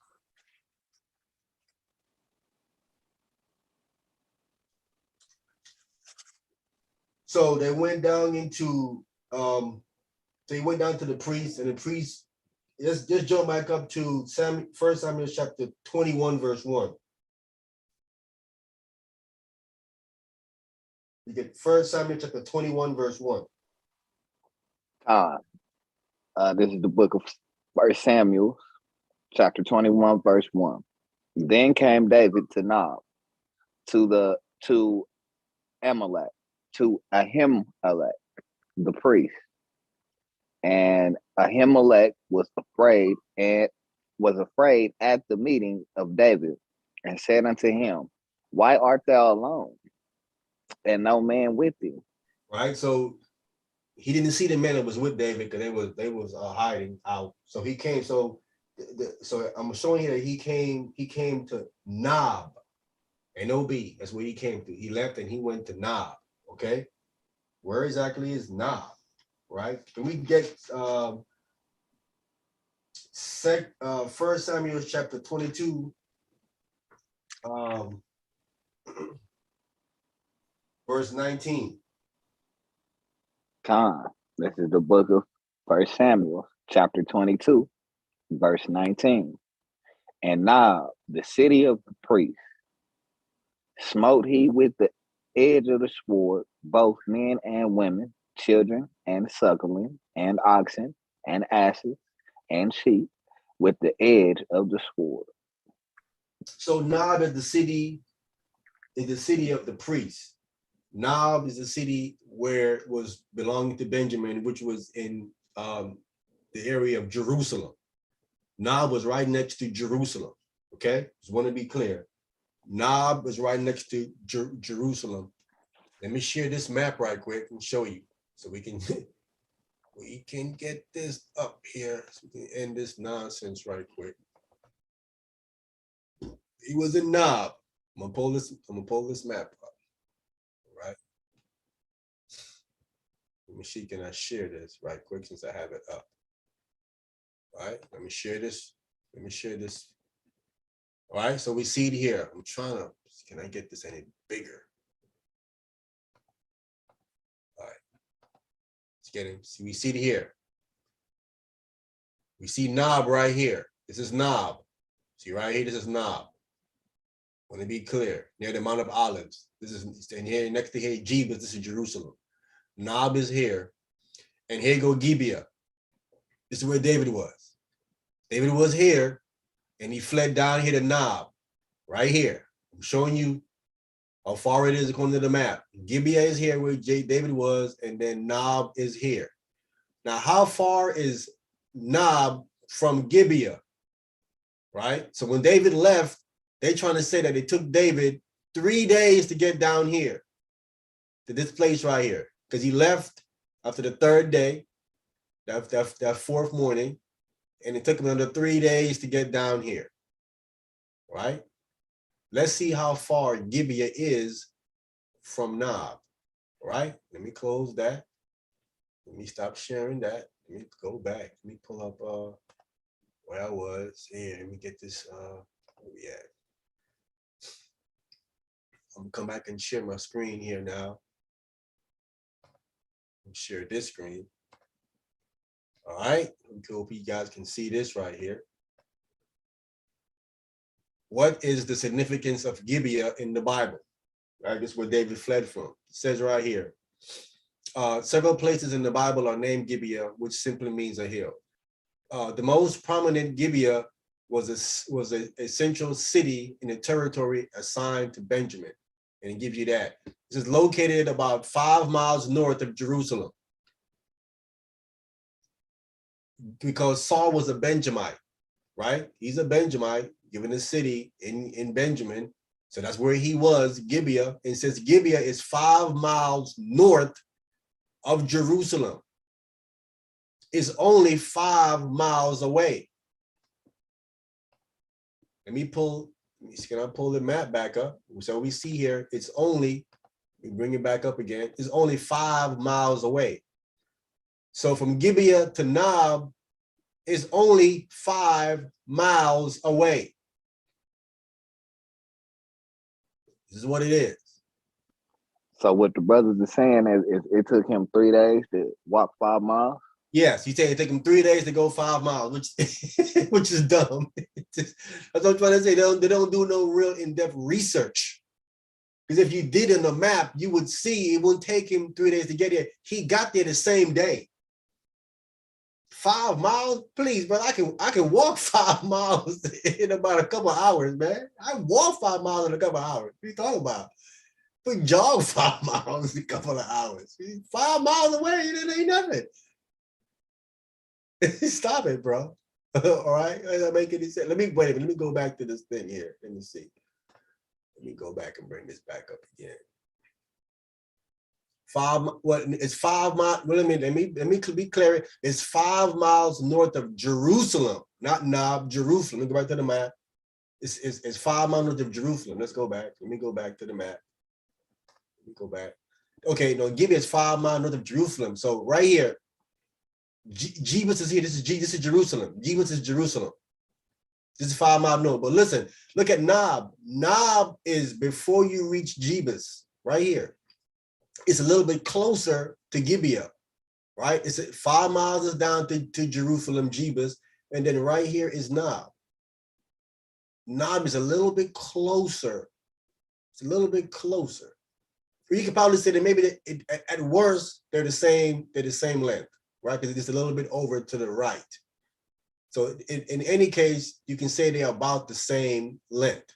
So they went down into the priest, and the priest, let's just jump back up to 1 Samuel chapter 21, verse 1. You get 1 Samuel chapter 21, verse 1. This is the book of 1 Samuel, chapter 21, verse 1. Then came David to Nob, to Ahimelech, the priest. And Ahimelech was afraid at the meeting of David, and said unto him, Why art thou alone, and no man with thee? Right. So he didn't see the men that was with David, because they was hiding out. So he came. So I'm showing here that he came to Nob, N-O-B. That's where he came to. He left and he went to Nob. Okay. Where exactly is Nob? Right. Can we get 1 Samuel chapter 22, verse 19. This is the book of 1 Samuel, chapter 22, verse 19. And Nob, the city of the priests, smote he with the edge of the sword both men and women, children and suckling, and oxen, and asses, and sheep, with the edge of the sword. So Nob is the city of the priests. Nob is the city where it was belonging to Benjamin, which was in the area of Jerusalem. Nob was right next to Jerusalem. Okay, just want to be clear. Nob was right next to Jerusalem. Let me share this map right quick and show you, so we can get this up here, so we can end this nonsense right quick. He was in Nob. I'm gonna pull this map up. All right. Let me see, can I share this right quick since I have it up? All right, let me share this. All right, so we see it here. I'm trying to, can I get this any bigger? All right, let's get it. See, we see it here. We see Nob right here. This is Nob. See right here, this is Nob. Want to be clear, near the Mount of Olives. This is, and here next to here, Jebus, this is Jerusalem. Nob is here, and here go Gibeah. This is where David was. David was here, and he fled down here to Nob, right here. I'm showing you how far it is according to the map. Gibeah is here where David was, and then Nob is here. Now, how far is Nob from Gibeah? Right? So when David left, they're trying to say that it took David 3 days to get down here, to this place right here, because he left after the third day, that fourth morning, and it took him another 3 days to get down here, right? Let's see how far Gibeah is from Nob, right? Let me close that. Let me stop sharing that. Let me go back. Let me pull up where I was here. Let me get this, where we at? I'm gonna come back and share my screen here now. Share this screen. All right, hope you guys can see this right here. what is the significance of Gibeah in the Bible? Right, this is where David fled from. It says right here, several places in the Bible are named Gibeah, which simply means a hill. The most prominent Gibeah was a central city in the territory assigned to Benjamin, and it gives you that. This is located about 5 miles north of Jerusalem, because Saul was a Benjamite, right? He's a Benjamite, given a city in Benjamin. So that's where he was, Gibeah. And says Gibeah is 5 miles north of Jerusalem. It's only 5 miles away. Can I pull the map back up? So we see here, it's only, we bring it back up again, it's only 5 miles away. So from Gibeah to Nob is only 5 miles away. This is what it is. So what the brothers are saying is it took him 3 days to walk 5 miles? Yes, you say it take him 3 days to go 5 miles, which is dumb. That's what I'm trying to say. They don't do no real in-depth research. Because if you did in the map, you would see it wouldn't take him 3 days to get there. He got there the same day. 5 miles, please, but I can walk 5 miles in about a couple of hours, man. I walk 5 miles in a couple of hours. What are you talking about? We jog 5 miles in a couple of hours. 5 miles away, it ain't nothing. Stop it, bro. All right, does that make any sense? Let me go back to this thing here. Let me see. Let me go back and bring this back up again. 5, what, it's 5 miles. Well, let me be clear. It's 5 miles north of Jerusalem, not Nob, Jerusalem. Let me go back to the map. It's 5 miles north of Jerusalem. Let's go back. Let me go back to the map. Let me go back. Okay, no, Gibeah is 5 miles north of Jerusalem. So right here, Jebus is here. This is Jerusalem. Jebus is Jerusalem. This is 5 miles north. But listen, look at Nob. Nob is before you reach Jebus, right here. It's a little bit closer to Gibeah, right? It's 5 miles is down to Jerusalem, Jebus, and then right here is Nob. Nob is a little bit closer. It's a little bit closer. Or you could probably say that maybe at worst they're the same length, right? Because it's a little bit over to the right. So in any case, you can say they're about the same length.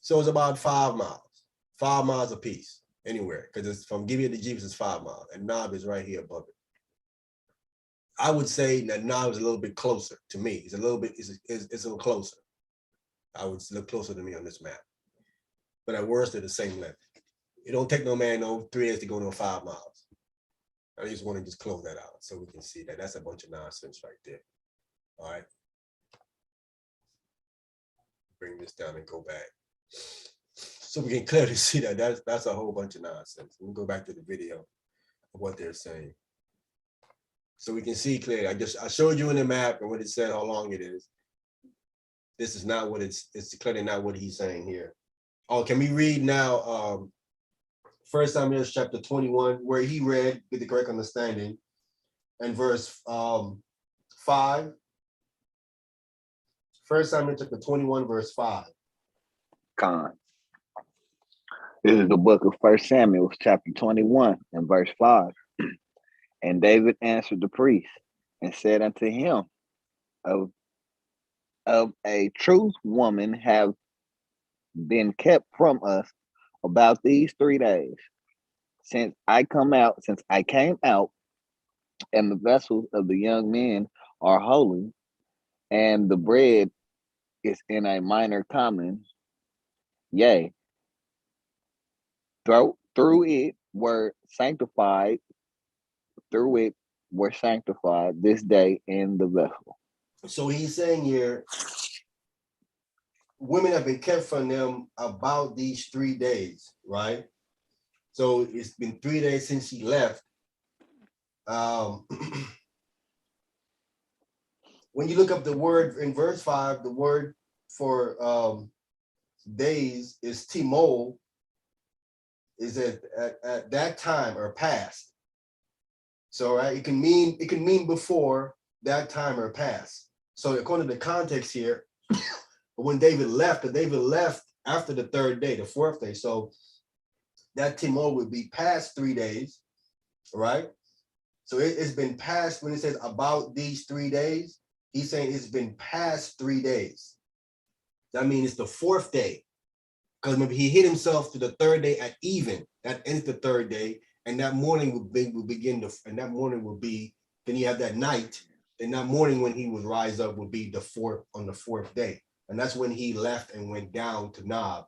So it's about 5 miles apiece. Anywhere, because it's from Gibeah to Jebus is 5 miles, and Nob is right here above it. I would say that Nob is a little bit closer to me. It's a little closer. I would look closer to me on this map. But at worst, they're the same length. It don't take no man no 3 days to go no 5 miles. I just want to just close that out so we can see that that's a bunch of nonsense right there. All right. Bring this down and go back. So we can clearly see that that's a whole bunch of nonsense. Let me go back to the video of what they're saying. So we can see clearly. I showed you in the map and what it said, how long it is. This is not what it's clearly not what he's saying here. Oh, can we read now 1 Samuel chapter 21, where he read with the correct understanding, and verse 5. 1 Samuel chapter 21, verse 5. Con. This is the book of 1 Samuel, chapter 21, and verse 5. And David answered the priest and said unto him, of a truth woman have been kept from us about these 3 days, since I came out, and the vessels of the young men are holy, and the bread is in a minor common. Yea, through it were sanctified this day in the vessel. So he's saying here, women have been kept from them about these 3 days, right? So it's been 3 days since he left. When you look up the word in verse 5, the word for days is timol, is at that time or past. So right, it can mean before that time or past. So according to the context here, the But when David left, because David left after the third day, the fourth day. So that Timor would be past 3 days, right? So it's been past, when it says about these 3 days, he's saying it's been past 3 days. That means it's the fourth day. Because maybe he hit himself to the third day at even. That ends the third then that morning will be, then you have that night, and that morning when he would rise up would be the fourth day. And that's when he left and went down to Nob.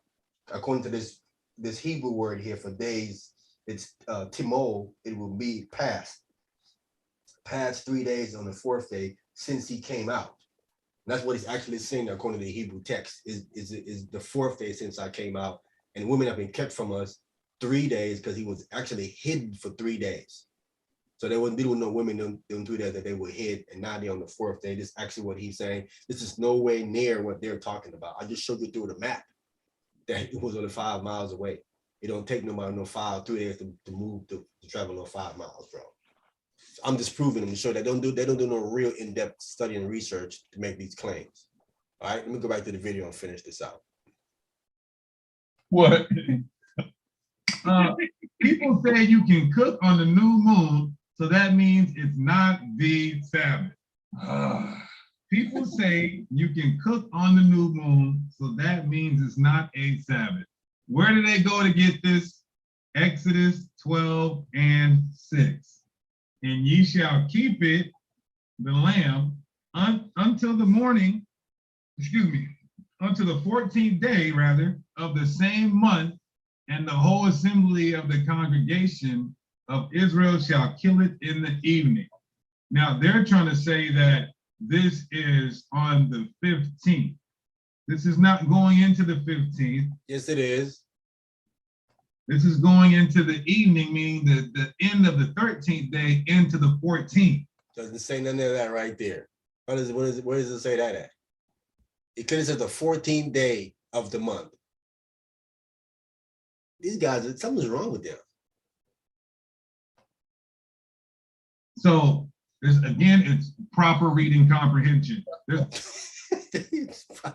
According to this Hebrew word here for days, it's Timol, it will be past 3 days on the fourth day since he came out. And that's what he's actually saying according to the Hebrew text, is the fourth day since I came out, and women have been kept from us 3 days because he was actually hidden for 3 days. So there were no women in 3 days that they were hid, and now they're on the fourth day. This is actually what he's saying. This is no way near what they're talking about. I just showed you through the map that it was only 5 miles away. It don't take nobody 3 days to move to travel 5 miles, bro. I'm just proving them to show that they don't do no real in-depth study and research to make these claims. All right, let me go back to the video and finish this out. What? People say you can cook on the new moon, so that means it's not the Sabbath. People say you can cook on the new moon, so that means it's not a Sabbath. Where do they go to get this? Exodus 12 and 6. And ye shall keep it, the lamb, until the morning, until the 14th day, rather, of the same month, and the whole assembly of the congregation of Israel shall kill it in the evening. Now, they're trying to say that this is on the 15th. This is not going into the 15th. Yes, it is. This is going into the evening, meaning the end of the 13th day into the 14th. Doesn't say none of that right there. Where does it say that at? It could have said the 14th day of the month. These guys, something's wrong with them. So it's proper reading comprehension.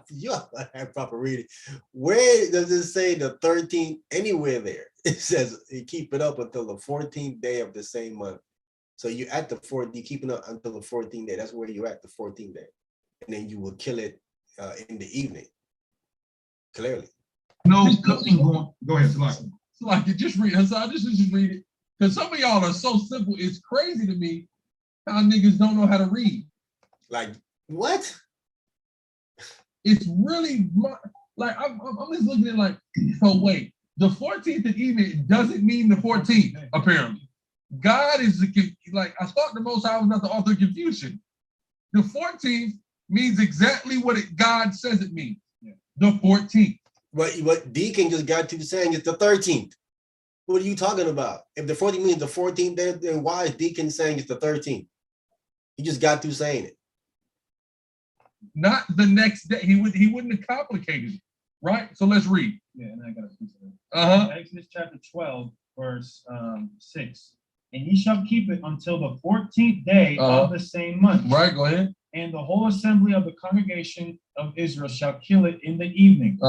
You have proper reading. Where does it say the 13th anywhere there? It says you keep it up until the 14th day of the same month. So you at the 4th, you keep it up until the 14th day. That's where you're at, the 14th day. And then you will kill it in the evening. Clearly. No cooking going. Go ahead, Salaki. Salaki, just read it. So just read it. Because some of y'all are so simple. It's crazy to me how niggas don't know how to read. Like, what? It's really like I'm just looking at like, so wait, the 14th of evening doesn't mean the 14th, apparently. God is like, I thought the Most High was not the author of confusion. The 14th means exactly what God says it means. Yeah. The 14th. But Deacon just got to saying it's the 13th. What are you talking about? If the 14th means the 14th, then why is Deacon saying it's the 13th? He just got to saying it. Not the next day. He wouldn't have complicated it, right? So let's read. Yeah, and I got Exodus chapter 12, verse 6. And ye shall keep it until the 14th day of the same month. Right, go ahead. And the whole assembly of the congregation of Israel shall kill it in the evening.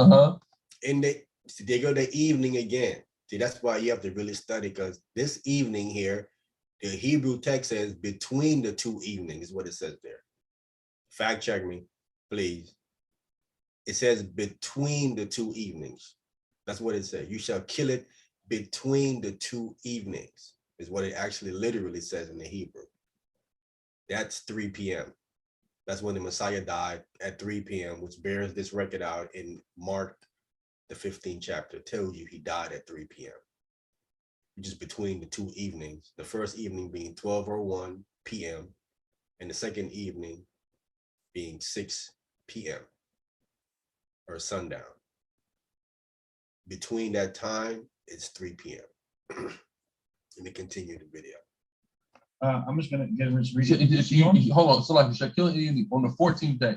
And they go the evening again. See, that's why you have to really study, because this evening here, the Hebrew text says between the two evenings is what it says there. Fact check me, please. It says between the two evenings. That's what it says. You shall kill it between the two evenings is what it actually literally says in the Hebrew. That's 3 p.m. That's when the Messiah died at 3 p.m., which bears this record out in Mark, the 15th chapter. It tells you he died at 3 p.m. Just between the two evenings. The first evening being 12:01 p.m. and the second evening being 6 p.m. or sundown. Between that time, it's 3 p.m. Let me continue the video. I'm just gonna get read. Hold on. So like Shaquille on the 14th day,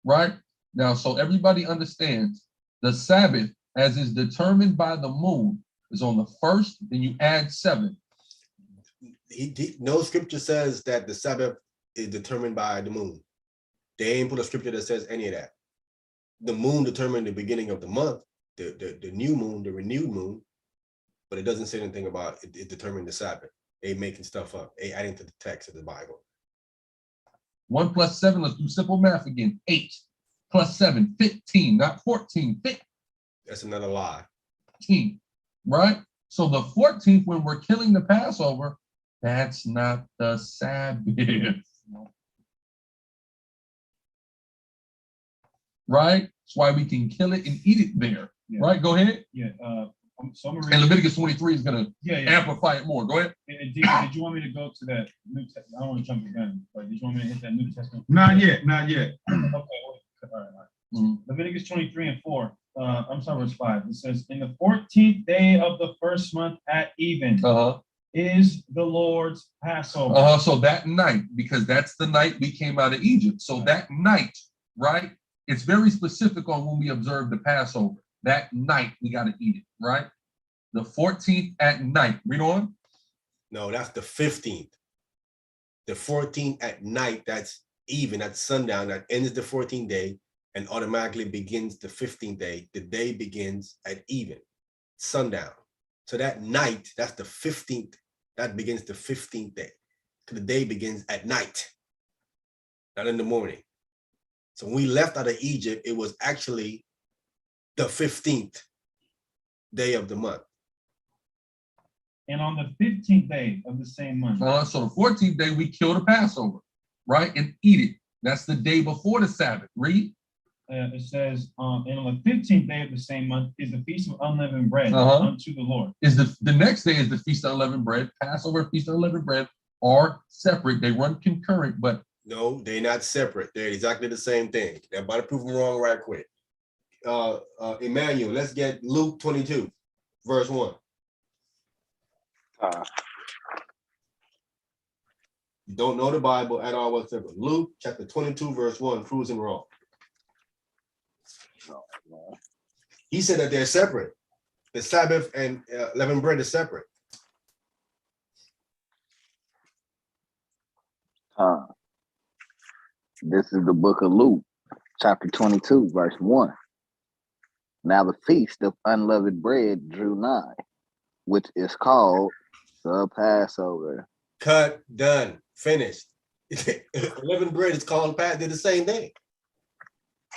right? Now, so everybody understands the Sabbath, as is determined by the moon, is on the 1st, then you add 7. No scripture says that the Sabbath is determined by the moon. They ain't put a scripture that says any of that. the moon determined the beginning of the month, the new moon, the renewed moon, but it doesn't say anything about it determined the Sabbath. They making stuff up. They adding to the text of the Bible. 1 plus 7, let's do simple math again. 8 plus 7, 15, not 14, 15. That's another lie. Right? So the 14th, when we're killing the Passover, that's not the Sabbath. Right? That's why we can kill it and eat it there. Yeah. Right? Go ahead. Yeah. So I'm and Leviticus 23 is going to amplify it more. Go ahead. Did you want me to go to that New Testament? I don't want to jump the gun, but did you want me to hit that New Testament? Not yet. Okay. All right. Mm-hmm. Leviticus 23:4. I'm sorry, verse 5. It says, "In the 14th day of the first month at even is the Lord's Passover." So that night, because that's the night we came out of Egypt. So that night, right? It's very specific on when we observe the Passover. That night we got to eat it, right? The 14th at night. Read on. No, that's the 15th. The 14th at night, that's even, that's sundown. That ends the 14th day and automatically begins the 15th day. The day begins at even, sundown. So that night, that's the 15th. That begins the 15th day. So the day begins at night, not in the morning. So when we left out of Egypt, it was actually the 15th day of the month. And on the 15th day of the same month. So the 14th day, we kill the Passover, right? And eat it. That's the day before the Sabbath. Read. It says, and on the 15th day of the same month is the Feast of Unleavened Bread unto the Lord. Is the next day is the Feast of Unleavened Bread. Passover and Feast of Unleavened Bread are separate. They run concurrent, but no, they're not separate. They're exactly the same thing. They're about to prove them wrong right quick. Emmanuel, let's get Luke 22, verse 1. You don't know the Bible at all whatsoever. Luke chapter 22, verse 1, proves him wrong. He said that they're separate. The Sabbath and leavened bread is separate. This is the book of Luke, chapter 22, verse 1. Now the feast of unleavened bread drew nigh, which is called the Passover. Cut, done, finished. Unleavened bread is called Passover. They're the same thing.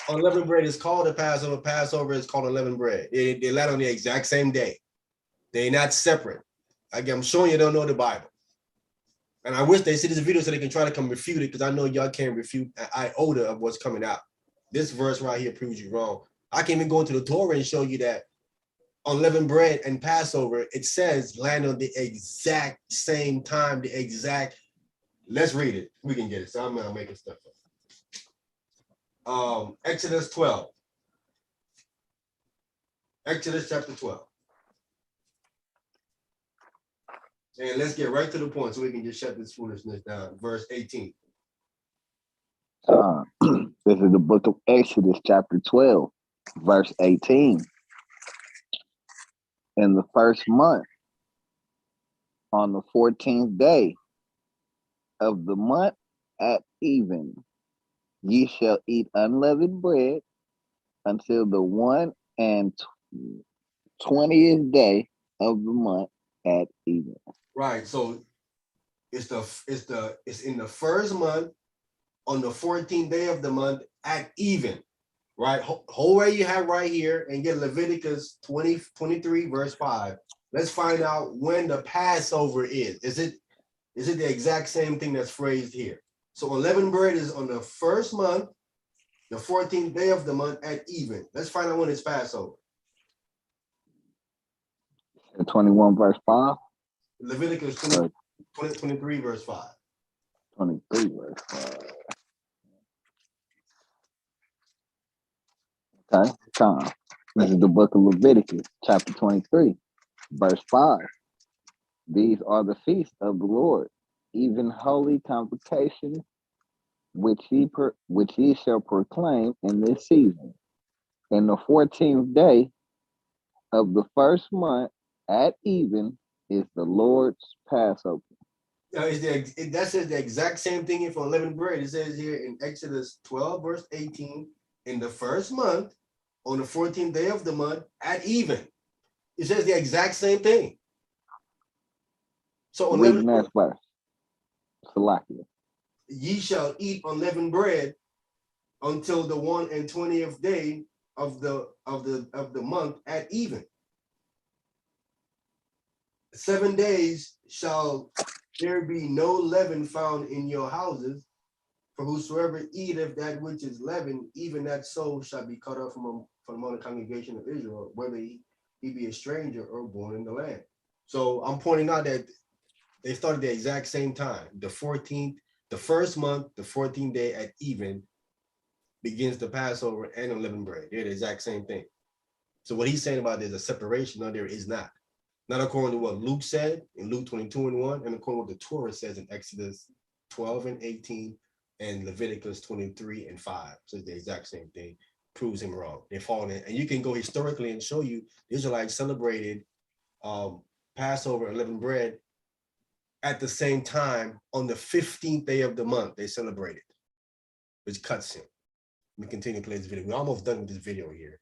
Unleavened bread is called the Passover. Passover is called unleavened bread. They land on the exact same day. They're not separate. I'm showing you don't know the Bible. And I wish they see this video so they can try to come refute it, because I know y'all can't refute an iota of what's coming out. This verse right here proves you wrong. I can even go into the Torah and show you that unleavened bread and Passover, it says land on the exact same time, the exact. Let's read it. We can get it. So I'm not making stuff up. Exodus 12. Exodus chapter 12. And let's get right to the point so we can just shut this foolishness down. Verse 18. This is the book of Exodus, chapter 12, verse 18. In the first month, on the 14th day of the month at even, ye shall eat unleavened bread until the 21st day of the month at even. Right. So it's in the first month on the 14th day of the month at even. Right. Whole way you have right here and get Leviticus 23 verse 5. Let's find out when the Passover is. Is it the exact same thing that's phrased here? So unleavened bread is on the first month, the 14th day of the month at even. Let's find out when it's Passover. 21 verse 5. Leviticus 23 verse 5. 23 verse 5. Okay, Tom. This is the book of Leviticus, chapter 23, verse 5. These are the feasts of the Lord, even holy convocations, which ye shall proclaim in this season. In the 14th day of the first month at even is the Lord's Passover. That says the exact same thing for unleavened bread. It says here in Exodus 12, verse 18, in the first month, on the 14th day of the month, at even. It says the exact same thing. So read the next verse. Salakia. Ye shall eat unleavened bread until the 21st day of the month at even. 7 days shall there be no leaven found in your houses, for whosoever eateth that which is leavened, even that soul shall be cut off from among the congregation of Israel, whether he be a stranger or born in the land. So I'm pointing out that they started the exact same time. The 14th, the first month, the 14th day at even begins the Passover and unleavened bread. They're the exact same thing. So what he's saying about there's a separation, no, there is not. Not according to what Luke said in Luke 22:1, and according to what the Torah says in Exodus 12:18 and Leviticus 23:5. So it's the exact same thing. Proves him wrong. They're falling in. And you can go historically and show you the Israelites celebrated Passover, unleavened bread at the same time on the 15th day of the month. They celebrated, which cuts him. Let me continue to play this video. We're almost done with this video here.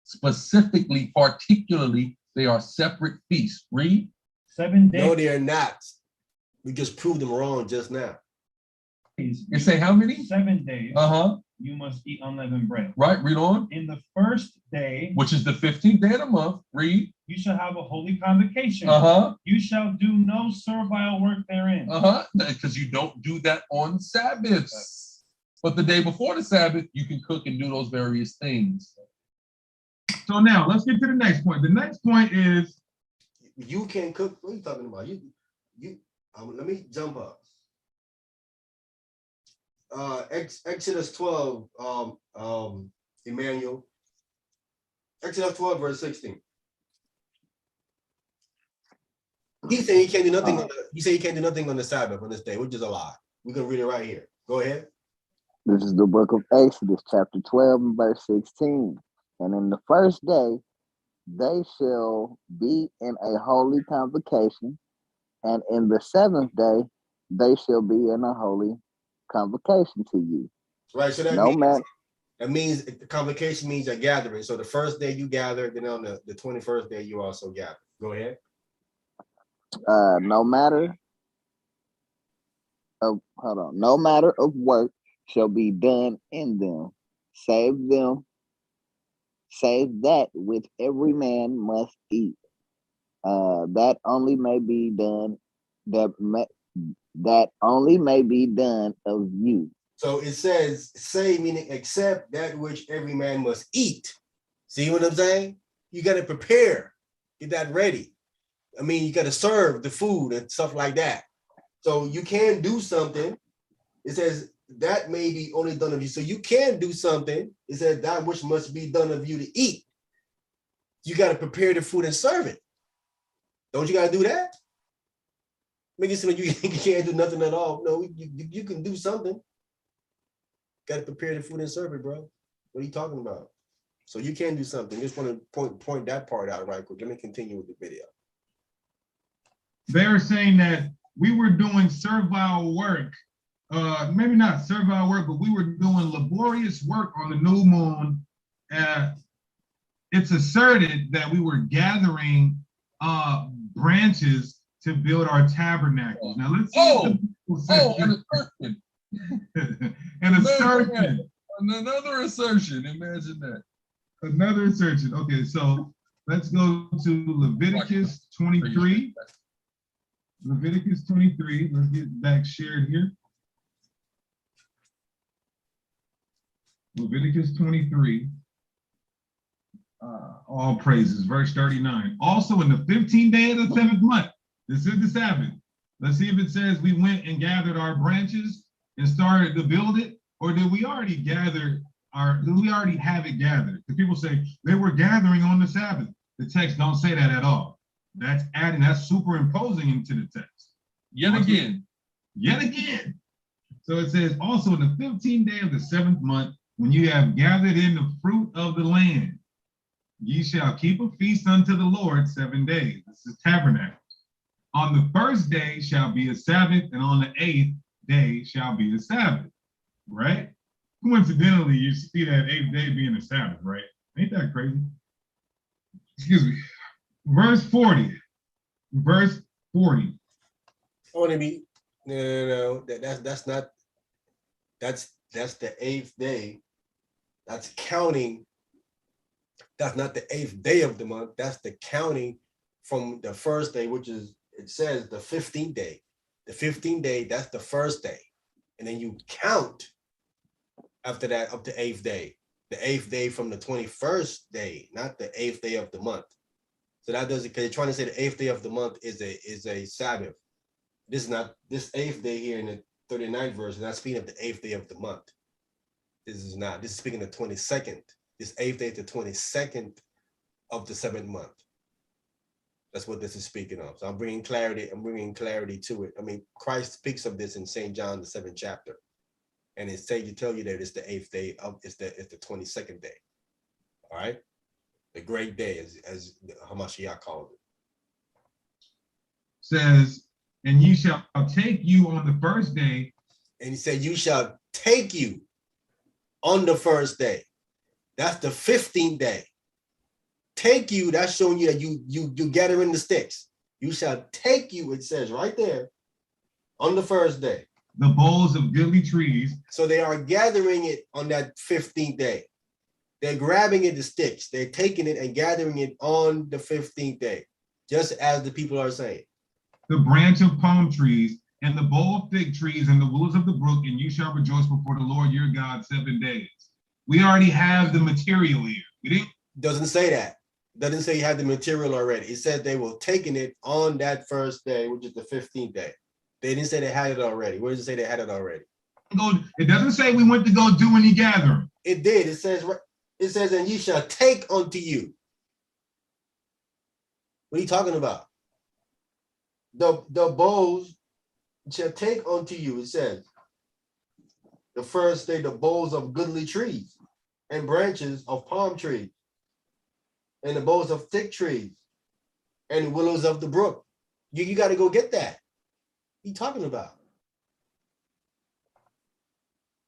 Specifically, particularly, they are separate feasts. Read. 7 days. No, they are not. We just proved them wrong just now. You say how many? 7 days. Uh-huh. You must eat unleavened bread. Right, read on. In the first day, which is the 15th day of the month, read. You shall have a holy convocation. Uh-huh. You shall do no servile work therein. Uh-huh. Because you don't do that on Sabbaths. But the day before the Sabbath, you can cook and do those various things. So now let's get to the next point. The next point is you can cook. What are you talking about? Let me jump up. Exodus 12, Emmanuel. Exodus 12, verse 16. He said he can't do nothing. He said he can't do nothing on the Sabbath on this day, which is a lie. We're gonna read it right here. Go ahead. This is the book of Exodus, chapter 12, and verse 16. And in the first day, they shall be in a holy convocation, and in the seventh day, they shall be in a holy convocation to you. Right. So that means the convocation means a gathering. So the first day you gather, then on the 21st day you also gather. Go ahead. No matter of work shall be done in them, save that which every man must eat. That only may be done of you. So it says, say, meaning except that which every man must eat. See what I'm saying? You got to prepare, get that ready. I mean, you got to serve the food and stuff like that. So you can do something. It says that may be only done of you. So you can do something. It says that which must be done of you to eat. You got to prepare the food and serve it. Don't you got to do that? Make it seem like you can't do nothing at all. No, you can do something. Got to prepare the food and serve it, bro. What are you talking about? So you can do something. Just want to point that part out right quick. Let me continue with the video. They're saying that we were doing servile work. Maybe not servile work, but we were doing laborious work on the new moon. It's asserted that we were gathering branches to build our tabernacles. Now let's see. Another assertion. Imagine that. Another assertion. Okay, so let's go to Leviticus 23. Leviticus 23. Let's get back shared here. Leviticus 23. All praises. Verse 39. Also in the 15th day of the 7th month. This is the Sabbath. Let's see if it says we went and gathered our branches and started to build it, or did we already have it gathered? Because people say they were gathering on the Sabbath. The text don't say that at all. That's superimposing into the text. Yet again. So it says also in the 15th day of the 7th month, when you have gathered in the fruit of the land, ye shall keep a feast unto the Lord 7 days. This is tabernacle. On the first day shall be a Sabbath, and on the 8th day shall be the Sabbath, right? coincidentally, you see that 8th day being the Sabbath, right? Ain't that crazy? Excuse me. Verse 40. Verse 40. Oh, no. That's not. That's the 8th day. That's counting. That's not the 8th day of the month. That's the counting from the first day, which is, it says the 15th day. The 15th day, that's the first day. And then you count after that up to 8th day. The 8th day from the 21st day, not the 8th day of the month. So that doesn't, because you're trying to say the 8th day of the month is a Sabbath. This is not, this 8th day here in the 39th verse is not speaking of the 8th day of the month. This is not, this is speaking of the 22nd. This 8th day to 22nd of the 7th month. That's what this is speaking of. So I'm bringing clarity to it. I mean, Christ speaks of this in St. John, the 7th chapter. And it say, tell you that it's the 8th day of, it's the 22nd day. All right. The great day, as Hamashiach called it. Says, and ye shall take you on the first day. And he said, you shall take you on the first day. That's the 15th day. Take you, that's showing you that you gather in the sticks. You shall take you, it says right there, on the first day. The boughs of goodly trees. So they are gathering it on that 15th day. They're grabbing it, the sticks. They're taking it and gathering it on the 15th day, just as the people are saying. The branch of palm trees and the bough of fig trees and the willows of the brook, and you shall rejoice before the Lord your God 7 days. We already have the material here. We didn't. Doesn't say that. Doesn't say you have the material already. It said they were taking it on that first day, which is the 15th day. They didn't say they had it already. Where does it say they had it already? It doesn't say we went to go do any gathering. It did. It says, and ye shall take unto you. What are you talking about? The boughs shall take unto you, it says. The first day, the boughs of goodly trees and branches of palm trees, and the boughs of thick trees and willows of the brook. You got to go get that. What are you talking about?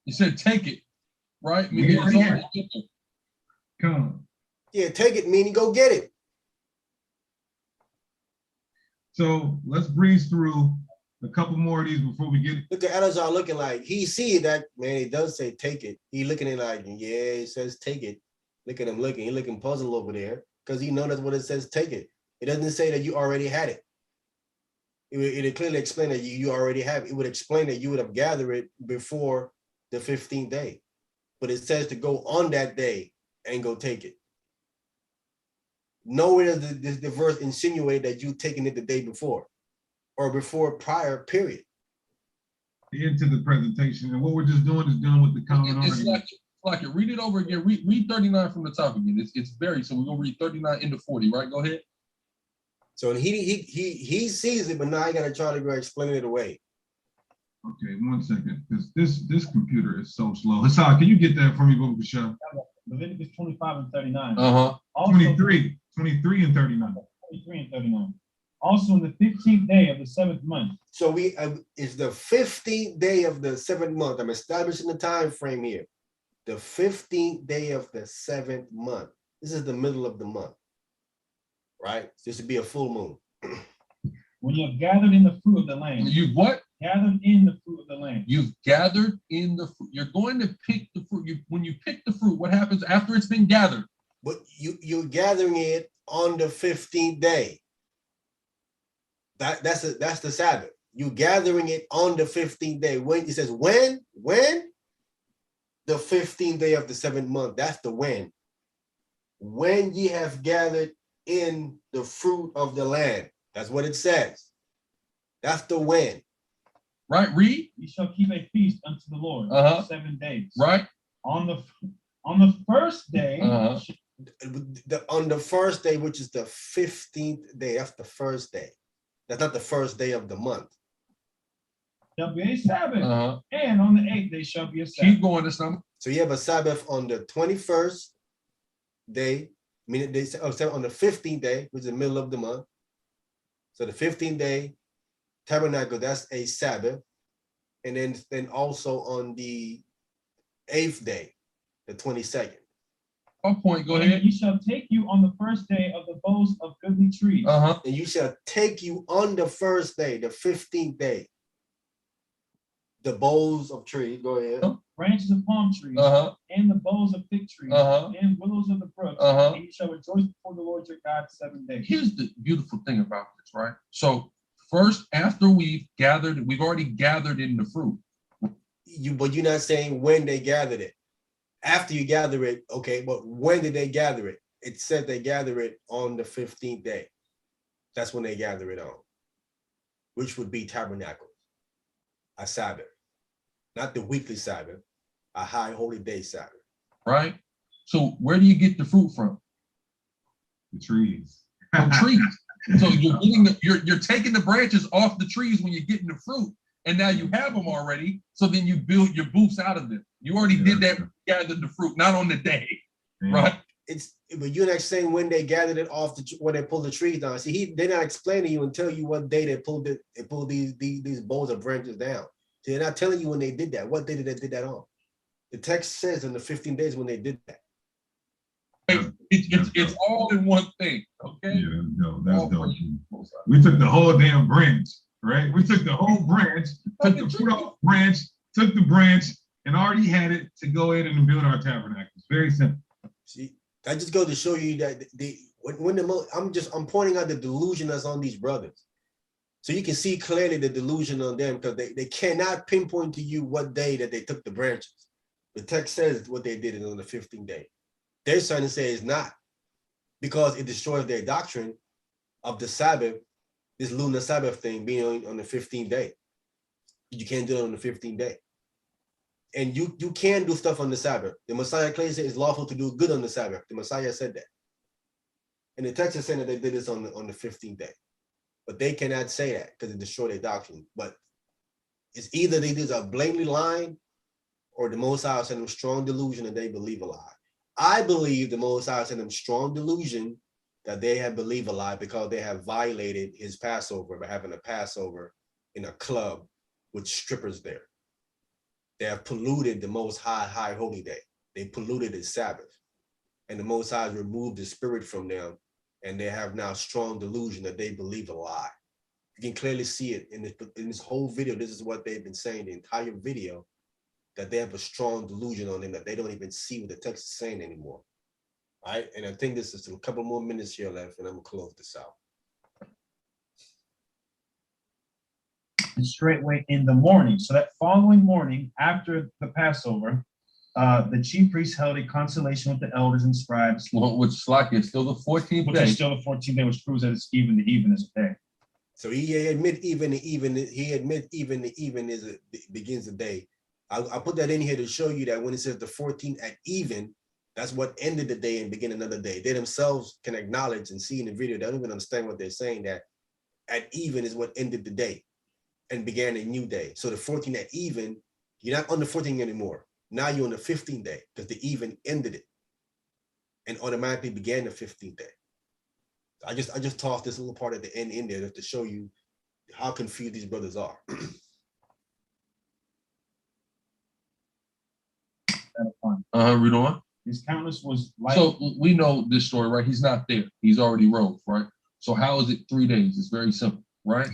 He said, take it, right? Come on. Yeah, take it, meaning go get it. So let's breeze through a couple more of these before we get. Look at Elazar looking like he see that, man. It does say take it. He looking at it like, yeah, it says take it. Look at him looking. He looking puzzled over there because he knows that's what it says. Take it. It doesn't say that you already had it. It would clearly explain that you already have it. It would explain that you would have gathered it before the 15th day, but it says to go on that day and go take it. Nowhere does the verse insinuate that you taking it the day before or before prior period. Into the presentation, and what we're just doing is dealing with the common argument. Like it. Read it over again. Read 39 from the top again. It's very, so we're gonna read 39 into 40, right? Go ahead. So he sees it, but now I gotta try to go explain it away. Okay, 1 second, because this computer is so slow. Hassan, can you get that for me, Baba Bashar? Leviticus 25 and 39. 23 and 39. 23 and 39. Also in the 15th day of the 7th month. So it's the 15th day of the 7th month. I'm establishing the time frame here. The 15th day of the 7th month. This is the middle of the month, right? This would be a full moon. When you have gathered in the fruit of the land. You what? Gathered in the fruit of the land. You've gathered in the fruit. You're going to pick the fruit. When you pick the fruit, what happens after it's been gathered? But you're gathering it on the 15th day. That's the Sabbath. You're gathering it on the 15th day. When it says when? The 15th day of the 7th month. That's the when. When ye have gathered in the fruit of the land. That's what it says. That's the when. Right, read. You shall keep a feast unto the Lord 7 days. Right. On the first day. On the first day, which is the 15th day. That's the first day. That's not the first day of the month. Shall be a Sabbath. And on the 8th day shall be a Sabbath. Keep going this number. So you have a Sabbath on the 21st day, meaning on the 15th day, which is the middle of the month. So the 15th day, tabernacle, that's a Sabbath. And then also on the 8th day, the 22nd. One point, go And ahead. ye shall take you on the first day of the boughs of goodly trees. And you shall take you on the first day, the 15th day, the boughs of trees. Go ahead. Branches of palm trees, and the boughs of fig trees, and willows of the brooks. And you shall rejoice before the Lord your God 7 days. Here's the beautiful thing about this, right? So first, after we've already gathered in the fruit. But you're not saying when they gathered it. After you gather it, okay, but when did they gather it? It said they gather it on the 15th day. That's when they gather it on, which would be tabernacle, a Sabbath, not the weekly Sabbath, a high holy day Sabbath. Right? So where do you get the fruit from? The trees. From trees. So you're getting you're taking the branches off the trees when you're getting the fruit, and now you have them already. So then you build your booths out of them. You already did that, gathered the fruit, not on the day, right? But you're not saying when they gathered it off when they pulled the trees down. See, they're not explaining to you and tell you what day they pulled these boughs of branches down. See, they're not telling you when they did that. What day did they did that on? The text says in the 15 days when they did that. It's all in one thing, okay? Yeah, that's dope. We took the whole damn branch, right? We took the whole branch, took the fruit off the branch, took the branch, and already had it to go in and build our tabernacles. Very simple. See, I just go to show you that I'm pointing out the delusion that's on these brothers. So you can see clearly the delusion on them because they cannot pinpoint to you what day that they took the branches. The text says what they did on the 15th day. They're trying to say it's not because it destroys their doctrine of the Sabbath, this lunar Sabbath thing being on the 15th day. You can't do it on the 15th day. And you can do stuff on the Sabbath. The Messiah claims it's lawful to do good on the Sabbath. The Messiah said that. And the text is saying that they did this on the 15th day. But they cannot say that because it destroyed their doctrine. But it's either they did a blatantly lying or the Most High sent them strong delusion and they believe a lie. I believe the Most High sent them strong delusion that they have believed a lie because they have violated his Passover by having a Passover in a club with strippers there. They have polluted the Most High holy day. They polluted his Sabbath. And the Most High has removed the spirit from them. And they have now strong delusion that they believe a lie. You can clearly see it in this whole video. This is what they've been saying the entire video, that they have a strong delusion on them that they don't even see what the text is saying anymore. All right. And I think this is a couple more minutes here left, and I'm gonna close this out. And straightway in the morning. So that following morning, after the Passover, the chief priest held a consultation with the elders and scribes. Which is like it's still the 14th which day. Is still the 14th day, which proves that it's even the even is a day. So he admit even the even begins the day. I put that in here to show you that when it says the 14th at even, that's what ended the day and began another day. They themselves can acknowledge and see in the video, they don't even understand what they're saying, that at even is what ended the day and began a new day. So the 14th at even, you're not on the 14th anymore. Now you're on the 15th day because the even ended it and automatically began the 15th day. I just tossed this little part at the end in there just to show you how confused these brothers are. Read on. His countenance was like. So we know this story, right? He's not there. He's already rose, right? So how is it 3 days? It's very simple, right?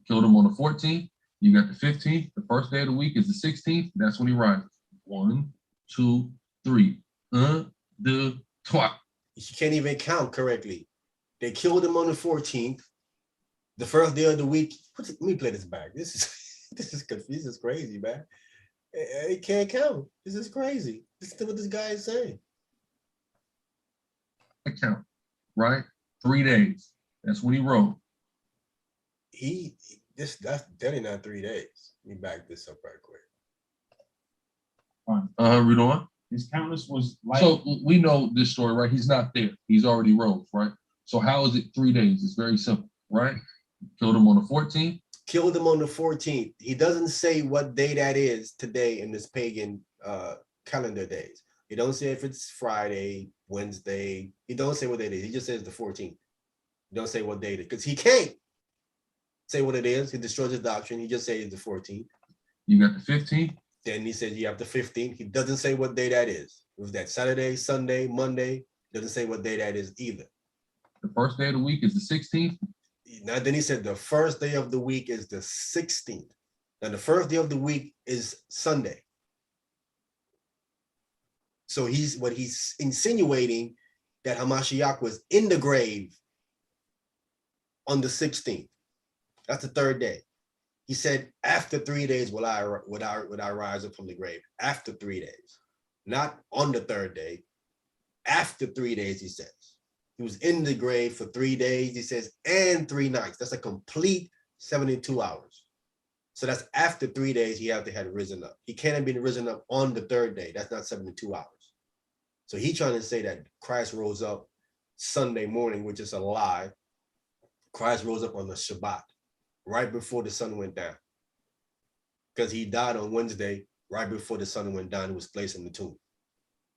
Killed him on the 14th. You got the 15th. The first day of the week is the 16th. That's when he rises. 1, 2, 3. 1, 2, 3. You can't even count correctly. They killed him on the 14th. The first day of the week. Let me play this back. This is crazy, man. He can't count. This is crazy. This is what this guy is saying. I count, right? 3 days. That's when he wrote. That's definitely not 3 days. Let me back this up right quick. Read on. His countenance was like. So we know this story, right? He's not there. He's already rose, right? So how is it 3 days? It's very simple, right? Killed him on the 14th. Killed him on the 14th. He doesn't say what day that is today in this pagan calendar days. He don't say if it's Friday, Wednesday. He don't say what day it is. He just says the 14th. He don't say what day it is because he can't say what it is. He destroys his doctrine. He just says the 14th. You got the 15th. Then he said you have the 15th. He doesn't say what day that is. Was that Saturday, Sunday, Monday? Doesn't say what day that is either. The first day of the week is the 16th. Now then he said the first day of the week is the 16th. Now the first day of the week is Sunday. So he's insinuating that Hamashiach was in the grave on the 16th. That's the third day. He said, after 3 days will I rise up from the grave. After 3 days, not on the third day. After 3 days, he says. He was in the grave for 3 days, he says, and 3 nights. That's a complete 72 hours. So that's after 3 days, he had risen up. He can't have been risen up on the third day. That's not 72 hours. So he's trying to say that Christ rose up Sunday morning, which is a lie. Christ rose up on the Shabbat, right before the sun went down. Because he died on Wednesday, right before the sun went down, he was placed in the tomb.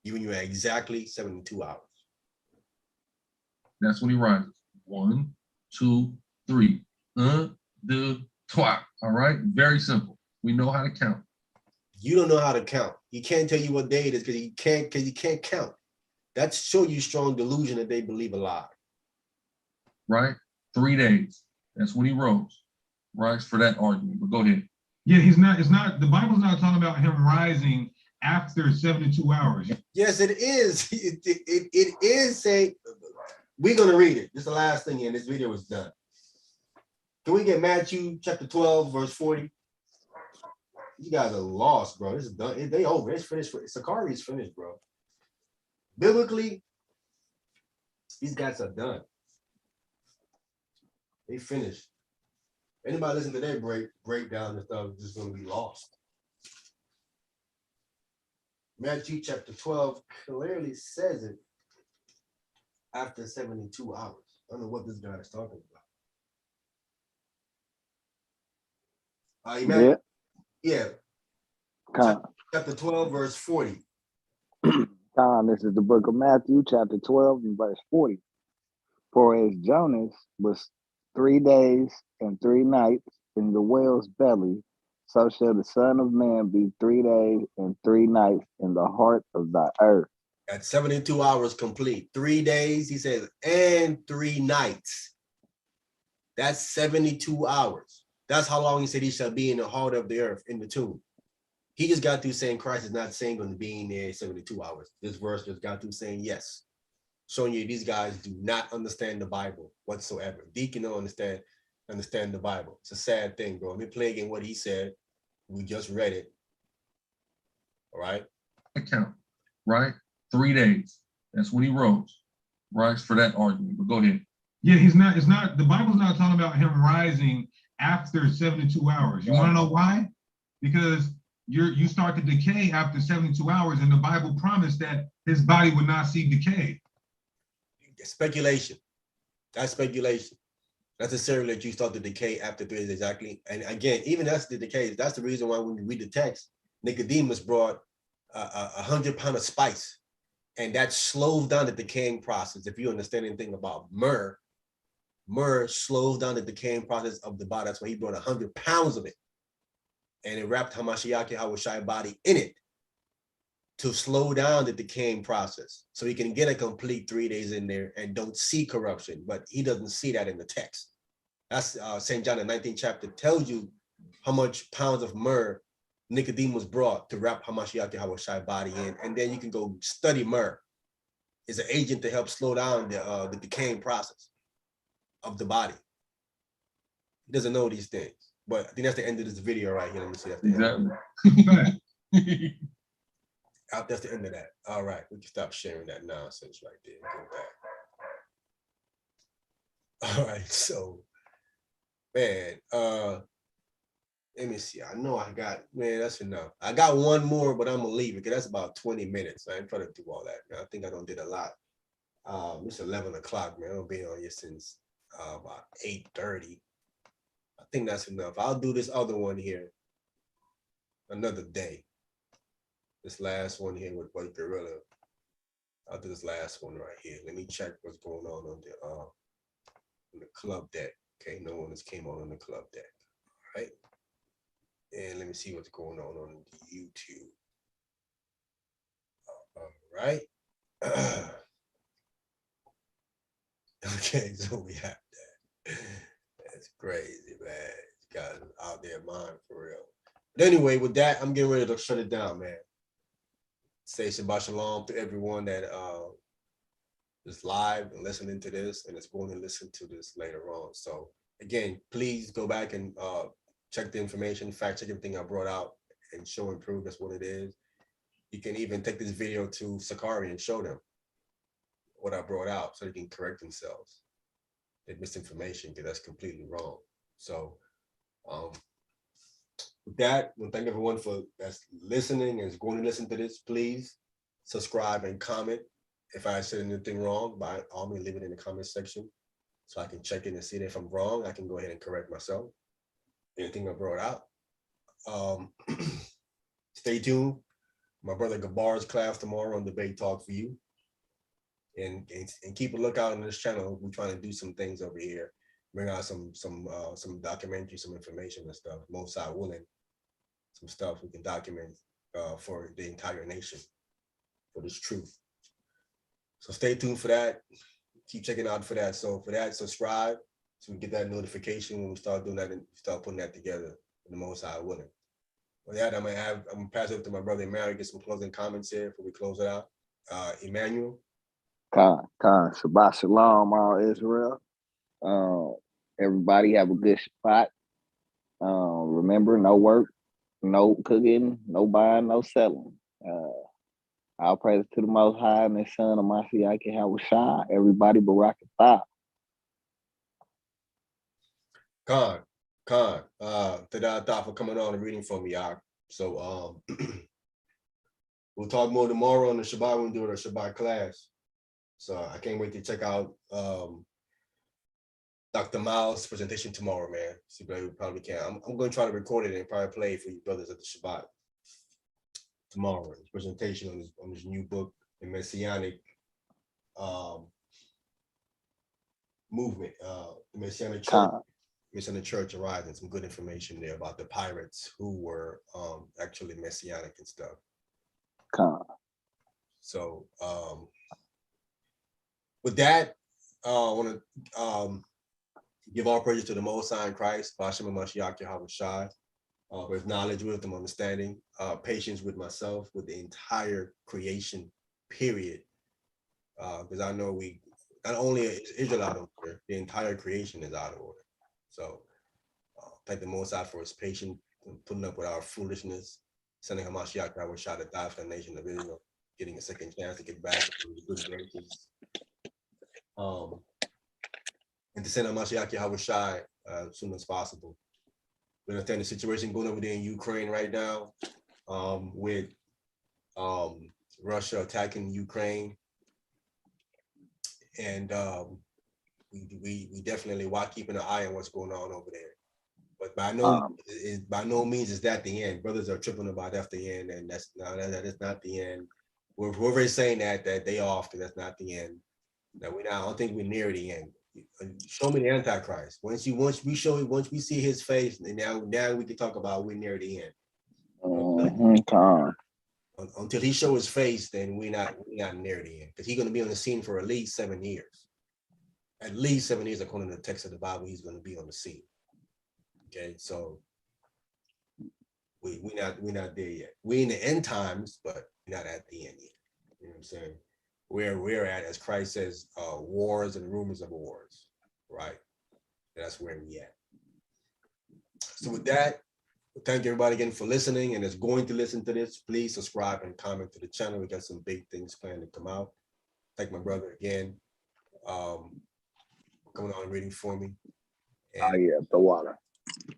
Giving you exactly 72 hours. That's when he rises. 1, 2, 3. 1, 2, 3. All right, very simple. We know how to count. You don't know how to count. He can't tell you what day it is because he can't count. That shows you strong delusion that they believe a lie. Right? 3 days. That's when he rose. Right? For that argument. But go ahead. Yeah, it's not, the Bible's not talking about him rising after 72 hours. Yes, it is. It is saying, we're going to read it. This is the last thing here, and this video is done. Can we get Matthew chapter 12, verse 40? You guys are lost, bro. This is done. They over. It's finished. Sakari is finished, bro. Biblically, these guys are done. They finished. Anybody listen to their breakdown and stuff is just going to be lost. Matthew chapter 12 clearly says it after 72 hours. I don't know what this guy is talking about. Yeah. Chapter 12, verse 40. This is the book of Matthew, chapter 12, and verse 40. For as Jonas was 3 days and 3 nights in the whale's belly, so shall the Son of Man be 3 days and 3 nights in the heart of the earth. At 72 hours complete. 3 days, he says, and 3 nights. That's 72 hours. That's how long he said he shall be in the heart of the earth, in the tomb. He just got through saying Christ is not saying going to be in there 72 hours. This verse just got through saying yes. Showing you these guys do not understand the Bible whatsoever. Deacon don't understand the Bible. It's a sad thing, bro. Let me play again what he said. We just read it. All right. Count. Right? 3 days. That's when he rose. Right? For that argument. But go ahead. Yeah, the Bible's not talking about him rising after 72 hours. You want to know why? Because you start to decay after 72 hours, and the Bible promised that his body would not see decay. Speculation. That's speculation. Not necessarily that you start to decay after 3 days exactly. And again, even that's the decay. That's the reason why when you read the text, Nicodemus brought 100 pounds of spice, and that slows down the decaying process. If you understand anything about myrrh slows down the decaying process of the body. That's why he brought 100 pounds of it, and it wrapped Hamashiach Yahushai body in it to slow down the decaying process, so he can get a complete 3 days in there and don't see corruption. But he doesn't see that in the text. That's St. John, the 19th chapter, tells you how much pounds of myrrh Nicodemus brought to wrap Hamashiach Yahushai body in, and then you can go study myrrh. It's an agent to help slow down the decaying process of the body. He doesn't know these things, but I think that's the end of this video right here. Let me see. That's the end. That's the end of that. All right, we can stop sharing that nonsense right there. All right, so man, let me see. I know I got, man, that's enough. I got one more, but I'm gonna leave it because that's about 20 minutes. I ain't trying to do all that, man. I think I done did a lot. It's 11 o'clock, man. I've been on here since about 8:30. I think that's enough. I'll do this other one here another day. This last one here with White Gorilla. I'll do this last one right here. Let me check what's going on the club deck. Okay, no one has came on the club deck. All right. And let me see what's going on YouTube. All right. Okay, so we have that. That's crazy, man. This guy's out there mind for real. But anyway, with that, I'm getting ready to shut it down, man. Say Shabbat Shalom to everyone that is live and listening to this and is going to listen to this later on. So again, please go back and check the information, fact check everything I brought out and show and prove that's what it is. You can even take this video to Sakari and show them what I brought out so they can correct themselves. They misinformation because that's completely wrong. So with that, I want to thank everyone that's listening and is going to listen to this. Please subscribe and comment. If I said anything wrong, by all means, leave it in the comment section so I can check in and see that if I'm wrong, I can go ahead and correct myself. Anything I brought out. Stay tuned. My brother Gabar's class tomorrow on Debate Talk for you. And keep a lookout on this channel. We're trying to do some things over here. Bring out some documentary, some information and stuff. Most I willing, some stuff we can document for the entire nation for this truth. So stay tuned for that. Keep checking out for that. So for that, subscribe so we get that notification when we start doing that and start putting that together. The most I willing. With that, I'm gonna pass it to my brother Emmanuel, get some closing comments here before we close it out. Emmanuel. Khan, Shabbat Shalom, all Israel. Everybody have a good Shabbat. Remember, no work, no cooking, no buying, no selling. All praise to the Most High and the Son of Mashiach Yahushua. Everybody, Barak Atah. Khan, Tada for coming on and reading for me, y'all. So we'll talk more tomorrow on the Shabbat. We'll do the Shabbat class. So I can't wait to check out Dr. Miles' presentation tomorrow, man. See, we probably can. I'm going to try to record it and probably play it for you brothers at the Shabbat tomorrow. His presentation on his new book, The Messianic Movement, the Messianic Church. Messianic Church Arising, some good information there about the pirates who were actually Messianic and stuff. So with that, I want to give all praise to the Most High in Christ, Bashem Mashiach Yahushua, for his knowledge, wisdom, understanding, patience with myself, with the entire creation, period. Because I know we, not only is Israel out of order, the entire creation is out of order. So thank the Most High for his patience, putting up with our foolishness, sending Hamashiach Yahushua to die for the nation of Israel, getting a second chance to get back to his good graces. And to send Hamashiach Yahushua as soon as possible. We understand the situation going over there in Ukraine right now, with Russia attacking Ukraine. And we definitely want keeping an eye on what's going on over there. But by no means is that the end. Brothers are tripping about that's the end, and that is not the end. Whoever is saying that they off, because that's not the end. That I don't think we're near the end. Show me the Antichrist. Once we see his face, and now we can talk about we're near the end. Until he shows his face, then we're not near the end, because he's going to be on the scene for at least 7 years. At least 7 years, according to the text of the Bible, he's going to be on the scene. Okay, so we're not there yet. We're in the end times, but we're not at the end yet. You know what I'm saying? Where we're at, as Christ says, wars and rumors of wars, right? That's where we at. So with that, thank everybody again for listening, and is going to listen to this. Please subscribe and comment to the channel. We got some big things planned to come out. Thank my brother again, coming on and reading for me. And the water.